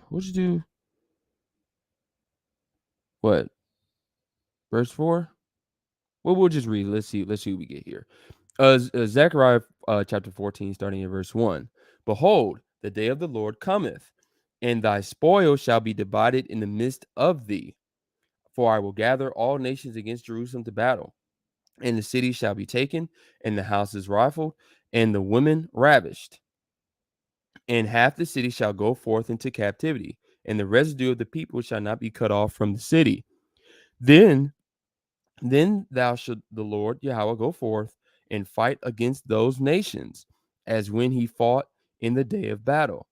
what'd you do? What? Verse 4? Well, we'll just read. Let's see what we get here. Zechariah chapter 14, starting at verse 1. Behold, the day of the Lord cometh, and thy spoil shall be divided in the midst of thee. For I will gather all nations against Jerusalem to battle, and the city shall be taken, and the houses rifled, and the women ravished. And half the city shall go forth into captivity, and the residue of the people shall not be cut off from the city. Then thou shalt the Lord Yahweh go forth and fight against those nations, as when he fought in the day of battle.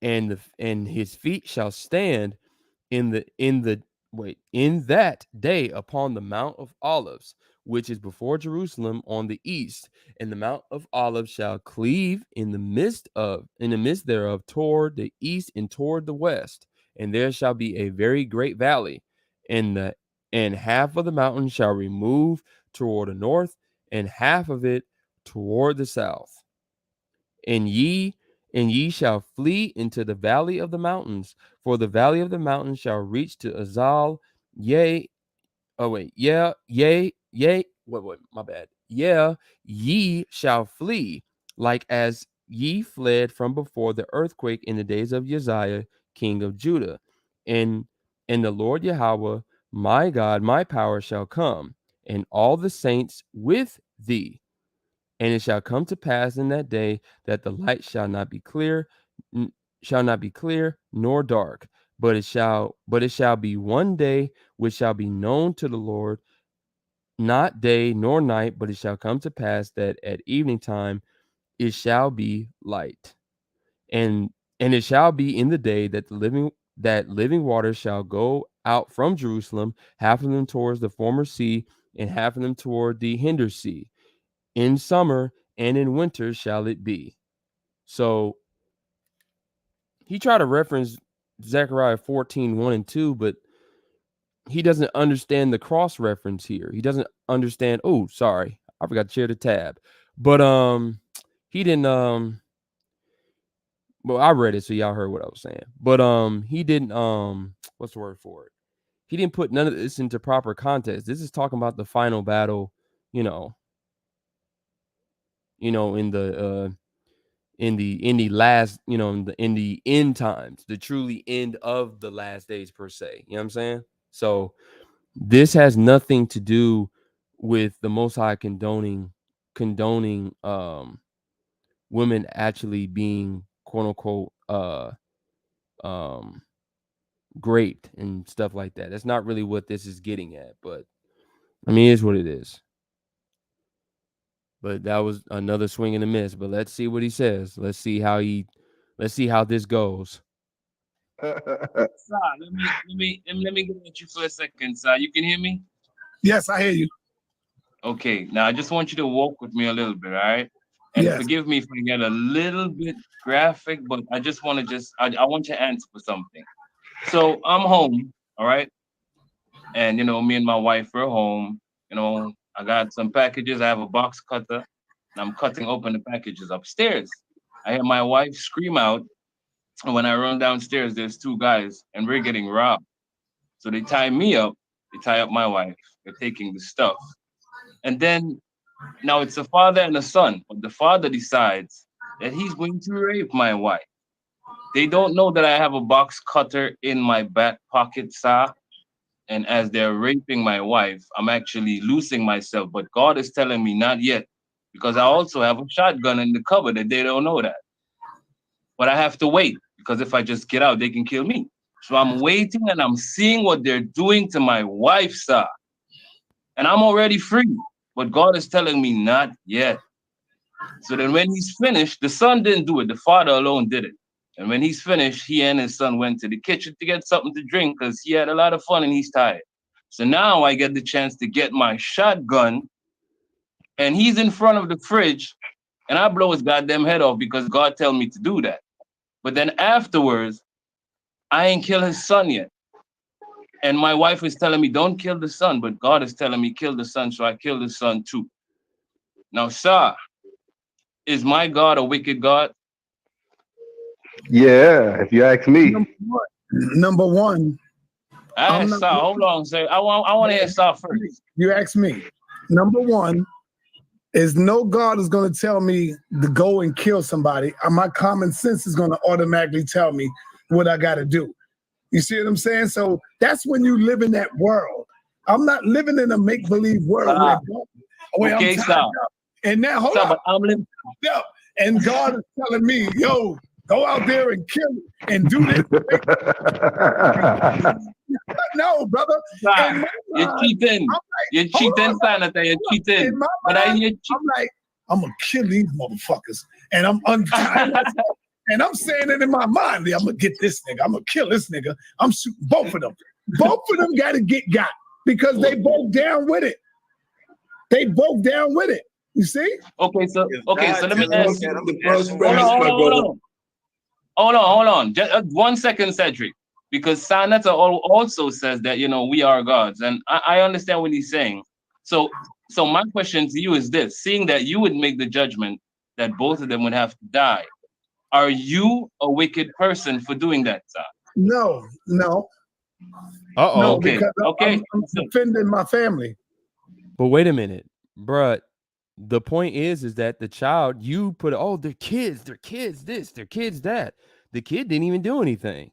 And his feet shall stand in that day upon the Mount of Olives, which is before Jerusalem on the east, and the Mount of Olives shall cleave in the midst thereof toward the east and toward the west, and there shall be a very great valley, and half of the mountain shall remove toward the north, and half of it toward the south. And ye shall flee into the valley of the mountains, for the valley of the mountains shall reach to Azal. Ye shall flee, like as ye fled from before the earthquake in the days of Uzziah, king of Judah. And the Lord Yahweh, my God, my power shall come, and all the saints with thee. And it shall come to pass in that day that the light shall not be clear, nor dark, but it shall be one day which shall be known to the Lord, not day nor night, but it shall come to pass that at evening time it shall be light. And it shall be in the day that living water shall go out from Jerusalem, half of them towards the former sea, and half of them toward the hinder sea. In summer and in winter shall it be. So he tried to reference Zechariah 14, 1 and 2, but he doesn't understand the cross reference here. He doesn't understand. Oh, sorry. I forgot to share the tab. But he didn't well, I read it, so y'all heard what I was saying. But he didn't what's the word for it? He didn't put none of this into proper context. This is talking about the final battle, in the last, in the end times, the truly end of the last days per se. You know what I'm saying? So this has nothing to do with the Most High condoning women actually being quote unquote raped and stuff like that. That's not really what this is getting at, but I mean, it is what it is. But that was another swing and a miss. But let's see what he says. Let's see how this goes. Let me get at you for a second, Si. You can hear me? Yes, I hear you. Okay, now I just want you to walk with me a little bit, all right? And yes. Forgive me if I get a little bit graphic, but I just want to I want your answer for something. So I'm home, all right? And me and my wife are home. I got some packages. I have a box cutter. and I'm cutting open the packages upstairs. I hear my wife scream out, and when I run downstairs, there's 2 guys, and we're getting robbed. So they tie me up, they tie up my wife, they're taking the stuff. And then, now it's a father and a son, but the father decides that he's going to rape my wife. They don't know that I have a box cutter in my back pocket, sir. And as they're raping my wife, I'm actually losing myself. But God is telling me not yet, because I also have a shotgun in the cupboard and they don't know that. But I have to wait, because if I just get out, they can kill me. So I'm waiting and I'm seeing what they're doing to my wife, sir. And I'm already free, but God is telling me not yet. So then when he's finished, the son didn't do it. The father alone did it. And when he's finished, he and his son went to the kitchen to get something to drink because he had a lot of fun and he's tired. So now I get the chance to get my shotgun and he's in front of the fridge and I blow his goddamn head off because God told me to do that. But then afterwards, I ain't kill his son yet. And my wife is telling me, don't kill the son, but God is telling me, kill the son, so I killed the son too. Now, sir, is my God a wicked God? Yeah, if you ask me. Number one. Sir, hold on, sir. I want to hear sir first. You ask me. Number one is no God is going to tell me to go and kill somebody. My common sense is going to automatically tell me what I got to do. You see what I'm saying? So that's when you live in that world. I'm not living in a make-believe world where okay, I'm tied up. And now, hold on. I'm living. Yeah. And God is telling me, yo, go out there and kill it and do this. No, brother. You're cheating. You're cheating, Senator. You're cheating. But I'm like, I'm going to kill these motherfuckers. And I'm untying myself. And I'm saying it in my mind. I'm going to get this nigga. I'm going to kill this nigga. I'm shooting both of them. Both of them got to get got because they both down with it. They both down with it. You see? Okay, so let me ask you. Hold on. Just 1 second, Cedric. Because Sanata also says that, we are gods. And I understand what he's saying. So my question to you is this. Seeing that you would make the judgment that both of them would have to die, are you a wicked person for doing that, sir? No. Uh-oh. No, Okay. because I'm defending my family. But wait a minute, bruh. The point is that the child, you put, they're kids this, they're kids that. The kid didn't even do anything.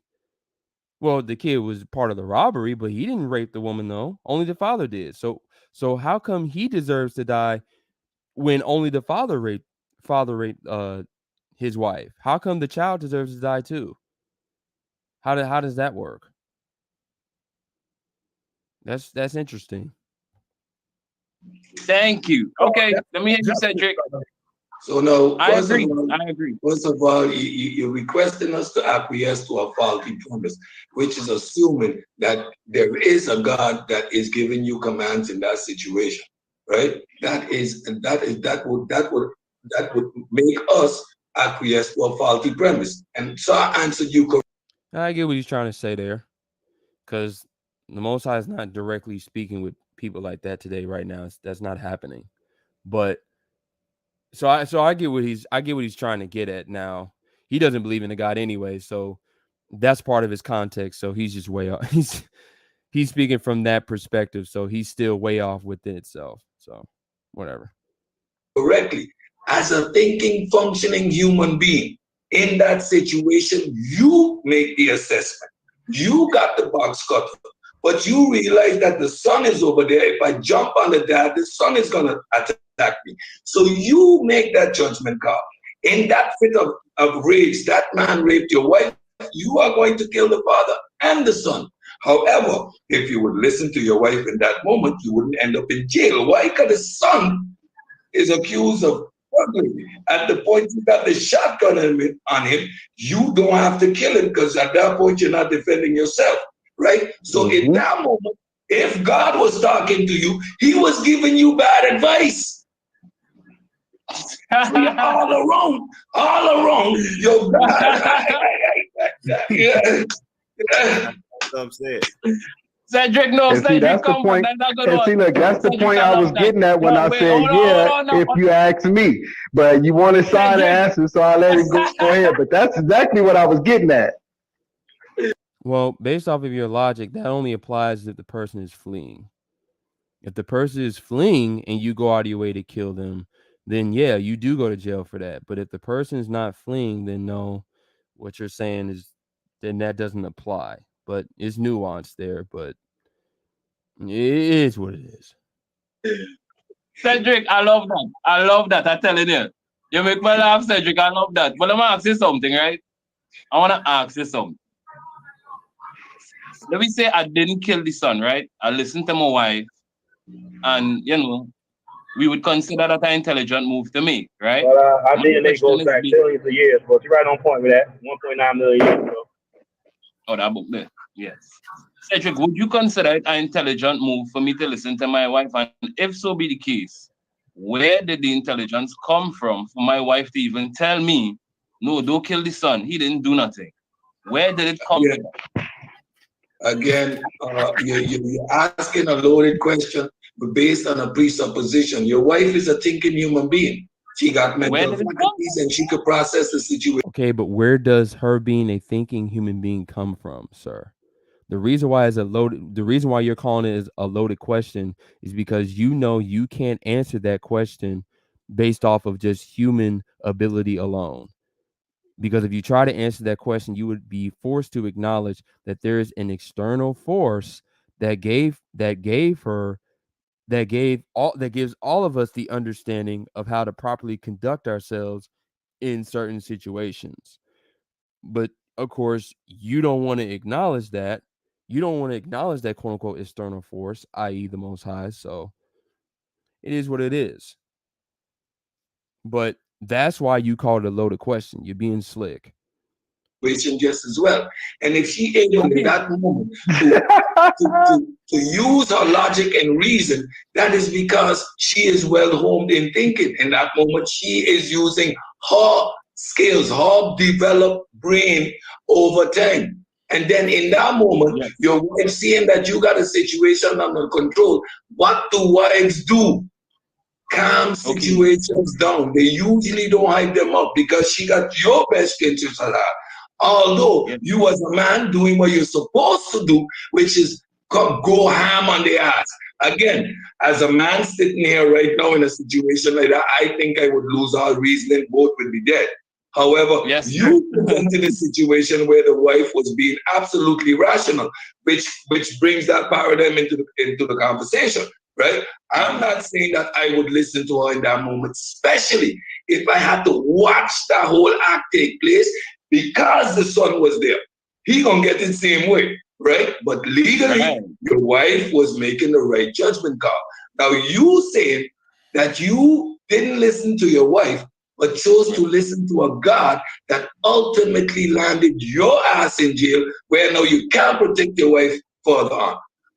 Well, the kid was part of the robbery, but he didn't rape the woman, though. Only the father did. So how come he deserves to die when only the father raped his wife? How come the child deserves to die too? How does that work? That's interesting. Thank you. Okay, let me hear you, Cedric. So now, I agree. First of all, you're requesting us to acquiesce to a faulty premise, which is assuming that there is a God that is giving you commands in that situation, right? That would make us acquiesce to a faulty premise. And so I answered you correctly. I get what he's trying to say there, because the Most High is not directly speaking with people like that today, right now. That's not happening. But so I get what he's trying to get at. Now he doesn't believe in a God anyway, so that's part of his context. So he's just way off. He's speaking from that perspective, so he's still way off within itself. So whatever. Correctly, as a thinking, functioning human being in that situation, you make the assessment. You got the box cutter, but you realize that the sun is over there. If I jump on that, the sun is gonna attack me. So you make that judgment call. In that fit of rage, that man raped your wife, you are going to kill the father and the son. However, if you would listen to your wife in that moment, you wouldn't end up in jail. Why? Because the son is accused of burglary. At the point you got the shotgun on him, you don't have to kill him because at that point you're not defending yourself, right? So in that moment, if God was talking to you, he was giving you bad advice. So you're all wrong. You're bad. That's what I'm saying. Cedric, no, And see, Cedric, that's the come on. point. That's not good And one. see, look, that's the Cedric, point I I love was that. getting at when No, I wait, said, yeah, hold on. if you ask me. But you wanted Sai to Cedric. answer, so I let him go ahead. But that's exactly what I was getting at. Well, based off of your logic, that only applies if the person is fleeing. If the person is fleeing and you go out of your way to kill them, then yeah, you do go to jail for that. But if the person is not fleeing, then no, what you're saying is then that doesn't apply. But it's nuanced there, but it is what it is. Cedric, I love that. I love that. I'm telling you. You make me laugh, Cedric. I love that. But I'm going to ask you something, right? I want to ask you something. Let me say I didn't kill the son, right? I listened to my wife, and, you know, we would consider that an intelligent move to make, right? But our My DNA question goes is, back billions of years, but you're right on point with that. 1.9 million years ago. oh, that book there. Yes. Cedric, would you consider it an intelligent move for me to listen to my wife? And if so be the case, where did the intelligence come from for my wife to even tell me, no, don't kill the son. He didn't do nothing. Where did it come from? Again, you're asking a loaded question, but based on a presupposition. Your wife is a thinking human being. She got mental faculties and she could process the situation. Okay, but where does her being a thinking human being come from, sir? The reason why you're calling it a loaded question is because you know you can't answer that question based off of just human ability alone. Because if you try to answer that question, you would be forced to acknowledge that there is an external force that gives all of us the understanding of how to properly conduct ourselves in certain situations. But of course, you don't want to acknowledge that. You don't want to acknowledge that quote unquote external force, i.e., the Most High. So it is what it is. But that's why you call it a loaded question. You're being slick. Just as well. And if she able in that moment to use her logic and reason, that is because she is well honed in thinking. In that moment, she is using her skills, her developed brain over time. And then in that moment, your wife seeing that you got a situation under control, what do wives do? Calm situations down. They usually don't hype them up because she got your best interests at heart. Although you as a man doing what you're supposed to do, which is go ham on the ass. Again, as a man sitting here right now in a situation like that, I think I would lose all reasoning, both would be dead. However, you presented a situation where the wife was being absolutely rational, which brings that paradigm into the conversation, right? I'm not saying that I would listen to her in that moment, especially if I had to watch that whole act take place because the son was there. He gonna get it the same way, right? But legally, your wife was making the right judgment call. Now you saying that you didn't listen to your wife, but chose to listen to a God that ultimately landed your ass in jail, where now you can't protect your wife further on.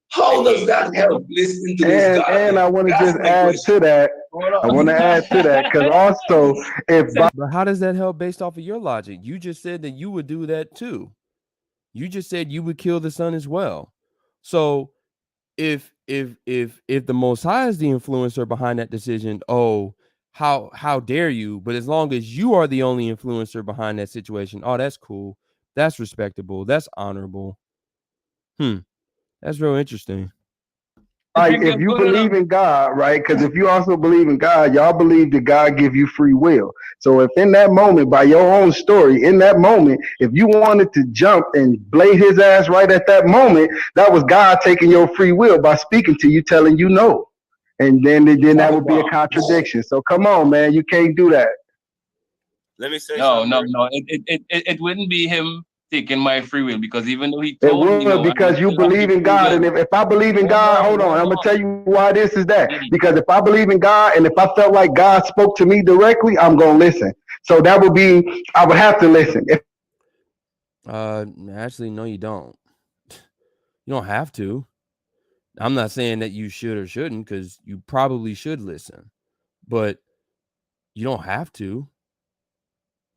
How does that help listening to this God? And I want to just add to that. I want to add to that because also, But how does that help based off of your logic? You just said that you would do that too. You just said you would kill the son as well. So if the Most High is the influencer behind that decision, oh, how dare you? But as long as you are the only influencer behind that situation, oh, that's cool. That's respectable. That's honorable. That's real interesting. Right, if you believe in God, right? Because if you also believe in God, y'all believe that God give you free will. So if in that moment, by your own story, in that moment, if you wanted to jump and blade his ass right at that moment, that was God taking your free will by speaking to you, telling you no. And then that would be a contradiction. So come on, man, you can't do that. Let me say No. It wouldn't be him taking my free will, because even though he told me no, because you believe in God, and if I believe in God, hold on, I'm gonna tell you why this is that. Because if I believe in God, and if I felt like God spoke to me directly, I'm gonna listen. So that would be, I would have to listen. Actually, no, you don't. You don't have to. I'm not saying that you should or shouldn't, because you probably should listen, but you don't have to.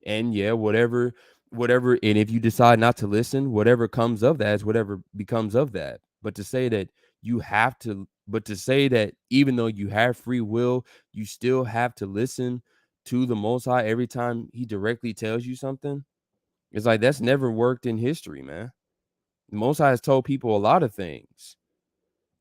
And yeah, whatever, and if you decide not to listen, whatever comes of that is whatever becomes of that. But to say that even though you have free will, you still have to listen to the Most High every time he directly tells you something, it's like that's never worked in history, man. The Most High has told people a lot of things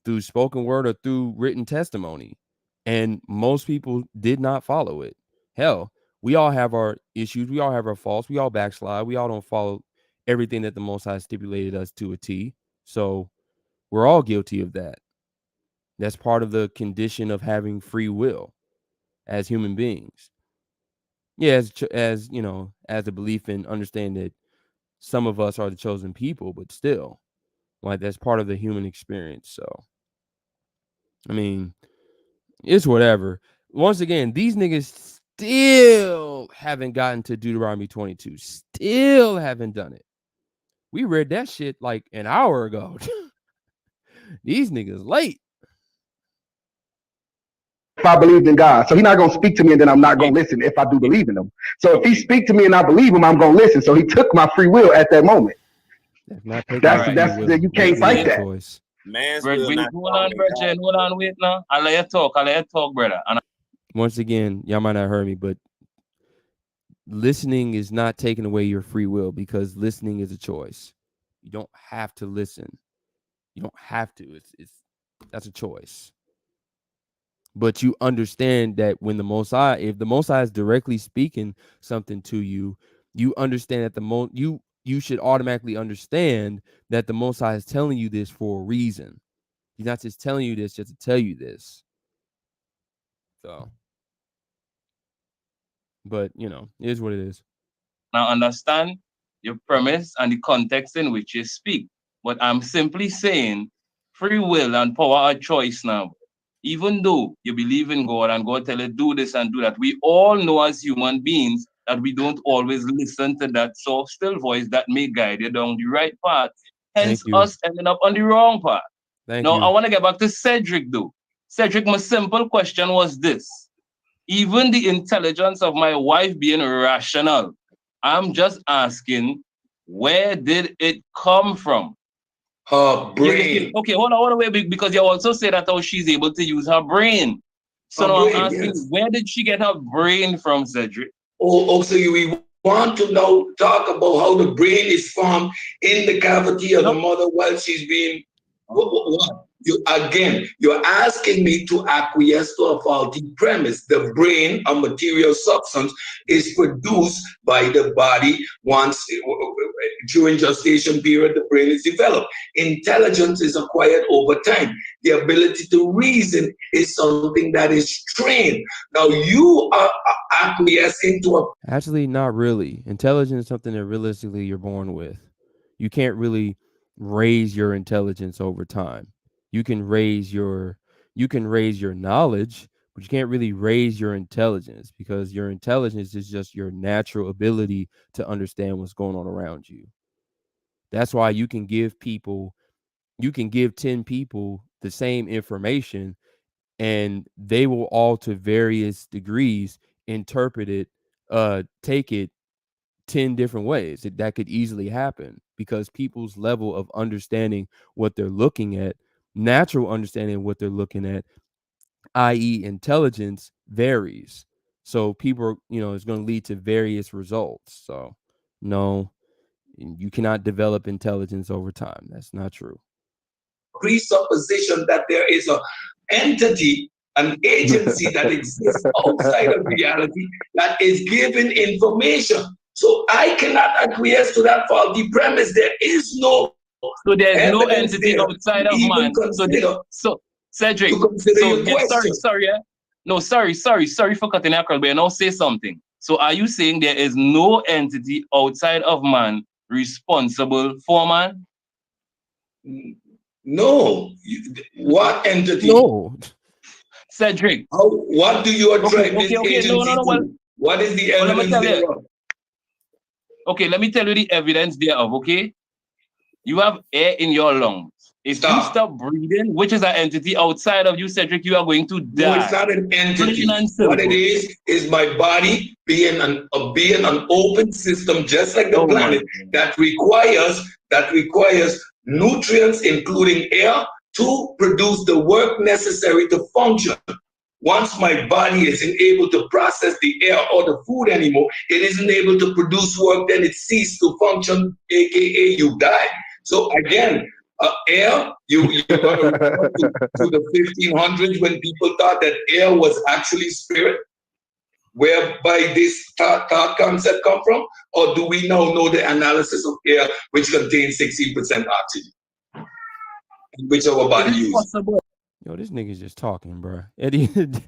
through spoken word or through written testimony, and most people did not follow it. Hell, we all have our issues. We all have our faults. We all backslide. We all don't follow everything that the Most High stipulated us to a T. So we're all guilty of that. That's part of the condition of having free will as human beings. Yeah, as you know, as a belief in understanding that some of us are the chosen people, but still, like that's part of the human experience. So, I mean, it's whatever. Once again, these niggas still haven't gotten to Deuteronomy 22. Still haven't done it. We read that shit like an hour ago. These niggas late. If I believed in God, so he's not gonna speak to me, and then I'm not gonna listen if I do believe in him. So if he speak to me and I believe him, I'm gonna listen. So he took my free will at that moment. That's you can't fight that. Choice. Man's hold on, Virgin. Hold on, wait now. I'll let you talk, brother. Once again, y'all might not heard me, but listening is not taking away your free will, because listening is a choice. You don't have to listen. You don't have to. That's a choice. But you understand that when the Most High, if the Most High is directly speaking something to you, you understand that you should automatically understand that the Most High is telling you this for a reason. He's not just telling you this just to tell you this. So, but you know, it is what it is. Now understand your premise and the context in which you speak. But I'm simply saying free will and power are choice now. Even though you believe in God and God tell you do this and do that, we all know as human beings that we don't always listen to that soft, still voice that may guide you down the right path. Hence us ending up on the wrong path. I want to get back to Cedric though. Cedric, my simple question was this. Even the intelligence of my wife being rational, I'm just asking, where did it come from? Her brain. Okay, hold on, wait, because you also say that how she's able to use her brain. So now I'm asking, where did she get her brain from, Cedric? So we want to now talk about how the brain is formed in the cavity of the mother while she's being. What? You're asking me to acquiesce to a faulty premise. The brain, a material substance, is produced by the body once during gestation period. The brain is developed. Intelligence is acquired over time. The ability to reason is something that is trained. Now you are acquiescing to a. Actually, not really. Intelligence is something that realistically you're born with. You can't really raise your intelligence over time. You can raise your knowledge, but you can't really raise your intelligence, because your intelligence is just your natural ability to understand what's going on around you. That's why you can give 10 people the same information and they will all to various degrees interpret it, take it 10 different ways. That could easily happen because people's level of understanding what they're looking at, natural understanding of what they're looking at, i.e. intelligence, varies. So people, it's going to lead to various results. So no, you cannot develop intelligence over time. That's not true. Presupposition that there is an entity, an agency that exists outside of reality that is giving information. So I cannot acquiesce to that faulty premise. There is no. So there's no entity outside of man. So Cedric. Sorry for cutting across, but now say something. So are you saying there is no entity outside of man responsible for man? No. What entity? No. Cedric. What do you attribute this agency to? What is the evidence thereof? Okay, let me tell you the evidence thereof, okay? You have air in your lungs. If you stop breathing, which is an entity outside of you, Cedric, you are going to die. No, it's not an entity. What it is my body being an open system, just like the planet, that requires nutrients, including air, to produce the work necessary to function. Once my body isn't able to process the air or the food anymore, it isn't able to produce work, then it ceases to function, aka you die. So again, air, you're going to refer to the 1500s when people thought that air was actually spirit, whereby this thought concept come from? Or do we now know the analysis of air, which contains 16% oxygen, which our body uses? Yo, this nigga's just talking, bro. At the end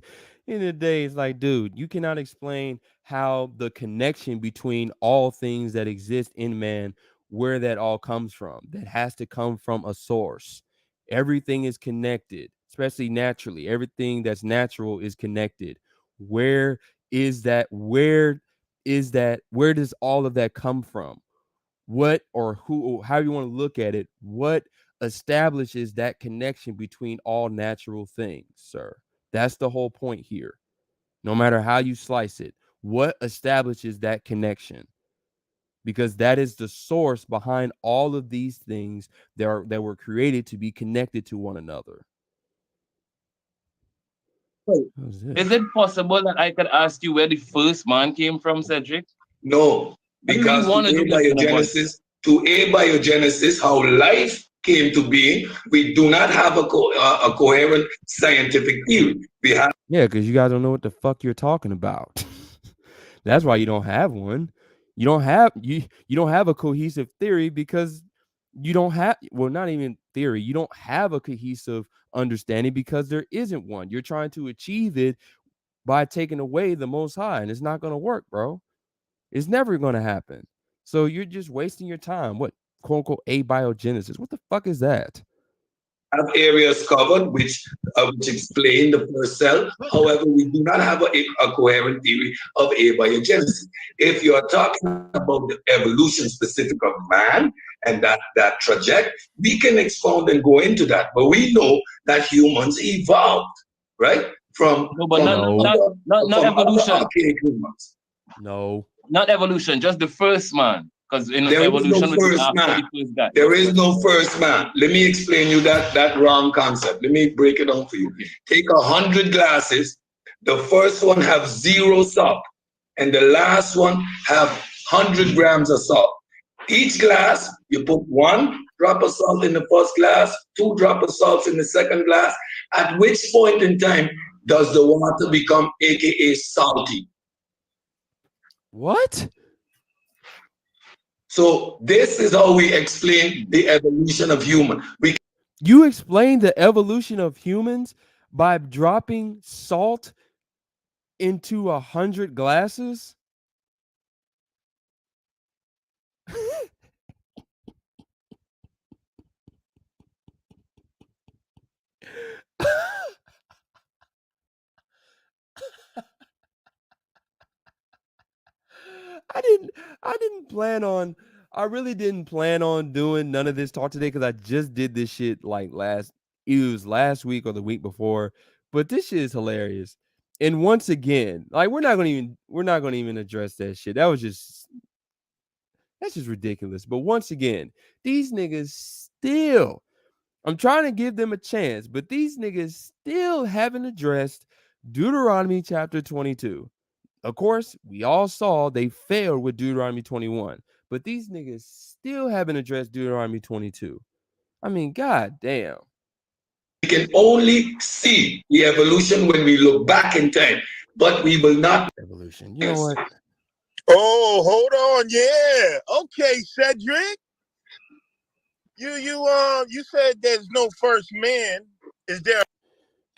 of the day, it's like, dude, you cannot explain how the connection between all things that exist in man, where that all comes from. That has to come from a source. Everything is connected, especially naturally. Everything that's natural is connected. Where is that? Where is that? Where does all of that come from? What or who, or how you want to look at it, what establishes that connection between all natural things, sir? That's the whole point here. No matter how you slice it, what establishes that connection? Because that is the source behind all of these things that were created to be connected to one another. Is it possible that I could ask you where the first man came from, Cedric? No, because to abiogenesis, how life came to being, we do not have a coherent scientific theory. We have because you guys don't know what the fuck you're talking about. That's why you don't have one. You don't have a cohesive theory because you don't have, well, not even theory. You don't have a cohesive understanding because there isn't one. You're trying to achieve it by taking away the Most High, and it's not going to work, bro. It's never going to happen. So you're just wasting your time. What, quote unquote, abiogenesis? What the fuck is that? Have areas covered which explain the first cell. However, we do not have a coherent theory of abiogenesis. If you are talking about the evolution specific of man and that trajectory, we can expound and go into that. But we know that humans evolved, right? Not evolution. Archaic humans. No. Not evolution, just the first man. Because in evolution, There is no first man. Let me explain you that wrong concept. Let me break it down for you. Take 100 glasses. The first one have 0 salt, and the last one have 100 grams of salt. Each glass, you put 1 drop of salt in the first glass, 2 drops of salt in the second glass. At which point in time does the water become aka salty? What? So this is how we explain the evolution of human. You explain the evolution of humans by dropping salt into 100 glasses? I really didn't plan on doing none of this talk today because I just did this shit like last week or the week before. But this shit is hilarious. And once again, like we're not gonna even address that shit. That's just ridiculous. But once again, these niggas still, I'm trying to give them a chance, but these niggas still haven't addressed Deuteronomy chapter 22. Of course, we all saw they failed with Deuteronomy 21, but these niggas still haven't addressed Deuteronomy 22. I mean, god damn. We can only see the evolution when we look back in time, but we will not. Evolution. You know what? Oh, hold on. Yeah. Okay, Cedric. You said there's no first man. Is there?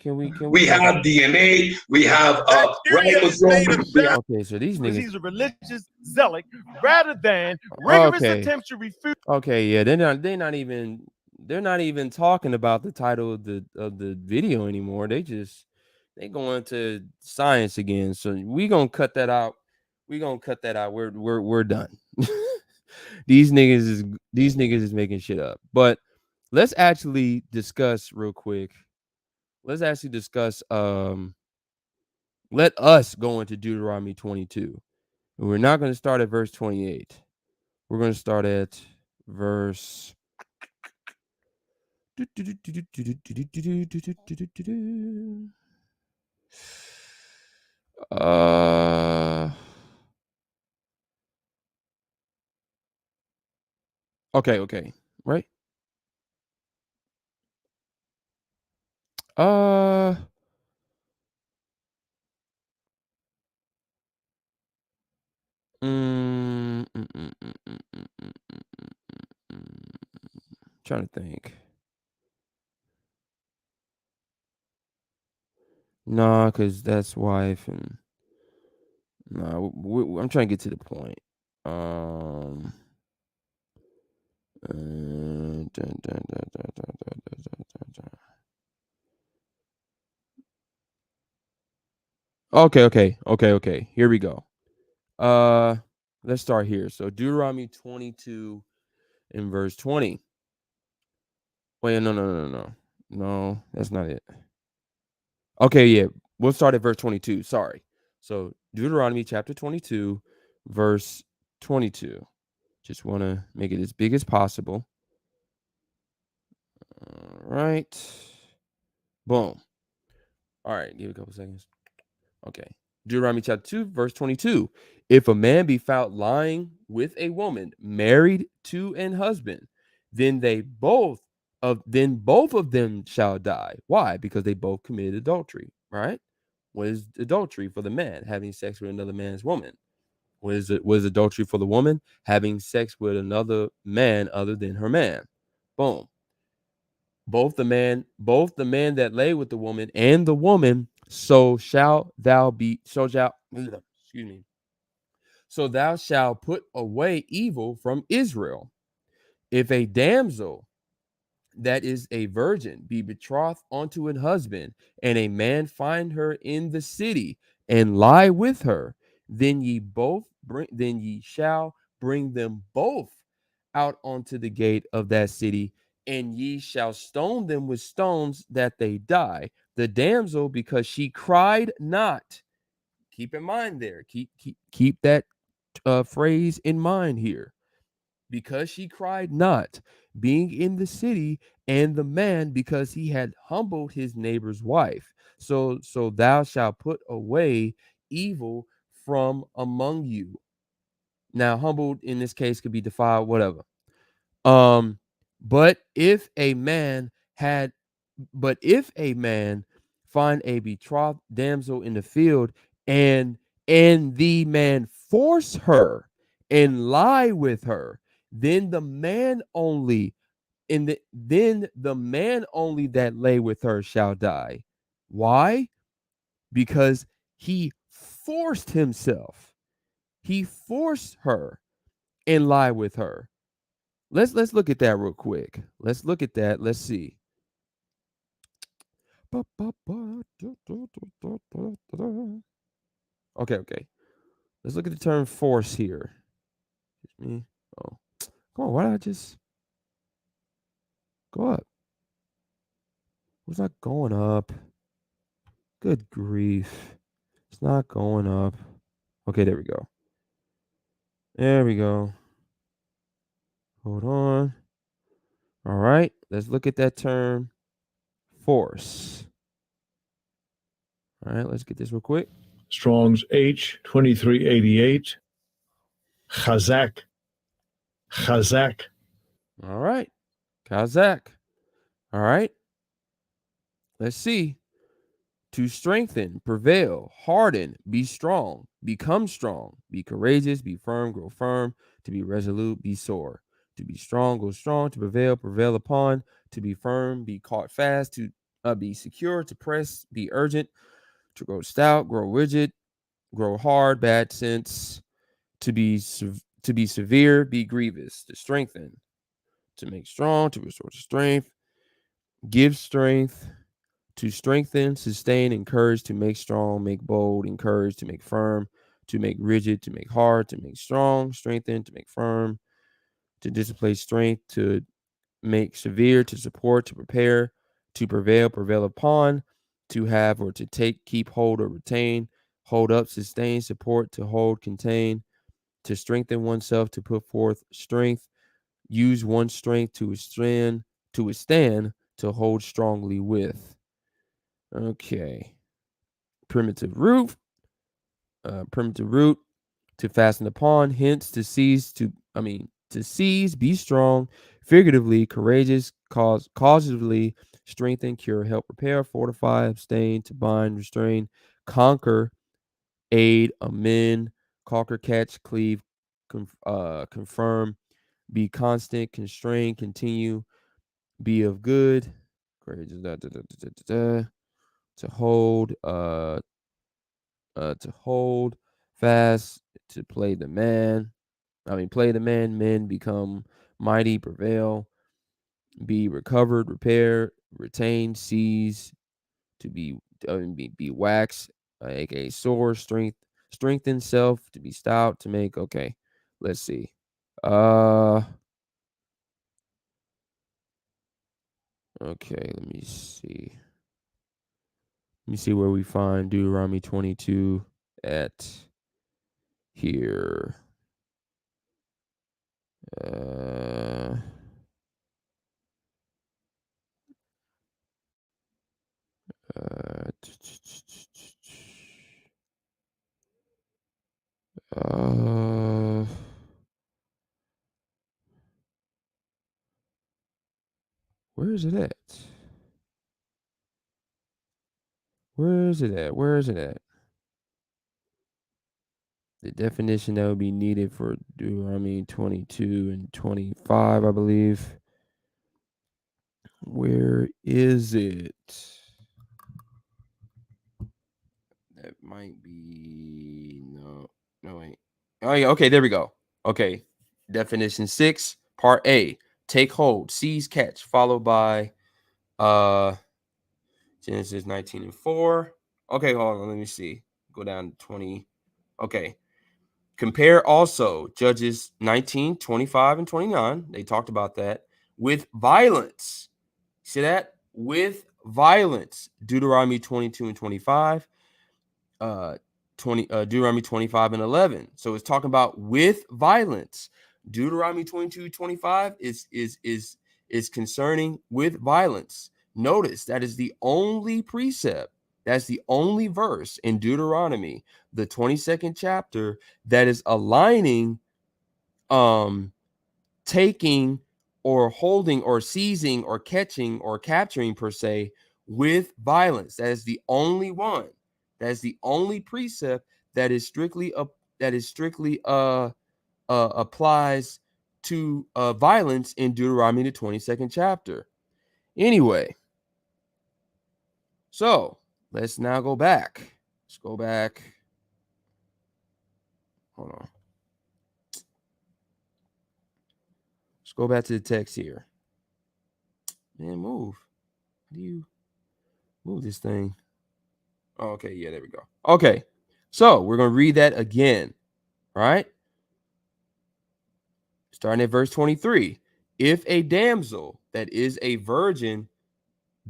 We have DNA. We have ribosome. Okay, so these niggas. He's a religious zealot rather than rigorous attempts to refute. Okay, yeah, they're not even talking about the title of the video anymore. They go into science again. So we gonna cut that out. We're done. These niggas is making shit up. But let's actually discuss real quick. Let us go into Deuteronomy 22. And we're not going to start at verse 28. We're going to start at verse Okay, right? Trying to think. Nah, because that's wife and nah. I'm trying to get to the point. Okay. Here we go. Let's start here. So Deuteronomy 22 in verse 20. Wait, no, that's not it. Okay, yeah, we'll start at verse 22. Sorry. So Deuteronomy chapter 22, verse 22. Just want to make it as big as possible. All right. Boom. All right, give it a couple seconds. Okay. Deuteronomy chapter 2, verse 22. If a man be found lying with a woman married to an husband, then both of them shall die. Why? Because they both committed adultery, right? What is adultery for the man? Having sex with another man's woman. What is adultery for the woman? Having sex with another man other than her man. Boom. Both the man that lay with the woman and the woman, so shalt thou be, so thou shalt put away evil from Israel. If a damsel that is a virgin be betrothed unto an husband, and a man find her in the city and lie with her, then ye shall bring them both out onto the gate of that city, and ye shall stone them with stones that they die. The damsel, because she cried not. Keep in mind there. Keep that phrase in mind here. Because she cried not, being in the city, and the man because he had humbled his neighbor's wife. So thou shalt put away evil from among you. Now, humbled in this case could be defiled, whatever. But if a man find a betrothed damsel in the field, and the man force her and lie with her, then the man only that lay with her shall die. Why? Because he forced himself. He forced her and lie with her. Let's look at that real quick. Let's look at that. Let's see. Okay. Let's look at the term force here. Excuse me. Oh, come on. Why did I just go up? It's not going up. Good grief. It's not going up. Okay, there we go. There we go. Hold on. All right. Let's look at that term force. All right. Let's get this real quick. Strong's H2388. Chazak. All right. Kazakh. All right. Let's see. To strengthen, prevail, harden, be strong, become strong, be courageous, be firm, grow firm, to be resolute, be sore, to be strong, go strong, to prevail, prevail upon, to be firm, be caught fast, to be secure, to press, be urgent, to grow stout, grow rigid, grow hard, bad sense, to be severe, be grievous, to strengthen, to make strong, to restore strength, give strength, to strengthen, sustain, encourage, to make strong, make bold, encourage, to make firm, to make rigid, to make hard, to make strong, strengthen, to make firm, to display strength, to make severe, to support, to prepare, to prevail, prevail upon, to have or to take, keep, hold, or retain, hold up, sustain, support, to hold, contain, to strengthen oneself, to put forth strength, use one's strength to withstand, to hold strongly with. Okay. Primitive root, to fasten upon, hence to seize, to seize, be strong, figuratively, courageous, causatively, strengthen, cure, help, repair, fortify, abstain, to bind, restrain, conquer, aid, amend, conquer, catch, cleave, confirm, be constant, constrain, continue, be of good, courageous, to hold, fast, to play the man. Play the man, men become mighty, prevail, be recovered, repair, retain, seize, to be waxed, aka sore, strengthen, self, to be stout, to make. Okay, let's see. Okay, let me see. Let me see where we find Deuteronomy 22 at here. Where is it at? Where is it at? The definition that would be needed for Deuteronomy 22 and 25, I believe. Where is it? That might be no, wait. Oh yeah, okay, there we go. Okay, definition 6, part A: take hold, seize, catch, followed by Genesis 19:4. Okay, hold on, let me see. Go down to 20. Okay. Compare also Judges 19:25 and 29. They talked about that. With violence. See that? With violence. Deuteronomy 22 and 25. Deuteronomy 25 and 11. So it's talking about with violence. Deuteronomy 22:25 is concerning with violence. Notice that is the only precept. That's the only verse in Deuteronomy, the 22nd chapter, that is aligning taking or holding or seizing or catching or capturing per se with violence. That is the only one. That is the only precept that is strictly applies to violence in Deuteronomy, the 22nd chapter. Anyway, so let's now go back. Let's go back. Hold on. Let's go back to the text here. Man, move. How do you move this thing? Oh, okay, yeah, there we go. Okay, so we're going to read that again. All right. Starting at verse 23. If a damsel that is a virgin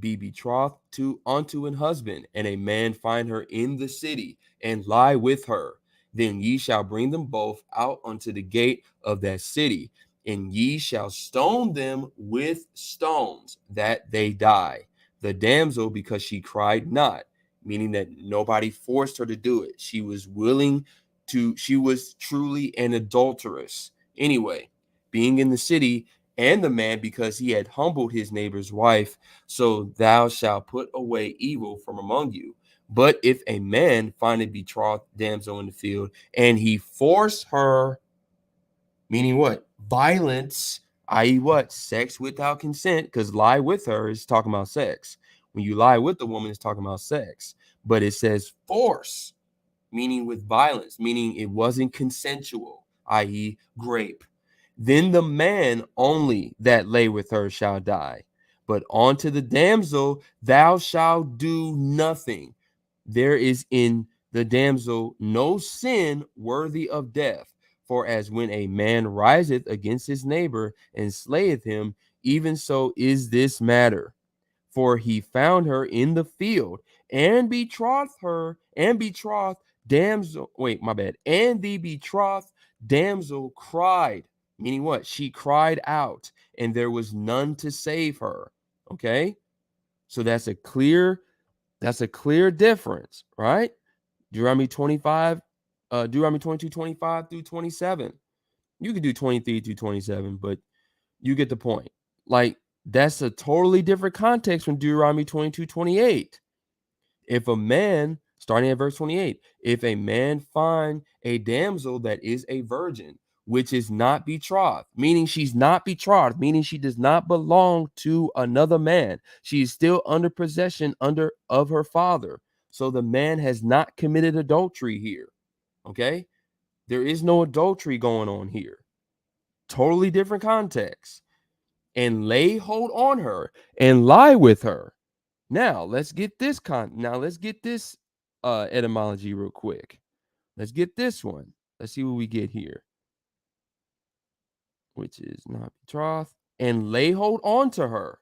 be betrothed unto an husband, and a man find her in the city, and lie with her, then ye shall bring them both out unto the gate of that city, and ye shall stone them with stones, that they die. The damsel, because she cried not, meaning that nobody forced her to do it. She was willing to, she was truly an adulteress. Anyway, being in the city, and the man, because he had humbled his neighbor's wife, so thou shalt put away evil from among you. But if a man find a betrothed damsel in the field, and he force her, meaning what? Violence, i.e. what? Sex without consent, because lie with her is talking about sex. When you lie with the woman, it's talking about sex. But it says force, meaning with violence, meaning it wasn't consensual, i.e. grape. Then the man only that lay with her shall die. But unto the damsel thou shalt do nothing. There is in the damsel no sin worthy of death. For as when a man riseth against his neighbor and slayeth him, even so is this matter. For he found her in the field and betrothed her, and betrothed damsel. Wait, my bad. And the betrothed damsel cried, meaning what? She cried out, and there was none to save her. Okay, so that's a clear difference, right? Deuteronomy 25, Deuteronomy 22, 25 through 27. You could do 23 through 27, but you get the point. Like, that's a totally different context from Deuteronomy 22, 28. If a man, starting at verse 28, if a man find a damsel that is a virgin, which is not betrothed, meaning she's not betrothed, meaning she does not belong to another man. She is still under possession of her father. So the man has not committed adultery here. Okay? There is no adultery going on here. Totally different context. And lay hold on her and lie with her. Now let's get this etymology real quick. Let's get this one. Let's see what we get here. Which is not betrothed. And lay hold on to her.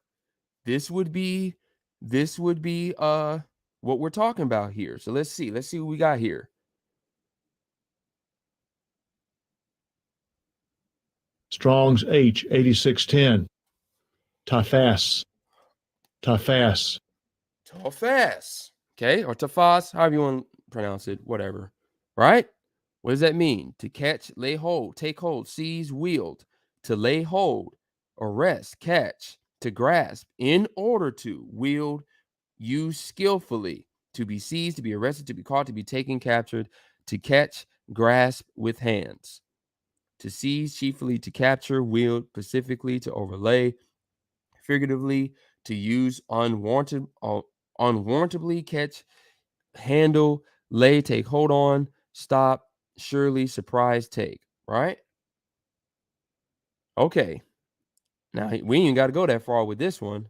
This would be what we're talking about here. So let's see what we got here. Strong's H 8610. Tafas. Tafas. Tafas. Okay, or tafas, however you want to pronounce it, whatever. Right? What does that mean? To catch, lay hold, take hold, seize, wield. To lay hold, arrest, catch, to grasp, in order to wield, use skillfully, to be seized, to be arrested, to be caught, to be taken, captured, to catch, grasp with hands. To seize, chiefly, to capture, wield, specifically, to overlay, figuratively, to use unwarrantably, catch, handle, lay, take hold on, stop, surely, surprise, take, right? Okay. Now we ain't got to go that far with this one.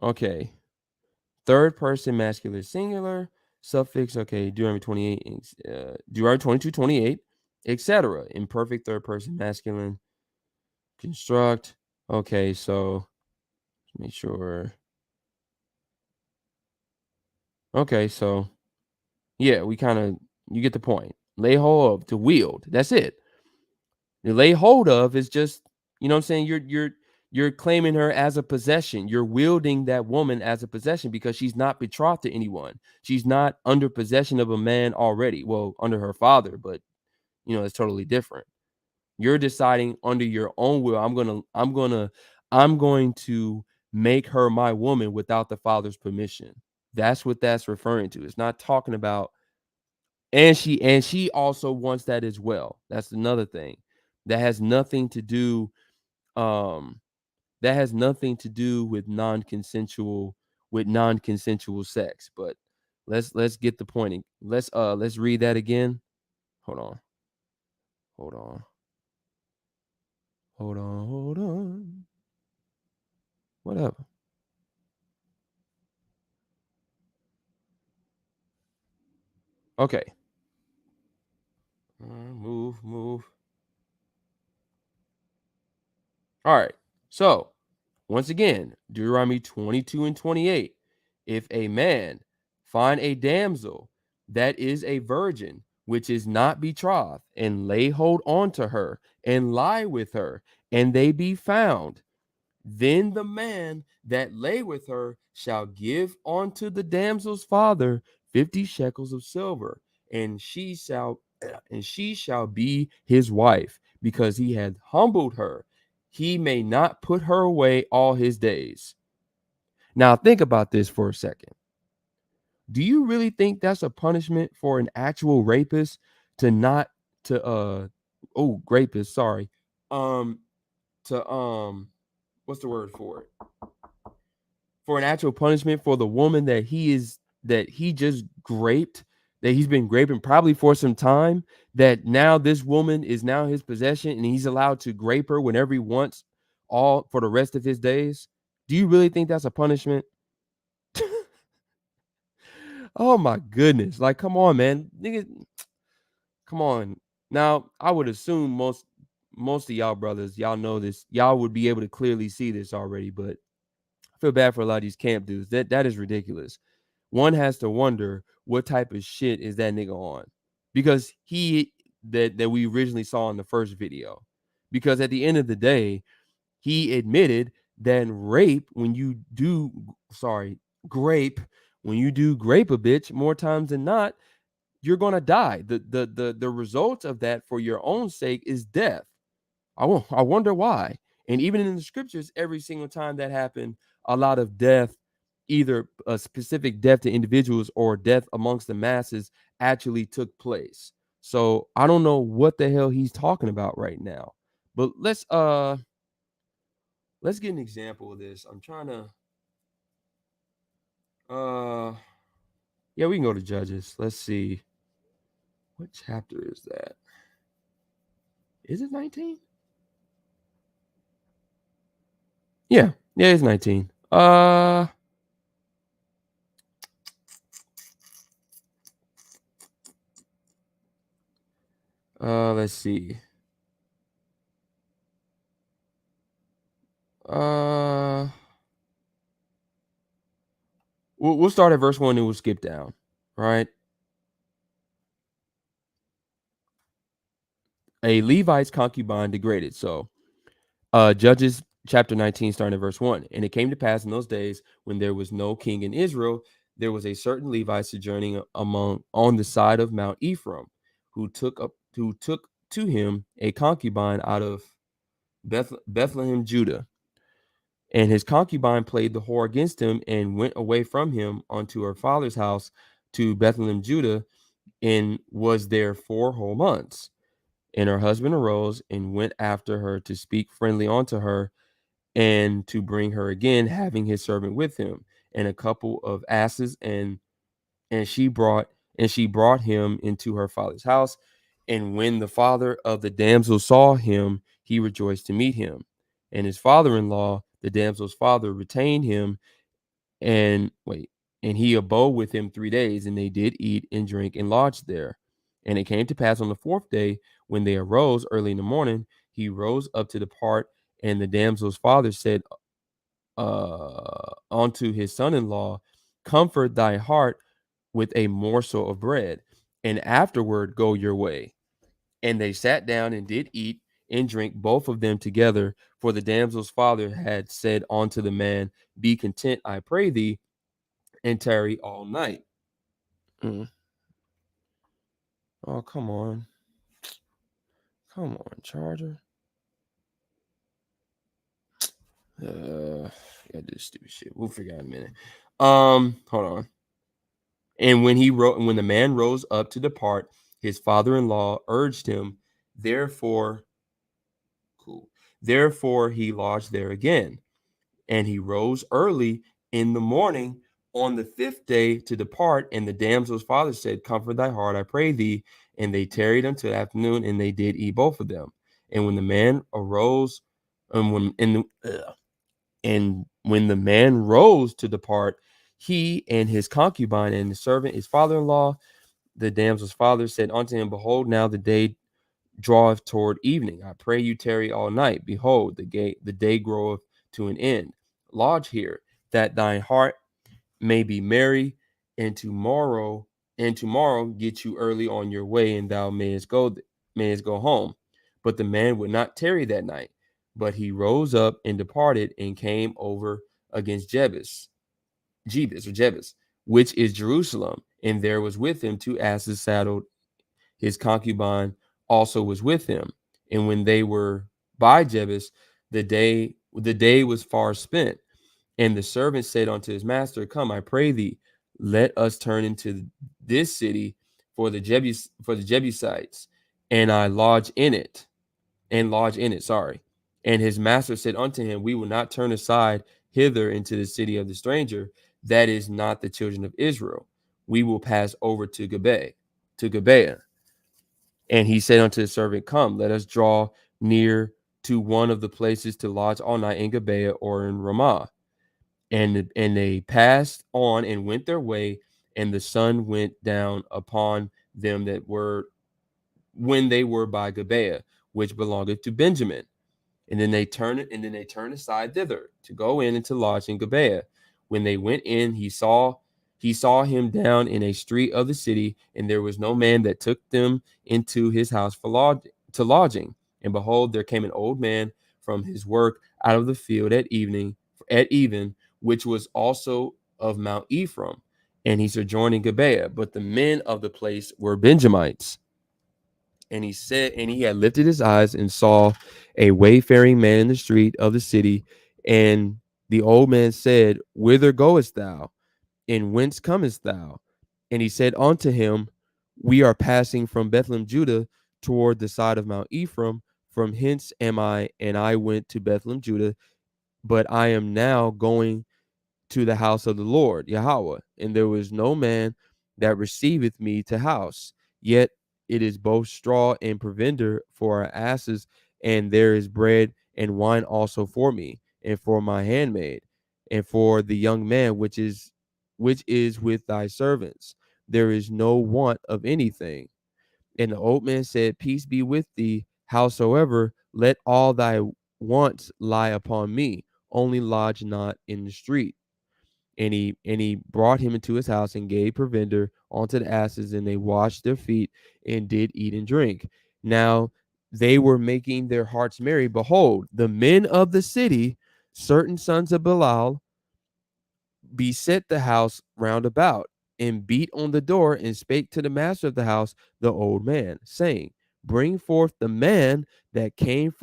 Okay. Third person masculine singular, suffix, okay, Deuteronomy 28, Deuteronomy 22, 28, etc. Imperfect third person masculine construct. Okay, so make sure. Okay, so yeah, you get the point. Lay hold of, to wield. That's it. The lay hold of is just, you know what I'm saying? You're claiming her as a possession. You're wielding that woman as a possession because she's not betrothed to anyone. She's not under possession of a man already. Well, under her father, but it's totally different. You're deciding under your own will, I'm going to make her my woman without the father's permission. That's what that's referring to. It's not talking about, and she also wants that as well. That's another thing. That has nothing to do with non-consensual sex. But let's get the point. Let's read that again. Hold on. Whatever. Okay. Move. All right. So, once again, Deuteronomy 22 and 28. If a man find a damsel that is a virgin, which is not betrothed, and lay hold on to her, and lie with her, and they be found, then the man that lay with her shall give unto the damsel's father 50 shekels of silver, and she shall be his wife, because he hath humbled her. He may not put her away all his days. Now think about this for a second. Do you really think that's a punishment for an actual rapist what's the word for it? For an actual punishment for the woman that he just raped, that he's been raping probably for some time, that now this woman is now his possession and he's allowed to grape her whenever he wants, all for the rest of his days? Do you really think that's a punishment? Oh my goodness. Like, come on, man. Nigga, come on. Now, I would assume most of y'all brothers, y'all know this. Y'all would be able to clearly see this already, but I feel bad for a lot of these camp dudes. That is ridiculous. One has to wonder what type of shit is that nigga on, because that we originally saw in the first video. Because at the end of the day, he admitted than rape when you do, grape when you do grape a bitch more times than not, you're going to die. The result of that for your own sake is death. I wonder why. And even in the scriptures, every single time that happened, a lot of death, either a specific death to individuals or death amongst the masses, actually took place. So I don't know what the hell he's talking about right now. But let's get an example of this. I'm trying to yeah, we can go to Judges. Let's see. What chapter is that? Is it 19? Yeah, it's 19. Let's see. We'll start at verse 1 and we'll skip down. Right? A Levite's concubine degraded. So, Judges chapter 19, starting at verse 1. And it came to pass in those days when there was no king in Israel, there was a certain Levite sojourning on the side of Mount Ephraim, who took to him a concubine out of Bethlehem, Judah. And his concubine played the whore against him and went away from him unto her father's house to Bethlehem, Judah, and was there 4 whole months. And her husband arose and went after her to speak friendly unto her and to bring her again, having his servant with him and a couple of asses, and she brought him into her father's house. And when the father of the damsel saw him, he rejoiced to meet him. And his father-in-law, the damsel's father, retained him, and he abode with him 3 days, and they did eat and drink and lodged there. And it came to pass on the 4th day, when they arose early in the morning, he rose up to depart, and the damsel's father said unto his son-in-law, comfort thy heart with a morsel of bread, and afterward go your way. And they sat down and did eat and drink, both of them together. For the damsel's father had said unto the man, be content, I pray thee, and tarry all night. Oh, come on, Charger. Yeah, this stupid shit. We'll figure out in a minute. Hold on. And when the man rose up to depart, his father-in-law urged him. Therefore he lodged there again. And he rose early in the morning on the 5th day to depart. And the damsel's father said, comfort thy heart, I pray thee. And they tarried until afternoon, and they did eat both of them. And when the man arose, when the man rose to depart, he and his concubine and his servant, his father-in-law, the damsel's father, said unto him, behold, now the day draweth toward evening. I pray you tarry all night. Behold, the day groweth to an end. Lodge here, that thine heart may be merry, and tomorrow get you early on your way, and thou mayest go home. But the man would not tarry that night, but he rose up and departed, and came over against Jebus, which is Jerusalem, and there was with him 2 asses saddled. His concubine also was with him. And when they were by Jebus, the day was far spent. And the servant said unto his master, come, I pray thee, let us turn into this city for the Jebusites, and lodge in it. And his master said unto him, we will not turn aside hither into the city of the stranger, that is not the children of Israel. We will pass over to Gibeah. And he said unto the servant, come, let us draw near to one of the places to lodge all night in Gibeah or in Ramah. And they passed on and went their way, and the sun went down upon them when they were by Gibeah, which belongeth to Benjamin. And then they turned aside thither to go in and to lodge in Gibeah. When they went in, he saw him down in a street of the city, and there was no man that took them into his house to lodging. And behold, there came an old man from his work out of the field at even, which was also of Mount Ephraim, and he sojourned in Gibeah. But the men of the place were Benjamites. And he said, and he had lifted his eyes and saw a wayfaring man in the street of the city. And the old man said, Whither goest thou? And whence comest thou? And he said unto him, We are passing from Bethlehem, Judah, toward the side of Mount Ephraim. From hence am I, and I went to Bethlehem, Judah, but I am now going to the house of the Lord, Yahweh. And there was no man that receiveth me to house. Yet it is both straw and provender for our asses, and there is bread and wine also for me, and for my handmaid, and for the young man which is with thy servants. There is no want of anything. And the old man said, Peace be with thee. Howsoever, let all thy wants lie upon me. Only lodge not in the street. And he brought him into his house and gave provender unto the asses, and they washed their feet and did eat and drink. Now they were making their hearts merry. Behold, the men of the city, certain sons of Belial, beset the house round about, and beat on the door, and spake to the master of the house, the old man, saying, Bring forth the man that came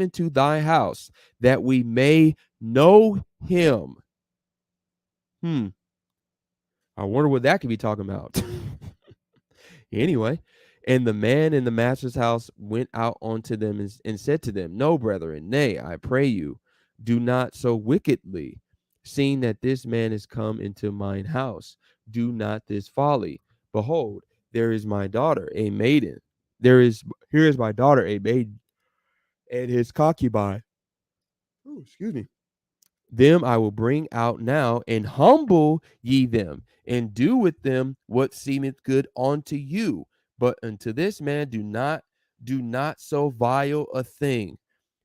into thy house, that we may know him. I wonder what that could be talking about. Anyway, and the man in the master's house went out unto them and said to them, No, brethren, nay, I pray you, do not so wickedly, seeing that this man is come into mine house. Do not this folly. Behold, there is my daughter, a maiden. Here is my daughter, a maiden, and his concubine. Oh, excuse me. Them I will bring out now, and humble ye them, and do with them what seemeth good unto you. But unto this man do not so vile a thing.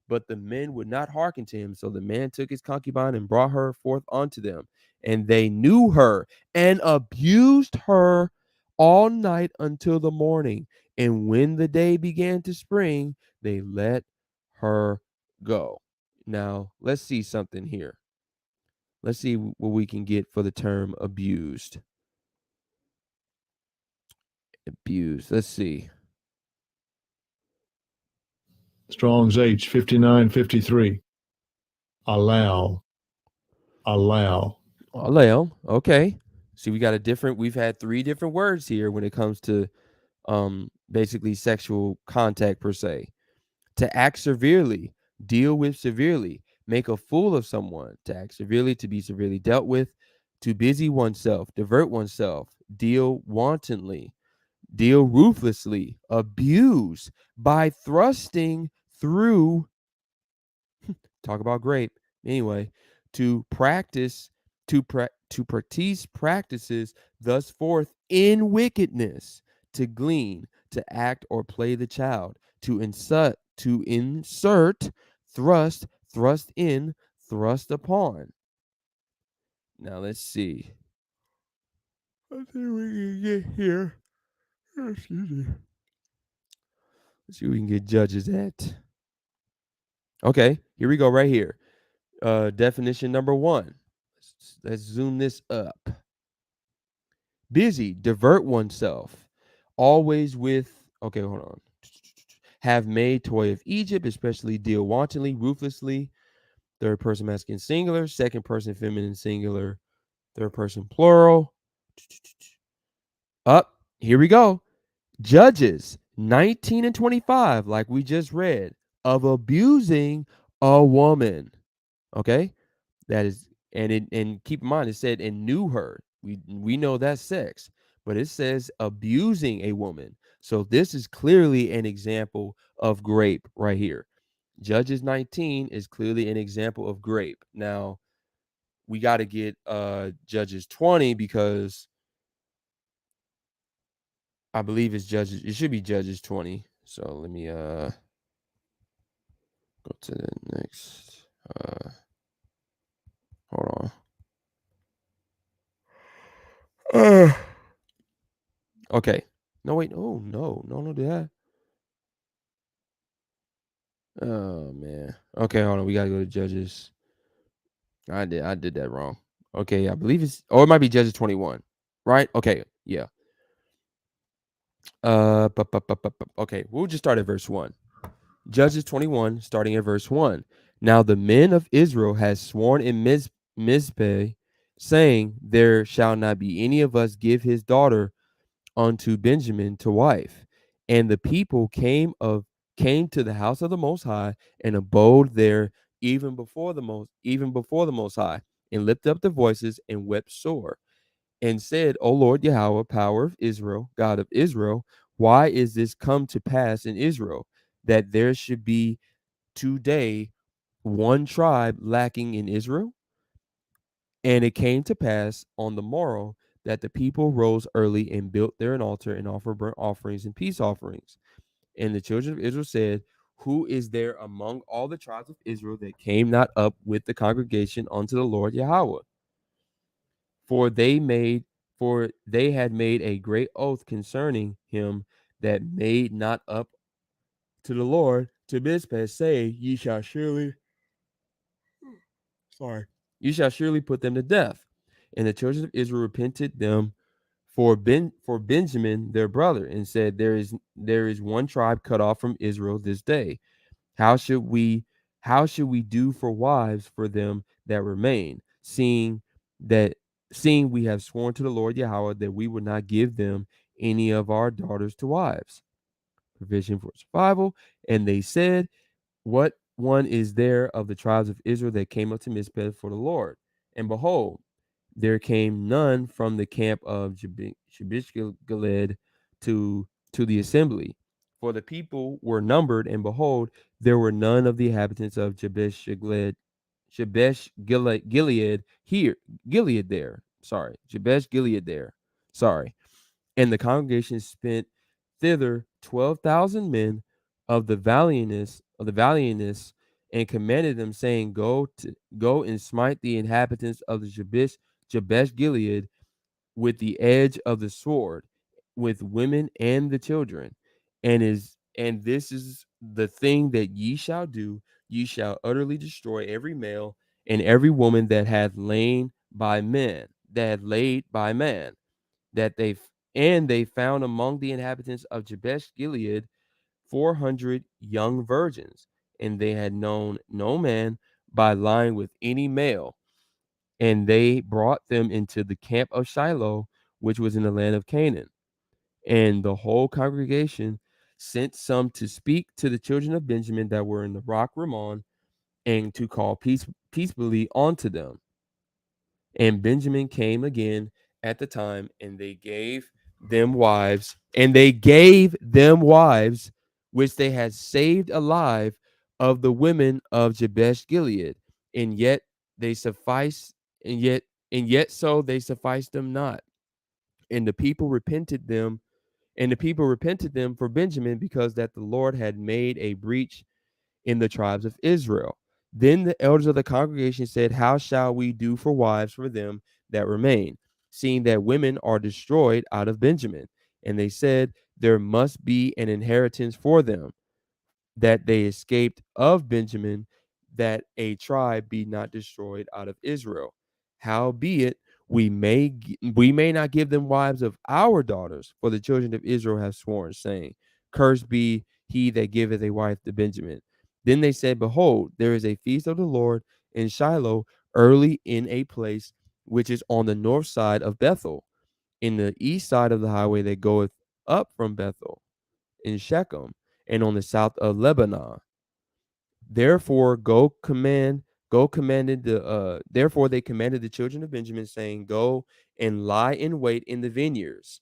But the men would not hearken to him. So the man took his concubine and brought her forth unto them. And they knew her and abused her all night until the morning. And when the day began to spring, they let her go. Now, let's see something here. Let's see what we can get for the term abused. Abused. Let's see. Strong's H 5953. Allow. Okay. See, we've had 3 different words here when it comes to basically sexual contact per se. To act severely, deal with severely, make a fool of someone, to act severely, to be severely dealt with, to busy oneself, divert oneself, deal wantonly, deal ruthlessly, abuse by thrusting through. Talk about grape. Anyway, to practice practices thus forth in wickedness, to glean, to act or play the child, to insert, thrust, thrust in, thrust upon. Now let's see. Let's see what we can get here. Excuse me. Let's see what we can get judges at. Okay, here we go right here. Definition number 1. Let's zoom this up. Busy, divert oneself. Always with, okay, hold on. Have made toy of Egypt, especially deal wantonly, ruthlessly. Third person masculine singular, second person feminine singular, third person plural. Up, here we go. Judges 19 and 25, like we just read, of abusing a woman. Okay? That is, and keep in mind, it said and knew her. We know that's sex, but it says abusing a woman. So this is clearly an example of grape right here. Judges 19 is clearly an example of grape. Now we got to get Judges 20 because I believe it should be Judges 20. So let me go to the next hold on. Okay. No, wait. Oh, no, that. Oh man. Okay, hold on. We gotta go to Judges. I did that wrong. Okay, I believe it's it might be Judges 21. Right? Okay, yeah. Okay, we'll just start at verse 1. Judges 21, starting at verse 1. Now the men of Israel had sworn in Mizpeh, saying, there shall not be any of us give his daughter unto Benjamin to wife. And the people came to the house of the Most High and abode there even before the Most High, and lifted up their voices and wept sore, and said, O Lord Yahweh, power of Israel, God of Israel, why is this come to pass in Israel, that there should be today one tribe lacking in Israel? And it came to pass on the morrow that the people rose early and built there an altar and offered burnt offerings and peace offerings. And the children of Israel said, who is there among all the tribes of Israel that came not up with the congregation unto the Lord Yahweh? For they had made a great oath concerning him that made not up to the Lord to Mizpeh, saying, ye shall surely put them to death. And the children of Israel repented them for Benjamin their brother, and said, there is one tribe cut off from Israel this day. How should we do for wives for them that remain, seeing we have sworn to the Lord Yahweh that we would not give them any of our daughters to wives? Provision for survival. And they said, what one is there of the tribes of Israel that came up to Mizpeh for the Lord? And behold, there came none from the camp of Jabesh Gilead to the assembly. For the people were numbered, and behold, there were none of the inhabitants of Jabesh Gilead here, Gilead there. Sorry, Jabesh Gilead there. Sorry. And the congregation spent thither 12,000 men of the valiantness, and commanded them, saying, go and smite the inhabitants of the Jabesh Gilead with the edge of the sword, with women and the children. And this is the thing that ye shall do: ye shall utterly destroy every male and every woman that hath laid by man, they found among the inhabitants of Jabesh Gilead 400 young virgins, and they had known no man by lying with any male. And they brought them into the camp of Shiloh, which was in the land of Canaan. And the whole congregation sent some to speak to the children of Benjamin that were in the rock Rimmon, and to call peaceably unto them. And Benjamin came again at the time, and they gave them wives, which they had saved alive of the women of Jabesh Gilead, and yet so they sufficed them not. And the people repented them for Benjamin, because that the Lord had made a breach in the tribes of Israel. Then the elders of the congregation said, how shall we do for wives for them that remain, seeing that women are destroyed out of Benjamin? And they said, there must be an inheritance for them, that they escaped of Benjamin, that a tribe be not destroyed out of Israel. Howbeit, we may not give them wives of our daughters, for the children of Israel have sworn, saying, cursed be he that giveth a wife to Benjamin. Then they said, behold, there is a feast of the Lord in Shiloh early, in a place which is on the north side of Bethel, in the east side of the highway that goeth up from Bethel, in Shechem, and on the south of Lebanon. Therefore therefore they commanded the children of Benjamin, saying, go and lie in wait in the vineyards,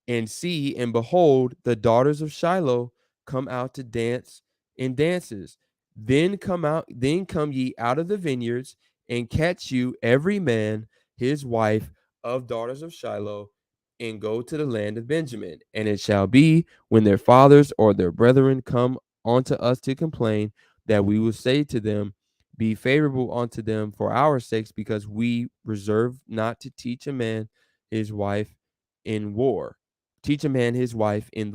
and see, and behold, the daughters of Shiloh come out to dance in dances. Then come ye out of the vineyards, and catch you every man his wife of daughters of Shiloh, and go to the land of Benjamin. And it shall be, when their fathers or their brethren come unto us to complain, that we will say to them, be favorable unto them for our sakes, because we reserve not to teach a man his wife in the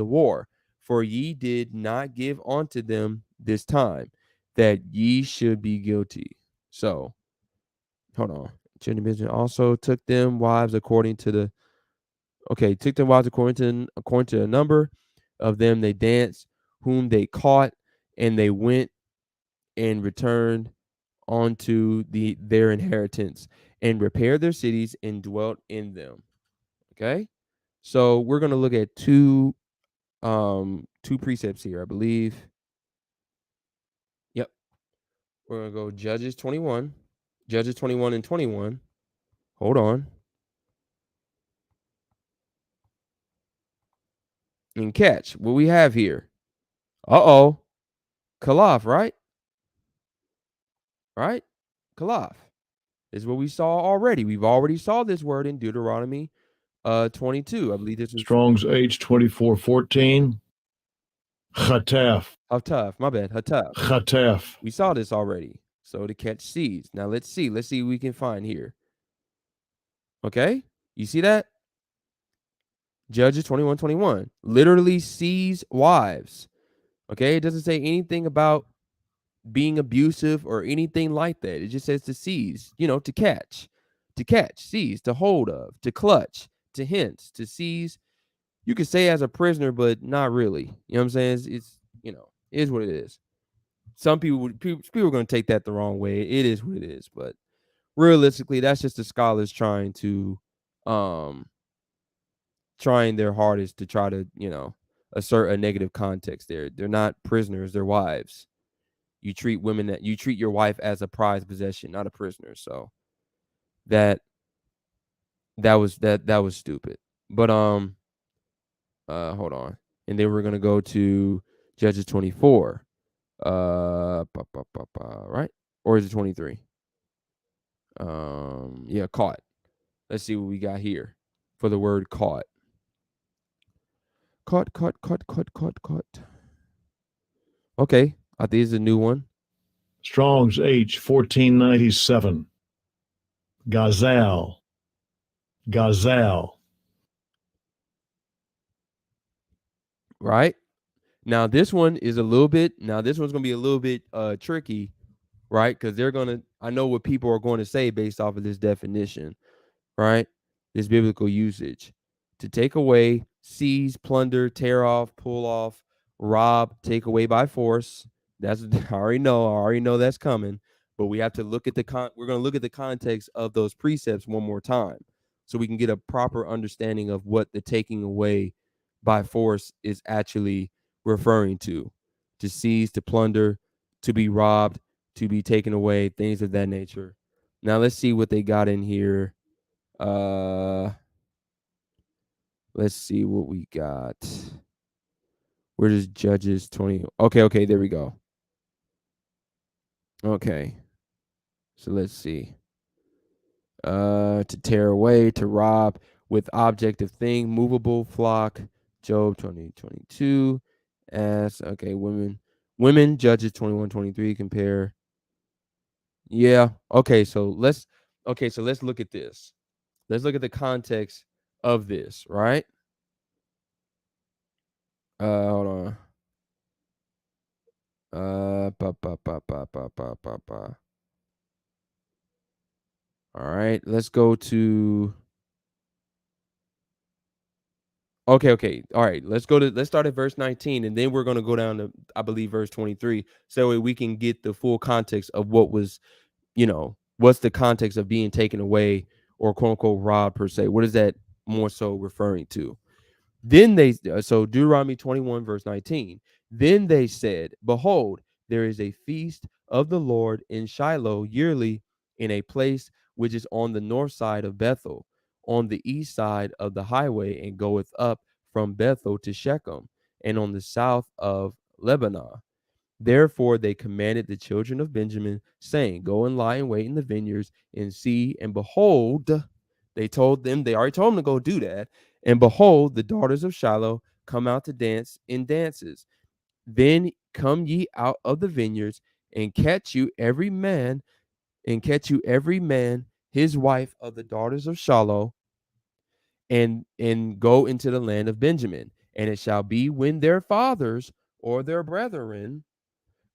war. For ye did not give unto them this time, that ye should be guilty. So, hold on. Children also took them wives according to the took them wives according to the number of them they danced, whom they caught, and they went and returned onto their inheritance, and repaired their cities and dwelt in them. Okay, so we're gonna look at two precepts here, I believe. Yep, we're gonna go Judges 21 and 21. Hold on. And catch what we have here. Kalaf, right? Right? Kalaf. This is what we saw already. We've already saw this word in Deuteronomy 22. I believe this is Strong's H2414. Chataf. Hataf. My bad. Hataf. Chataf. We saw this already. So to catch seeds. Now let's see. Let's see what we can find here. Okay? You see that? Judges 21:21. Literally seize wives. Okay? It doesn't say anything about being abusive or anything like that. It just says to seize, to catch, seize, to hold of, to clutch, to hint, to seize. You could say as a prisoner, but not really. You know what I'm saying? It's it is what it is. Some people are going to take that the wrong way. It is what it is, but realistically, that's just the scholars trying their hardest to try to, assert a negative context there. They're not prisoners, they're wives. You treat your wife as a prized possession, not a prisoner. So that was stupid. But hold on. And then we're gonna go to Judges 24. Right? Or is it 23? Yeah, caught. Let's see what we got here for the word caught. Caught. Okay, I think this is a new one. Strong's H1497. Gazelle. Right? Now this one is this one's gonna be a little bit tricky, right? Because I know what people are going to say based off of this definition, right? This biblical usage. To take away, seize, plunder, tear off, pull off, rob, take away by force. That's I already know that's coming. But we have to look at we're going to look at the context of those precepts one more time, so we can get a proper understanding of what the taking away by force is actually referring to seize, to plunder, to be robbed, to be taken away, things of that nature. Now let's see what they got in here. Let's see what we got. Where does Judges 20? Okay, there we go. Okay. So let's see. To tear away, to rob, with object of thing, movable, flock, Job 20:22. As okay, women, Judges 21:23, compare. Yeah. Okay, so let's look at this. Let's look at the context of this, right? Hold on. All right, let's go to. Okay. All right, let's start at verse 19, and then we're going to go down to, I believe, verse 23, so we can get the full context of what was, what's the context of being taken away or quote unquote robbed per se. What is that more so referring to? Then so Deuteronomy 21 verse 19. Then they said, behold, there is a feast of the Lord in Shiloh yearly, in a place which is on the north side of Bethel, on the east side of the highway, and goeth up from Bethel to Shechem, and on the south of Lebanon. Therefore they commanded the children of Benjamin, saying, go and lie in wait in the vineyards, and see, and behold, they already told them to go do that. And behold, the daughters of Shiloh come out to dance in dances. Then come ye out of the vineyards, and catch you every man his wife of the daughters of Shiloh, and go into the land of Benjamin. And it shall be when their fathers or their brethren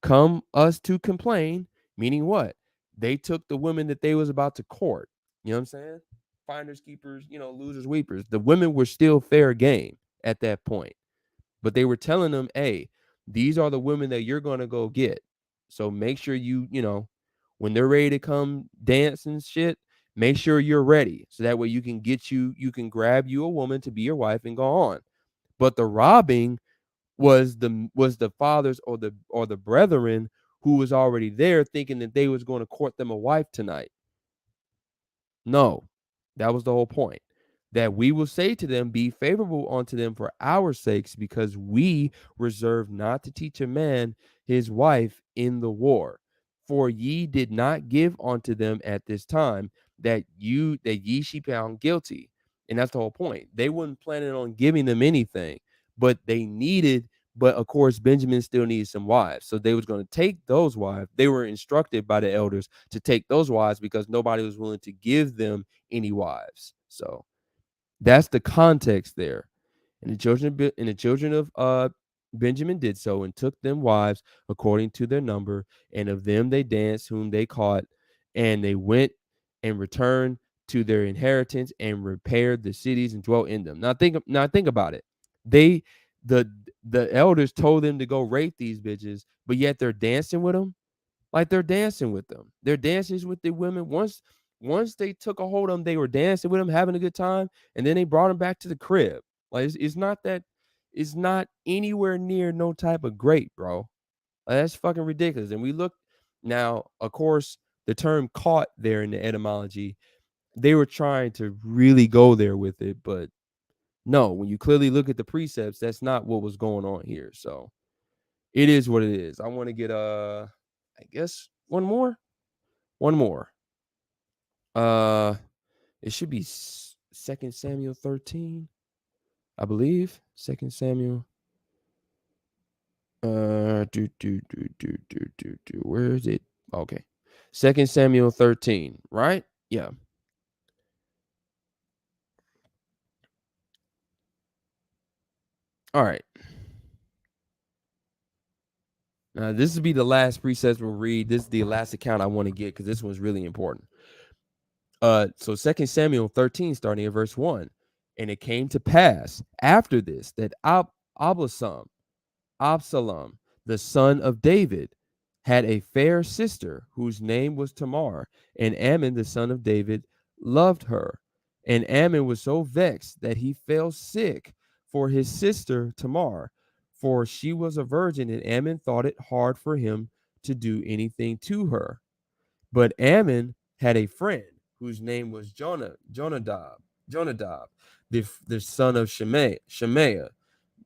come us to complain, meaning what? They took the women that they was about to court. You know what I'm saying? Finders, keepers, losers, weepers. The women were still fair game at that point. But they were telling them, hey, these are the women that you're going to go get. So make sure when they're ready to come dance and shit, make sure you're ready. So that way you can grab you a woman to be your wife and go on. But the robbing was the fathers or the brethren who was already there thinking that they was going to court them a wife tonight. No, that was the whole point. That we will say to them, be favorable unto them for our sakes, because we reserve not to teach a man his wife in the war. For ye did not give unto them at this time that ye should be found guilty. And that's the whole point. They weren't planning on giving them anything, but of course, Benjamin still needs some wives. So they was going to take those wives. They were instructed by the elders to take those wives because nobody was willing to give them any wives. So that's the context there. And the children of Benjamin did so and took them wives according to their number, and of them they danced whom they caught, and they went and returned to their inheritance and repaired the cities and dwelt in them. Now think about it. The elders told them to go rape these bitches, but yet they're dancing with them. Like they're dancing with them. They're dancing with the women. Once they took a hold of them, they were dancing with them, having a good time, and then they brought them back to the crib. Like it's not anywhere near no type of great, bro. Like, that's fucking ridiculous. And we look now, of course, the term caught there in the etymology, they were trying to really go there with it, but no, when you clearly look at the precepts, that's not what was going on here. So it is what it is. I want to get I guess one more. It should be 2 Samuel 13, I believe. 2 Samuel. Where is it? Okay. 2 Samuel 13, right? Yeah. All right. This will be the last precept we'll read. This is the last account I want to get because this one's really important. So 2 Samuel 13, starting at verse 1. And it came to pass after this that Absalom, the son of David, had a fair sister whose name was Tamar, and Ammon, the son of David, loved her. And Ammon was so vexed that he fell sick for his sister Tamar, for she was a virgin, and Ammon thought it hard for him to do anything to her. But Ammon had a friend whose name was Jonadab, the son of Shemaiah,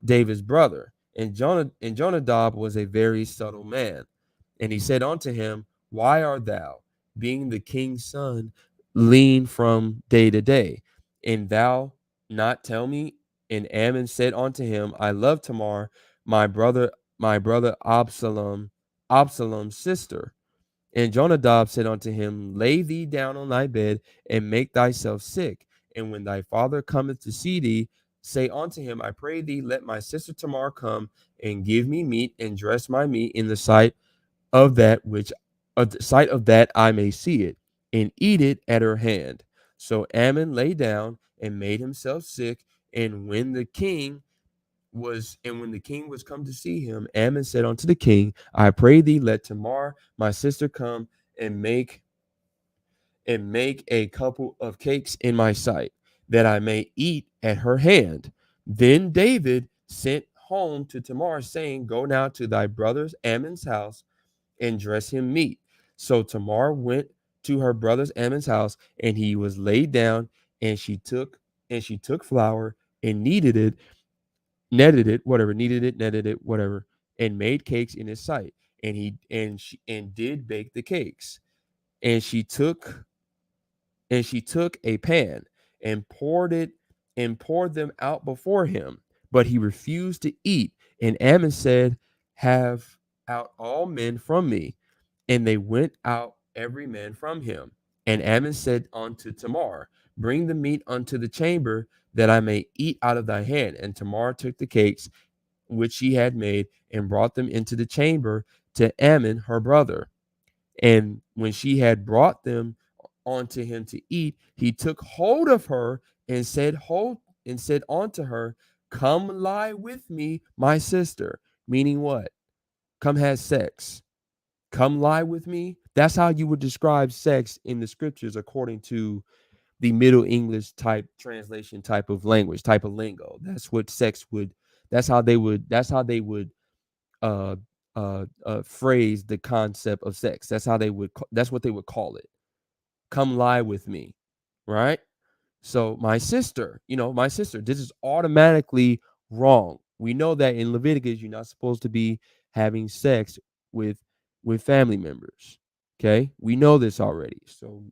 David's brother. And Jonadab was a very subtle man. And he said unto him, why art thou, being the king's son, lean from day to day? And thou not tell me? And Ammon said unto him, I love Tamar, my brother Absalom's sister. And Jonadab said unto him, lay thee down on thy bed and make thyself sick. And when thy father cometh to see thee, say unto him, I pray thee, let my sister Tamar come and give me meat and dress my meat in the sight of that I may see it, and eat it at her hand. So Ammon lay down and made himself sick. And when the king was come to see him, Ammon said unto the king, I pray thee, let Tamar my sister come and make a couple of cakes in my sight, that I may eat at her hand. Then David sent home to Tamar, saying, go now to thy brother's Ammon's house and dress him meat. So Tamar went to her brother's Ammon's house, and he was laid down, and she took flour and netted it, and made cakes in his sight. And she did bake the cakes. And she took a pan and poured them out before him, but he refused to eat. And Ammon said, have out all men from me. And they went out every man from him. And Ammon said unto Tamar, bring the meat unto the chamber, that I may eat out of thy hand. And Tamar took the cakes which she had made and brought them into the chamber, to Ammon, her brother. And when she had brought them unto him to eat, he took hold of her and said unto her, come lie with me, my sister. Meaning what? Come have sex. Come lie with me. That's how you would describe sex in the scriptures according to the Middle English type translation type of language, type of lingo. That's what sex would, that's how they would phrase the concept of sex. That's how they would, that's what they would call it. Come lie with me, right? So my sister, this is automatically wrong. We know that in Leviticus, you're not supposed to be having sex with family members. Okay, we know this already. So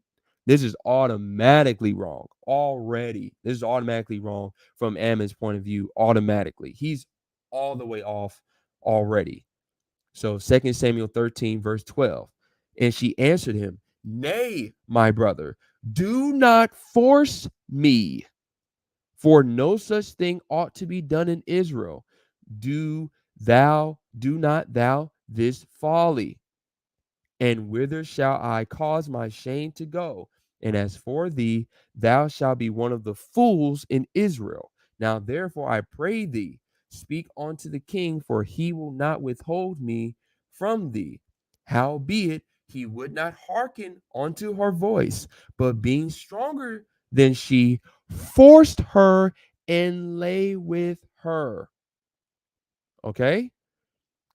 this is automatically wrong. This is automatically wrong from Ammon's point of view. Automatically, he's all the way off already. So 2 Samuel 13, verse 12. And she answered him, nay, my brother, do not force me, for no such thing ought to be done in Israel. Do not thou this folly. And whither shall I cause my shame to go? And as for thee, thou shalt be one of the fools in Israel. Now therefore I pray thee, speak unto the king, for he will not withhold me from thee. Howbeit he would not hearken unto her voice, but being stronger than she, forced her and lay with her. Okay?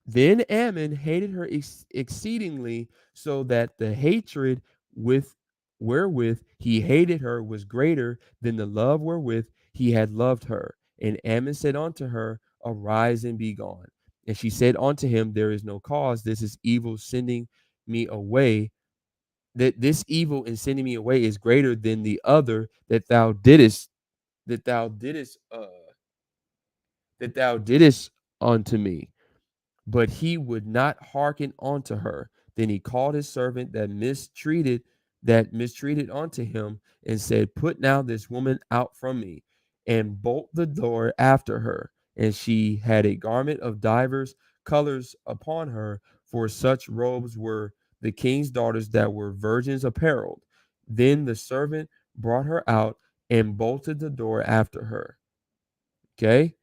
Then Ammon hated her exceedingly, so that the hatred wherewith he hated her was greater than the love wherewith he had loved her. And Ammon said unto her, arise and be gone. And she said unto him, there is no cause. This is evil sending me away. That this evil in sending me away is greater than the other that thou didst unto me. But he would not hearken unto her. Then he called his servant that mistreated unto him, and said, put now this woman out from me, and bolt the door after her. And she had a garment of divers colors upon her, for such robes were the king's daughters that were virgins apparelled. Then the servant brought her out and bolted the door after her. Okay.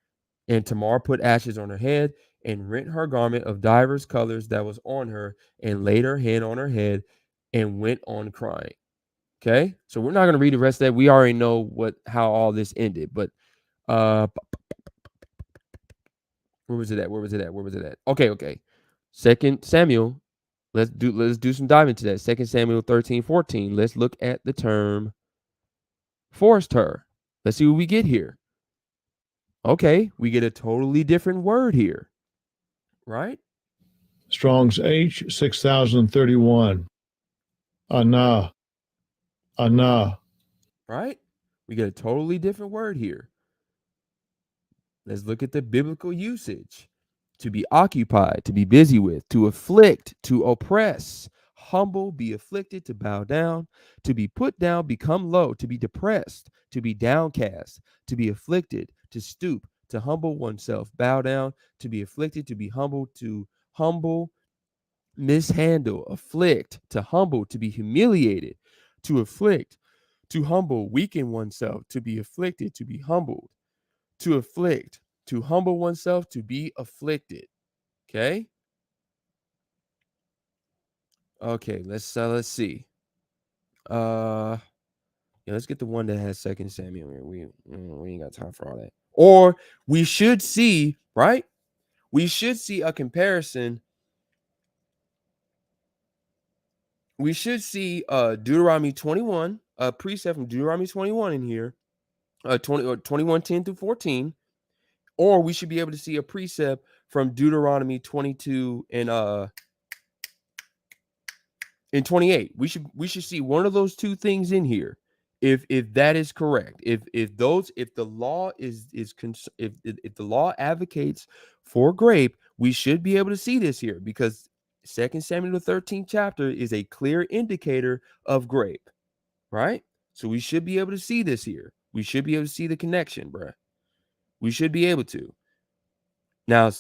And Tamar put ashes on her head, and rent her garment of divers colors that was on her, and laid her hand on her head, and went on crying. Okay, so we're not going to read the rest of that. We already know how all this ended. But where was it at? Okay. 2 Samuel. Let's do some diving into that. 2 Samuel 13:14. Let's look at the term forced her. Let's see what we get here. Okay, we get a totally different word here. Right? Strong's H 6031. Anah. Right? We get a totally different word here. Let's look at the biblical usage. To be occupied, to be busy with, to afflict, to oppress, humble, be afflicted, to bow down, to be put down, become low, to be depressed, to be downcast, to be afflicted, to stoop, to humble oneself, bow down, to be afflicted, to be humble, to humble, mishandle, afflict, to humble, to be humiliated, to afflict, to humble, weaken oneself, to be afflicted, to be humbled, to afflict, to humble oneself, to be afflicted. Okay. Okay, let's see. Let's get the one that has 2 Samuel here. We ain't got time for all that. Or we should see, right? We should see a comparison. We should see Deuteronomy 21, a precept from Deuteronomy 21 in here, 21:10 through 14, or we should be able to see a precept from Deuteronomy 22 and 28. We should see one of those two things in here. If that is correct, if the law if the law advocates for grape, we should be able to see this here, because 2 Samuel the 13th chapter is a clear indicator of grape, right? So we should be able to see this here. We should be able to see the connection, bruh. We should be able to. Now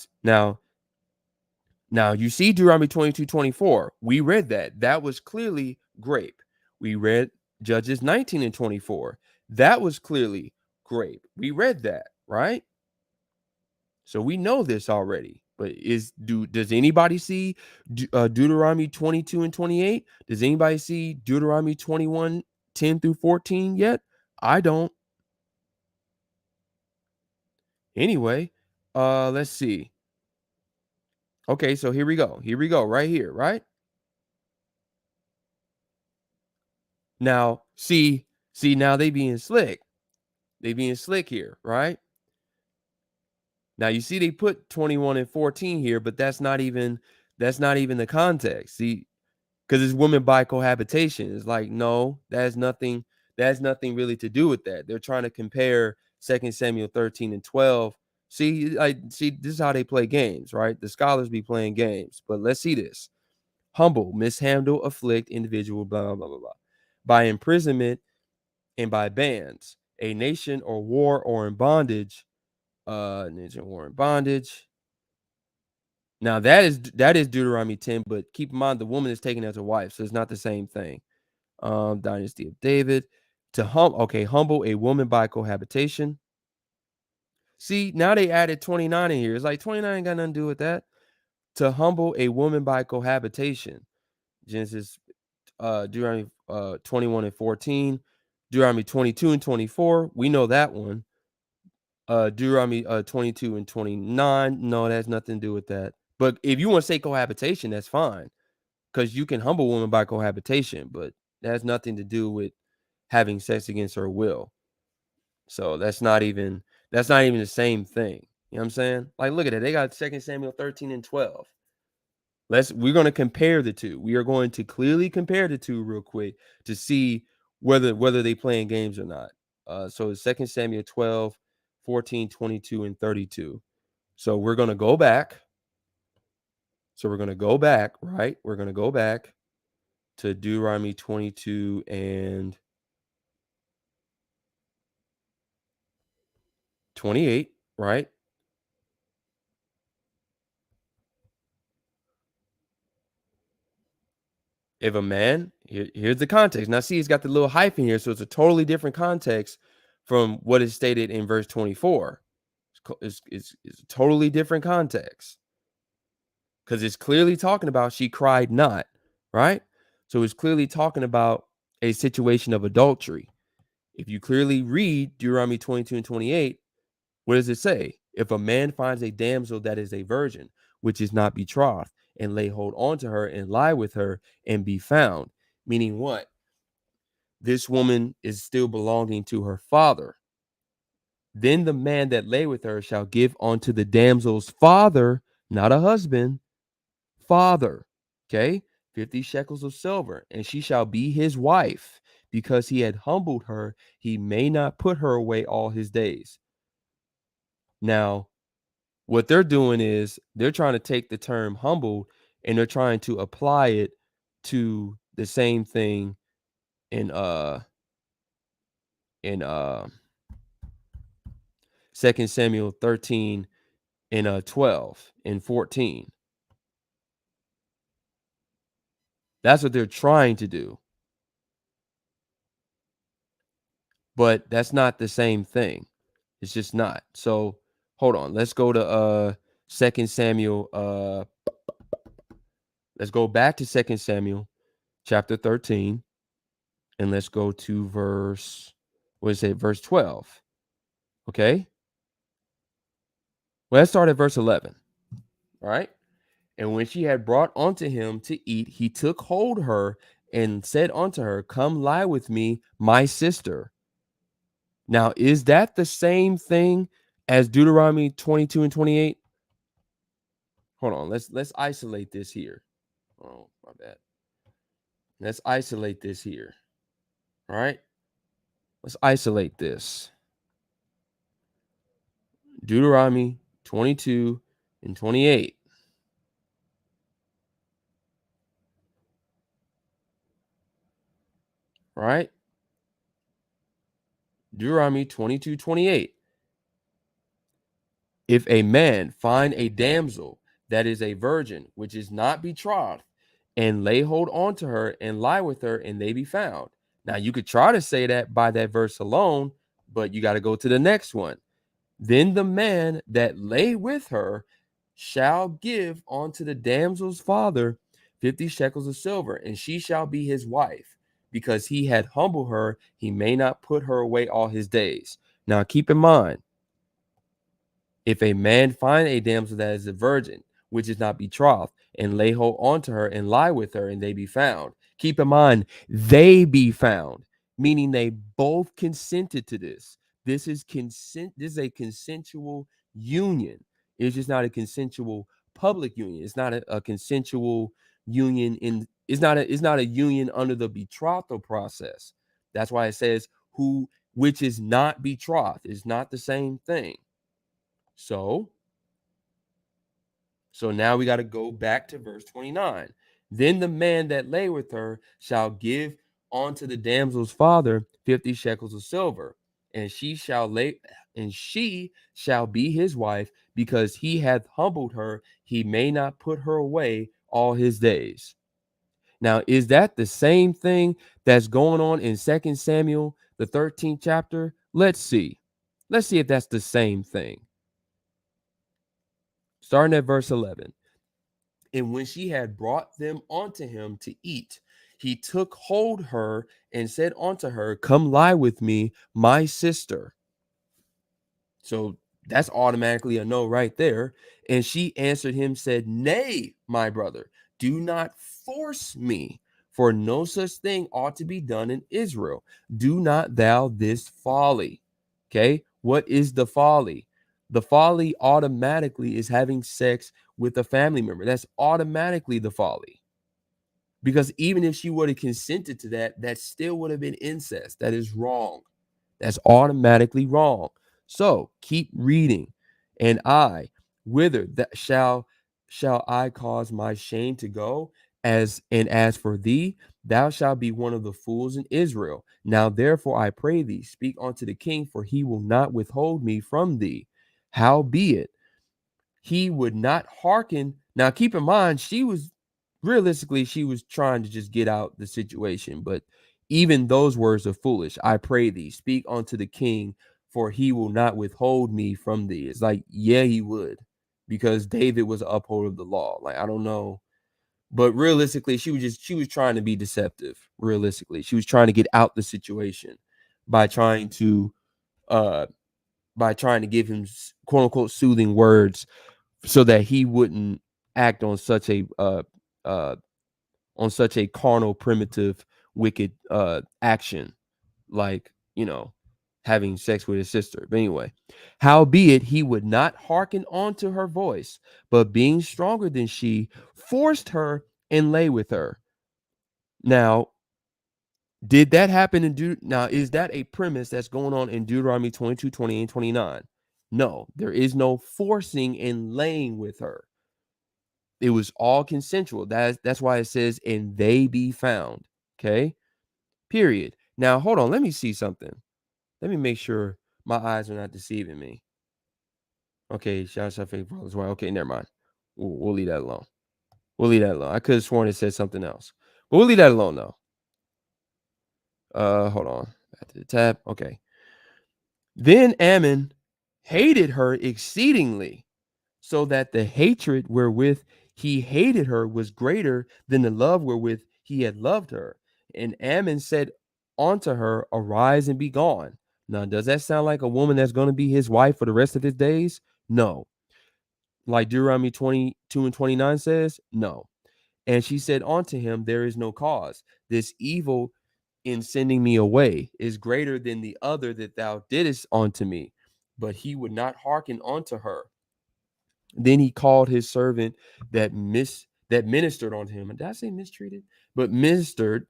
Now, you see Deuteronomy 22:24. We read that. That was clearly grape. We read Judges 19 and 24. That was clearly grape. We read that, right? So we know this already. But does anybody see Deuteronomy 22 and 28? Does anybody see Deuteronomy 21, 10 through 14 yet? I don't. Anyway, let's see. Okay, so here we go. Here we go, right here, right? Now, see, now they being slick. They being slick here, right? Now you see they put 21 and 14 here, but that's not even the context. See, because it's women by cohabitation. It's like, no, that's nothing really to do with that. They're trying to compare 2 Samuel 13 and 12. See, this is how they play games, right? The scholars be playing games. But let's see this. Humble, mishandle, afflict, individual, blah, blah, blah, blah, blah. By imprisonment and by bands, a nation or war or in bondage, nation war in bondage. Now that is Deuteronomy 10, but keep in mind the woman is taken as a wife, so it's not the same thing. Dynasty of David. Humble a woman by cohabitation. See, now they added 29 in here. It's like 29 ain't got nothing to do with that. To humble a woman by cohabitation. Genesis, Deuteronomy 21 and 14. Deuteronomy 22 and 24. We know that one. Deuteronomy 22 and 29. No, that has nothing to do with that. But if you want to say cohabitation, that's fine. Because you can humble a woman by cohabitation, but that has nothing to do with having sex against her will. So that's not even the same thing. You know what I'm saying? Like, look at it. They got 2 Samuel 13 and 12. We're going to compare the two. We are going to clearly compare the two real quick to see whether they playing games or not. So it's 2 Samuel 12, 14, 22, and 32. So we're going to go back. Right? We're going to go back to Deuteronomy 22 and 28, right? If a man, here's the context. Now, see, it's got the little hyphen here, so it's a totally different context from what is stated in verse 24. It's a totally different context because it's clearly talking about she cried not, right? So it's clearly talking about a situation of adultery. If you clearly read Deuteronomy 22 and 28, what does it say? If a man finds a damsel that is a virgin, which is not betrothed, and lay hold on to her and lie with her and be found, meaning what? This woman is still belonging to her father. Then the man that lay with her shall give unto the damsel's father, not a husband, father, okay, 50 shekels of silver, and she shall be his wife, because he had humbled her. He may not put her away all his days. Now, what they're doing is they're trying to take the term humbled and they're trying to apply it to the same thing in 2 Samuel 13 and 12 and 14. That's what they're trying to do. But that's not the same thing. It's just not. So hold on. Let's go to 2 Samuel. Let's go back to 2 Samuel chapter 13. And let's go to verse 12. Okay. Well, let's start at verse 11. All right. And when she had brought unto him to eat, he took hold of her and said unto her, come lie with me, my sister. Now, is that the same thing as Deuteronomy 22 and 28? Hold on. Let's isolate this here. Oh, my bad. Let's isolate this here. All right. Let's isolate this. Deuteronomy 22 and 28. Right? Deuteronomy 22, 28. If a man find a damsel that is a virgin, which is not betrothed, and lay hold on to her and lie with her, and they be found. Now, you could try to say that by that verse alone, but you got to go to the next one. Then the man that lay with her shall give unto the damsel's father 50 shekels of silver, and she shall be his wife. Because he had humbled her, he may not put her away all his days. Now, keep in mind, if a man find a damsel that is a virgin, which is not betrothed, and lay hold on to her and lie with her, and they be found. Keep in mind, they be found, meaning they both consented to this. This is consent. This is a consensual union. It's just not a consensual public union. It's not a consensual union it's not a union under the betrothal process. That's why it says which is not betrothed. It's not the same thing. So now we got to go back to verse 29. Then the man that lay with her shall give unto the damsel's father 50 shekels of silver, and she shall be his wife, because he hath humbled her, he may not put her away all his days. Now, is that the same thing that's going on in 2 Samuel, the 13th chapter? Let's see. Let's see if that's the same thing. Starting at verse 11. And when she had brought them unto him to eat, he took hold her and said unto her, Come lie with me, my sister. So that's automatically a no right there. And she answered him, said, Nay, my brother, do not force me, for no such thing ought to be done in Israel. Do not thou this folly. Okay, what is the folly? The folly automatically is having sex with a family member. That's automatically the folly. Because even if she would have consented to that, that still would have been incest. That is wrong. That's automatically wrong. So keep reading. And I, whither that shall I cause my shame to go? As for thee, thou shalt be one of the fools in Israel. Now therefore I pray thee, speak unto the king, for he will not withhold me from thee. Howbeit, he would not hearken. Now keep in mind, she was trying to just get out the situation, but even those words are foolish. I pray thee, speak unto the king, for he will not withhold me from thee. It's like, yeah, he would, because David was an upholder of the law. Like, I don't know. But realistically, she was trying to be deceptive. Realistically, she was trying to get out the situation by trying to give him quote unquote soothing words so that he wouldn't act on such a carnal, primitive, wicked action, like, having sex with his sister. But anyway, howbeit he would not hearken unto her voice, but being stronger than she, forced her and lay with her. Now, did that happen now, is that a premise that's going on in Deuteronomy 22, 20, and 29? No, there is no forcing and laying with her. It was all consensual. That's why it says, and they be found. Okay. Period. Now, hold on. Let me see something. Let me make sure my eyes are not deceiving me. Okay. Shout out to brothers. Okay, never mind. We'll leave that alone. I could have sworn it said something else, but we'll leave that alone though. Hold on. Back to the tab. Okay. Then Ammon hated her exceedingly, so that the hatred wherewith he hated her was greater than the love wherewith he had loved her. And Ammon said unto her, Arise and be gone. Now, does that sound like a woman that's going to be his wife for the rest of his days? No. Like Deuteronomy 22 and 29 says, no. And she said unto him, There is no cause. This evil in sending me away is greater than the other that thou didst unto me. But he would not hearken unto her. Then he called his servant that ministered unto him. Did I say mistreated? But ministered,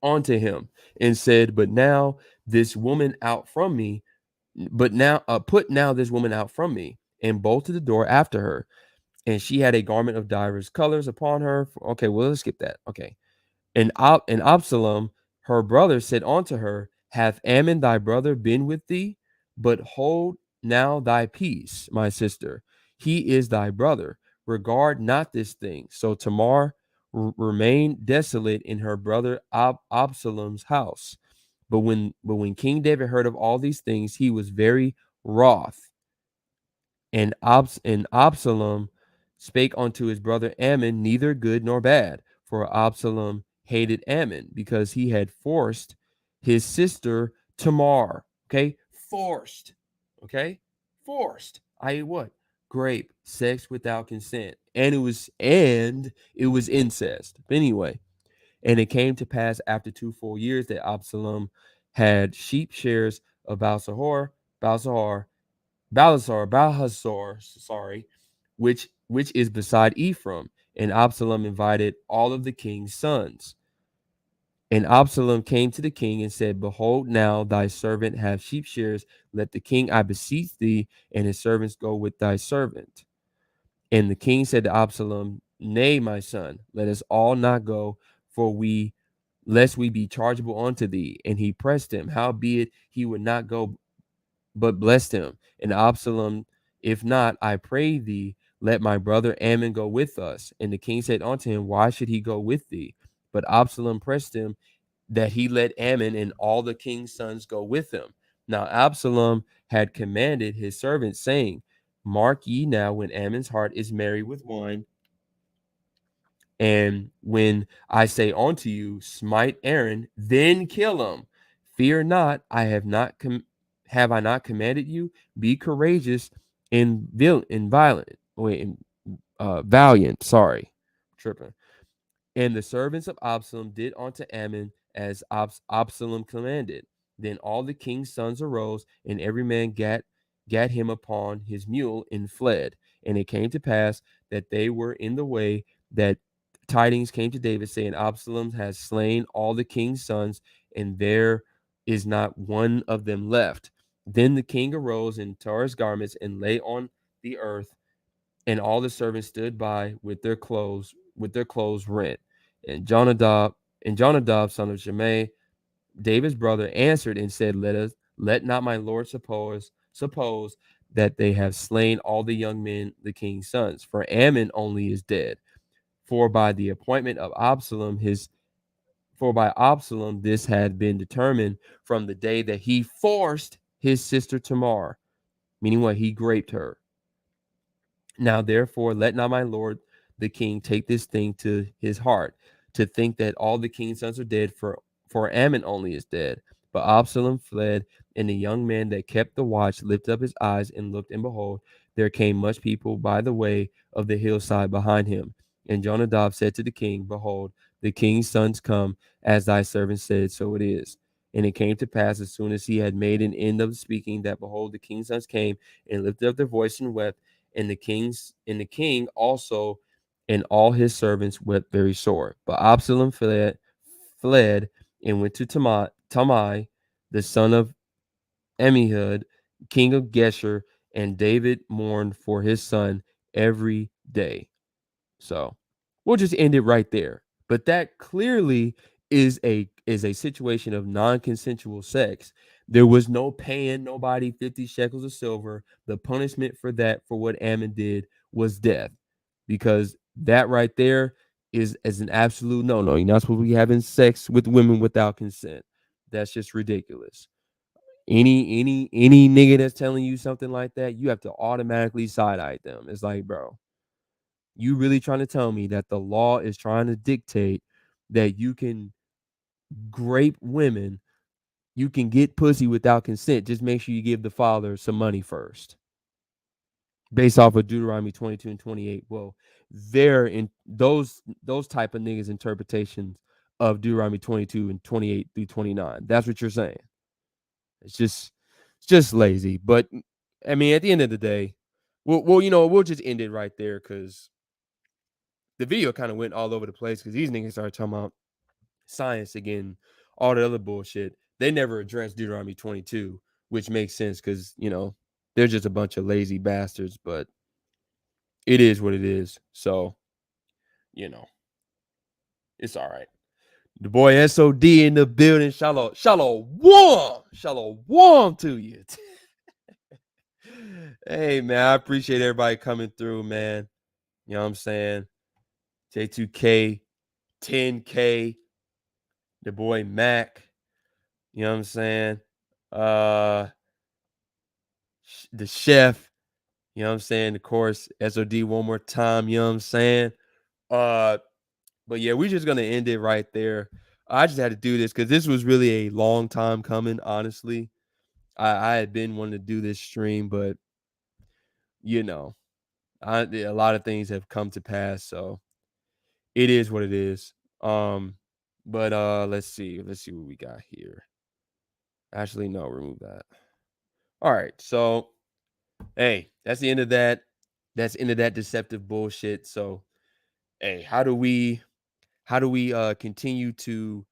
unto him, and said, But now this woman out from me. But now put now this woman out from me, and bolted the door after her. And she had a garment of divers colors upon her. Okay, well, let's skip that. Okay. And Absalom, her brother, said unto her, Hath Ammon thy brother been with thee? But hold now thy peace, my sister. he is thy brother. Regard not this thing. So Tamar remained desolate in her brother Absalom's house. But when King David heard of all these things, he was very wroth. And Absalom spake unto his brother Ammon, neither good nor bad. For Absalom hated Ammon because he had forced his sister Tamar. Okay, forced. Okay, forced. I.e., what? Grape, sex without consent, and it was incest. But anyway, and it came to pass after 2 full years that Absalom had sheep shares of Balhazar, sorry, which is beside Ephraim. And Absalom invited all of the king's sons. And Absalom came to the king and said, Behold, now thy servant hath sheep shears. Let the king, I beseech thee, and his servants go with thy servant. And the king said to Absalom, Nay, my son, let us all not go, lest we be chargeable unto thee. And he pressed him, howbeit he would not go, but blessed him. And Absalom, if not, I pray thee, let my brother Ammon go with us. And the king said unto him, Why should he go with thee? But Absalom pressed him that he let Ammon and all the king's sons go with him. Now Absalom had commanded his servants, saying, Mark ye now, when Ammon's heart is merry with wine, and when I say unto you, smite Aaron, then kill him. Fear not, have I not commanded you? Be courageous and valiant. Sorry, tripping. And the servants of Absalom did unto Ammon as Absalom commanded. Then all the king's sons arose, and every man gat him upon his mule and fled. And it came to pass that they were in the way, that tidings came to David, saying, Absalom has slain all the king's sons, and there is not one of them left. Then the king arose and tore his garments and lay on the earth, and all the servants stood by with their clothes rent. And Jonadab, son of Shimei, David's brother, answered and said, Let not my lord suppose that they have slain all the young men, the king's sons, for Ammon only is dead. For by the appointment of Absalom, this had been determined from the day that he forced his sister Tamar, meaning what? He raped her. Now, therefore, let not my lord the king take this thing to his heart, to think that all the king's sons are dead, for Ammon only is dead. But Absalom fled, and the young man that kept the watch lifted up his eyes and looked, and behold, there came much people by the way of the hillside behind him. And Jonadab said to the king, Behold, the king's sons come, as thy servant said, so it is. And it came to pass, as soon as he had made an end of speaking, that behold, the king's sons came and lifted up their voice and wept. And the king also and all his servants wept very sore. But Absalom fled and went to Tamai, the son of Ammihud, king of Geshur, and David mourned for his son every day. So we'll just end it right there. But that clearly is a situation of non-consensual sex. There was no paying nobody 50 shekels of silver. The punishment for what Ammon did was death, because that right there is an absolute no-no. You're not supposed to be having sex with women without consent. That's just ridiculous. Any nigga that's telling you something like that, you have to automatically side-eye them. It's like, bro, you really trying to tell me that the law is trying to dictate that you can grape women, you can get pussy without consent? Just make sure you give the father some money first. Based off of Deuteronomy 22 and 28. Well, they're in those type of niggas' interpretations of Deuteronomy 22 and 28 through 29. That's what you're saying. It's just lazy. But I mean, at the end of the day, we'll just end it right there, because the video kind of went all over the place, because these niggas started talking about science again, all the other bullshit. They never addressed Deuteronomy 22, which makes sense, because, they're just a bunch of lazy bastards, but it is what it is. So, it's all right. The boy SOD in the building. Shalom to you. Hey, man, I appreciate everybody coming through, man. You know what I'm saying? J2K, 10K, the boy Mac. You know what I'm saying? The chef. You know what I'm saying? Of course, SOD one more time. You know what I'm saying? But yeah, we're just gonna end it right there. I just had to do this because this was really a long time coming. Honestly, I had been wanting to do this stream, but you know, a lot of things have come to pass, so it is what it is. But let's see what we got here. Actually, no, remove that. All right, so hey, that's the end of that. That's the end of that deceptive bullshit. So, hey, how do we continue to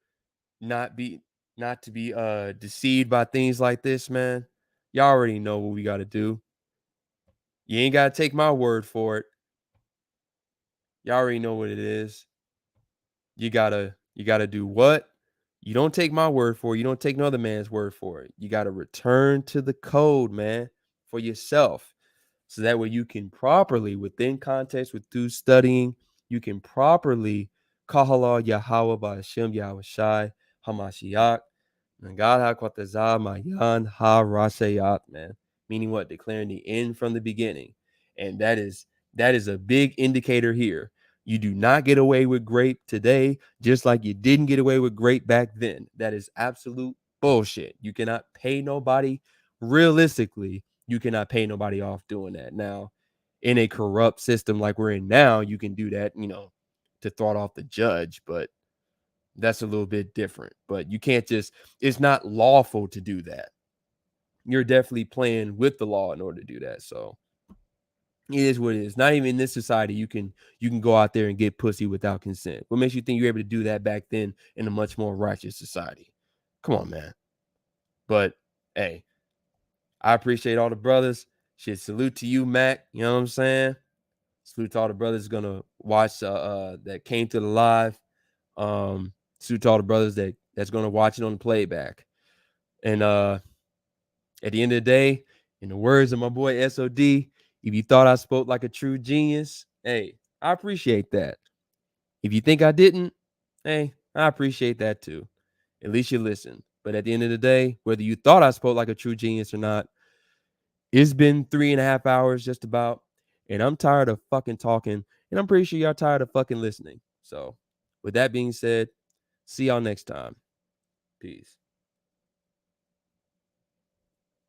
not be deceived by things like this, man? Y'all already know what we got to do. You ain't got to take my word for it. Y'all already know what it is. You gotta do what? You don't take my word for it. You don't take no other man's word for it. You gotta return to the code, man, for yourself. So that way you can properly, within context, with through studying, you can properly Kahala Yahweh Ba'Hashem Yahweh Shai Hamashiach. And God HaKwatazah Mayan Ha Rasayat, man. Meaning what? Declaring the end from the beginning. And that is a big indicator here. You do not get away with grape today, just like you didn't get away with grape back then. That is absolute bullshit. You cannot pay nobody. Realistically, you cannot pay nobody off doing that. Now, in a corrupt system like we're in now, you can do that, to throttle off the judge, but that's a little bit different. But you can't it's not lawful to do that. You're definitely playing with the law in order to do that. So it is what it is. Not even in this society, you can go out there and get pussy without consent. What makes you think you're able to do that back then in a much more righteous society? Come on, man. But hey, I appreciate all the brothers. Shit, salute to you, Mac. You know what I'm saying? Salute to all the brothers gonna watch that came to the live. Salute to all the brothers that's gonna watch it on the playback. And at the end of the day, in the words of my boy SOD, if you thought I spoke like a true genius, hey, I appreciate that. If you think I didn't, hey, I appreciate that too. At least you listened. But at the end of the day, whether you thought I spoke like a true genius or not, it's been 3.5 hours just about, and I'm tired of fucking talking, and I'm pretty sure y'all tired of fucking listening. So with that being said, see y'all next time. Peace.